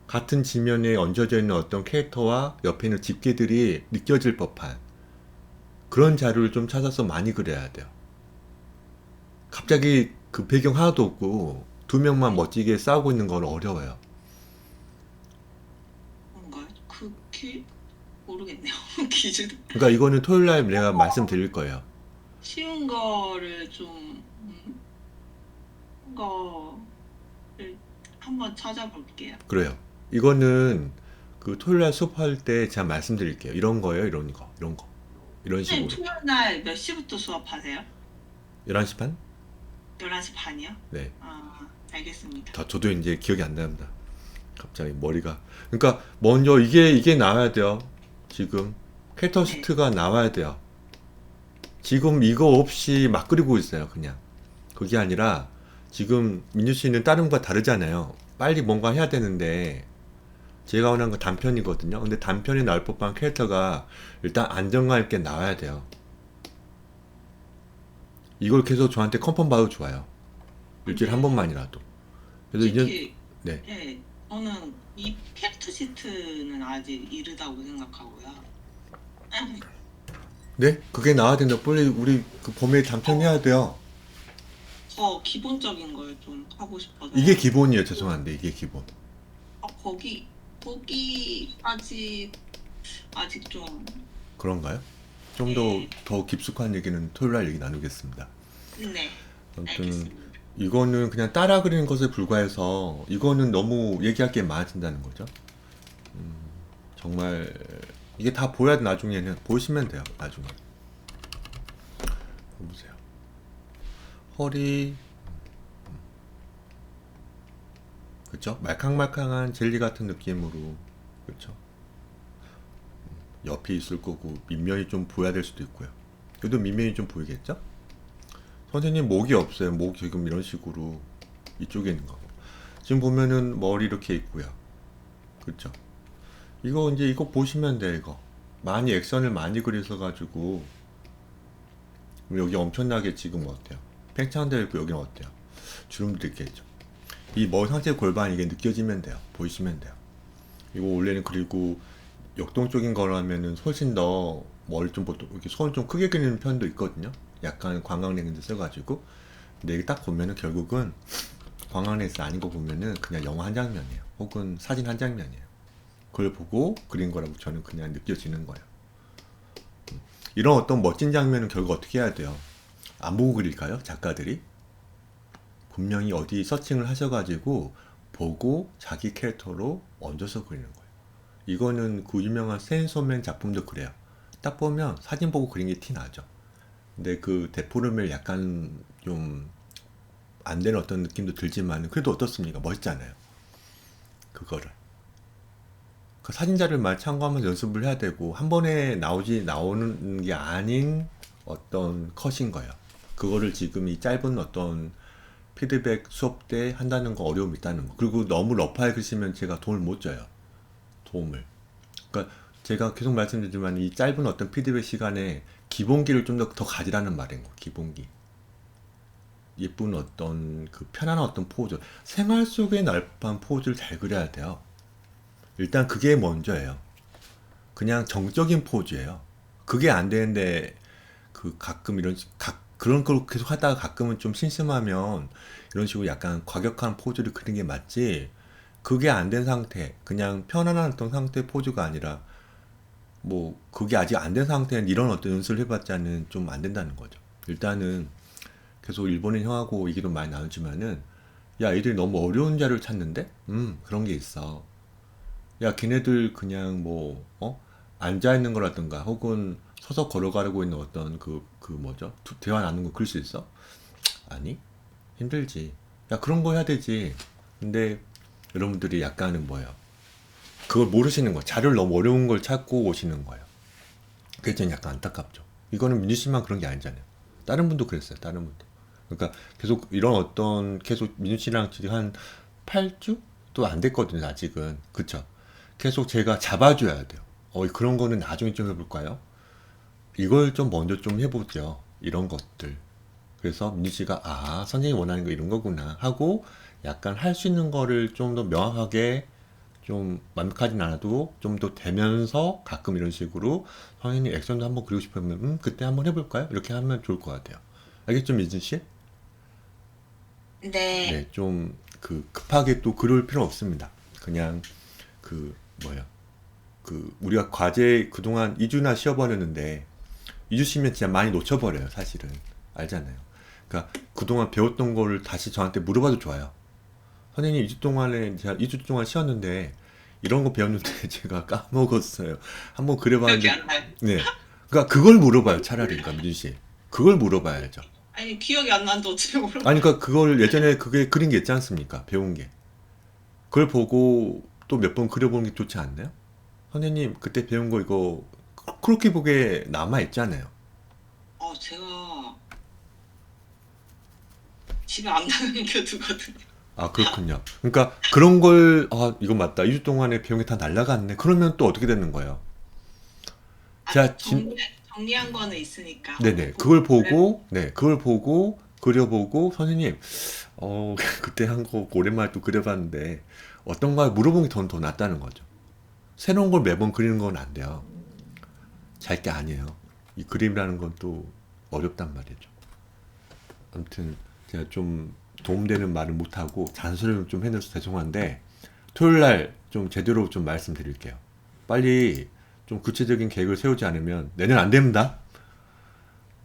같은 지면에 얹혀져 있는 어떤 캐릭터와 옆에 있는 집게들이 느껴질 법한 그런 자료를 좀 찾아서 많이 그려야 돼요. 갑자기 그 배경 하나도 없고 두 명만 멋지게 싸우고 있는 건 어려워요. 뭔가 모르겠네요. 기준. 그러니까 이거는 토요일 날 내가 말씀드릴 거예요. 쉬운 거를 좀 거를 한번 찾아볼게요. 그래요. 이거는 그 토요일 날 수업할 때 제가 말씀드릴게요. 이런 거예요. 이런 거. 이런 선생님, 식으로. 토요일 날 몇 시부터 수업하세요? 11시 반? 11시 반이요? 네. 알겠습니다. 저도 이제 기억이 안 납니다. 갑자기 머리가. 그러니까 먼저 이게 나와야 돼요. 지금 캐릭터 네. 시트가 나와야 돼요. 지금 이거 없이 막 그리고 있어요. 그냥. 그게 아니라 지금 민주 씨는 다른 거가 다르잖아요. 빨리 뭔가 해야 되는데 제가 원하는 건 단편이거든요. 근데 단편이 나올 법한 캐릭터가 일단 안정감 있게 나와야 돼요. 이걸 계속 저한테 컨펌 받아도 좋아요. 일주일에 한 번만이라도. 그래서 이제 특히 네. 저는 이 캐릭터 시트는 아직 이르다고 생각하고요. 네? 그게 나와야 된다. 빨리 우리 그 봄에 단편해야 돼요. 더 기본적인 걸 좀 하고 싶어서. 이게 기본이에요. 죄송한데 이게 기본. 거기 아직 좀. 그런가요? 좀 더 깊숙한 얘기는 토요일 날 얘기 나누겠습니다. 네. 아무튼 알겠습니다. 이거는 그냥 따라 그리는 것에 불과해서 이거는 너무 얘기할 게 많아진다는 거죠. 정말 이게 다 보여야 돼. 나중에는 보시면 돼요. 나중에 보세요. 허리, 그렇죠? 말캉말캉한 젤리 같은 느낌으로, 그렇죠? 옆이 있을 거고 밑면이 좀 보여야 될 수도 있고요. 그래도 밑면이 좀 보이겠죠? 선생님 목이 없어요. 목 지금 이런 식으로 이쪽에 있는 거고. 지금 보면은 머리 이렇게 있고요. 그쵸? 이거 보시면 돼, 이거. 많이 액션을 많이 그려서 가지고, 여기 엄청나게 지금 어때요? 팽창되어 있고, 여기는 어때요? 주름도 있겠죠. 이 머리 상체 골반 이게 느껴지면 돼요. 보이시면 돼요. 이거 원래는 그리고 역동적인 거라면은 훨씬 더 머리 좀 보통 이렇게 손을 좀 크게 그리는 편도 있거든요. 약간 관광렌즈 써가지고. 근데 이게 딱 보면은 결국은 관광렌즈 아닌 거 보면은 그냥 영화 한 장면이에요. 혹은 사진 한 장면이에요. 그걸 보고 그린 거라고 저는 그냥 느껴지는 거예요. 이런 어떤 멋진 장면은 결국 어떻게 해야 돼요? 안 보고 그릴까요? 작가들이? 분명히 어디 서칭을 하셔가지고 보고 자기 캐릭터로 얹어서 그리는 거예요. 이거는 그 유명한 세인소맨 작품도 그래요. 딱 보면 사진 보고 그린 게 티 나죠. 근데 그 데포르멜 약간 좀 안 되는 어떤 느낌도 들지만 그래도 어떻습니까? 멋있잖아요. 그거를. 그 사진자를 많이 참고하면서 연습을 해야 되고 한 번에 나오는 게 아닌 어떤 컷인 거예요. 그거를 지금 이 짧은 어떤 피드백 수업 때 한다는 거 어려움이 있다는 거. 그리고 너무 러프하게 그리시면 제가 도움을 못 줘요. 도움을. 그러니까 제가 계속 말씀드리지만 이 짧은 어떤 피드백 시간에 기본기를 좀 더 가지라는 말인 거. 기본기. 예쁜 어떤 그 편안한 어떤 포즈. 생활 속의 날렵한 포즈를 잘 그려야 돼요. 일단 그게 먼저예요. 그냥 정적인 포즈예요. 그게 안 되는데 그 가끔 그런 걸 계속 하다가 가끔은 좀 심심하면 이런 식으로 약간 과격한 포즈를 그리는 게 맞지. 그게 안 된 상태, 그냥 편안한 어떤 상태 포즈가 아니라 뭐 그게 아직 안 된 상태는 이런 어떤 연습을 해봤자는 좀 안 된다는 거죠. 일단은 계속 일본인 형하고 얘기도 많이 나누지만은 야, 애들이 너무 어려운 자료를 찾는데? 그런 게 있어. 야, 걔네들 그냥 뭐, 앉아 있는 거라든가, 혹은 서서 걸어가려고 있는 어떤 그 뭐죠? 대화 나누는 거 그럴 수 있어? 아니? 힘들지. 야, 그런 거 해야 되지. 근데 여러분들이 약간은 뭐예요? 그걸 모르시는 거. 자료를 너무 어려운 걸 찾고 오시는 거예요. 그게 좀 약간 안타깝죠. 이거는 민주 씨만 그런 게 아니잖아요. 다른 분도 그랬어요. 다른 분도. 그러니까 계속 이런 어떤 계속 민주 씨랑 지금 한 8주도 안 됐거든요. 아직은. 그쵸? 계속 제가 잡아줘야 돼요. 그런 거는 나중에 좀 해볼까요? 이걸 좀 먼저 좀 해보죠. 이런 것들. 그래서 민주 씨가 선생님이 원하는 거 이런 거구나 하고 약간 할 수 있는 거를 좀 더 명확하게 좀 완벽하진 않아도 좀 더 되면서 가끔 이런 식으로 선생님 액션도 한번 그리고 싶으면 그때 한번 해볼까요? 이렇게 하면 좋을 것 같아요. 알겠죠, 민준 씨? 네. 네, 좀 그 급하게 또 그럴 필요 없습니다. 그냥 그 뭐야, 그 우리가 과제 그동안 2주나 쉬어버렸는데 2주 쉬면 진짜 많이 놓쳐버려요, 사실은. 알잖아요. 그러니까 그동안 배웠던 거를 다시 저한테 물어봐도 좋아요. 선생님 2주 동안에 제가 2주 동안 쉬었는데 이런 거 배웠는데 제가 까먹었어요. 한번 기억이 그려봤는데 안 나요. 네. 그러니까 그걸 물어봐요, 차라리. 그러니까 민준 씨. 그걸 물어봐야죠. 아니 기억이 안 나는데 어떻게 물어봐? 아니 그러니까 그걸 예전에 그게 그린 게 있지 않습니까? 배운 게. 그걸 보고 또 몇 번 그려보는 게 좋지 않나요? 선생님 그때 배운 거 이거 그렇게 보게 남아 있잖아요. 제가 집에 안 남겨두거든요. 아, 그렇군요. 그러니까 그런 걸 이거 맞다. 2주 동안에 배운 게 다 날라갔네. 그러면 또 어떻게 되는 거예요? 제가 정리한 거는 있으니까. 네네. 그걸 보고, 그려보고, 선생님, 그때 한 거 오랜만에 또 그려봤는데, 어떤가 물어보는 게 더 낫다는 거죠. 새로운 걸 매번 그리는 건 안 돼요. 잘 게 아니에요. 이 그림이라는 건 또 어렵단 말이죠. 아무튼, 제가 좀 도움되는 말을 못하고, 잔소리를 좀 해내서 죄송한데, 토요일 날 좀 제대로 좀 말씀드릴게요. 빨리 좀 구체적인 계획을 세우지 않으면, 내년 안 됩니다.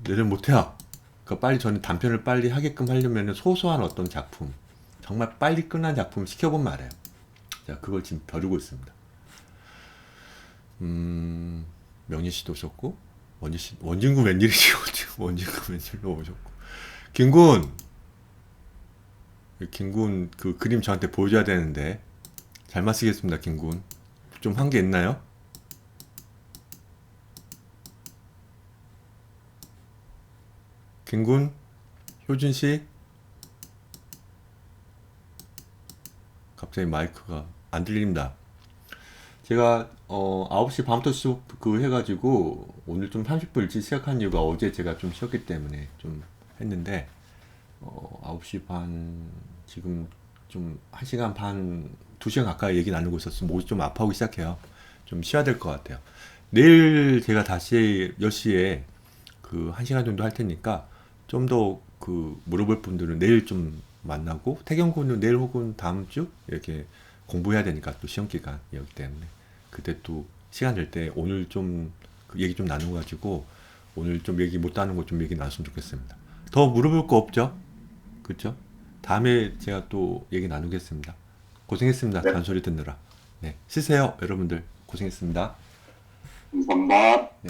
내년 못해요. 그러니까 빨리 저는 단편을 빨리 하게끔 하려면 소소한 어떤 작품, 정말 빨리 끝난 작품을 시켜본 말이에요. 자, 그걸 지금 벼르고 있습니다. 명희 씨도 오셨고, 원진구 웬일이시고, 원진구 웬일로 오셨고, 김군 그 그림 저한테 보여줘야 되는데, 잘 마시겠습니다, 김군. 좀 한 게 있나요? 김군, 효준 씨, 갑자기 마이크가 안 들립니다. 제가 9시 반부터 그 해가지고 오늘 좀 30분 일찍 시작한 이유가 어제 제가 좀 쉬었기 때문에 좀 했는데 9시 반 지금 좀 1시간 반 2시간 가까이 얘기 나누고 있었으면 목이 좀 아파오기 시작해요. 좀 쉬어야 될 것 같아요. 내일 제가 다시 10시에 그 1시간 정도 할 테니까 좀 더 그 물어볼 분들은 내일 좀 만나고, 태경 군은 내일 혹은 다음 주 이렇게 공부해야 되니까 또 시험 기간이었기 때문에 그때 또 시간 될 때 오늘 좀그 얘기 좀 나눠가지고 오늘 좀 얘기 못 나눈 거 좀 얘기 나눴으면 좋겠습니다. 더 물어볼 거 없죠? 그렇죠? 다음에 제가 또 얘기 나누겠습니다. 고생했습니다. 네. 잔소리 듣느라. 네, 쉬세요 여러분들. 고생했습니다. 감사합니다. 네.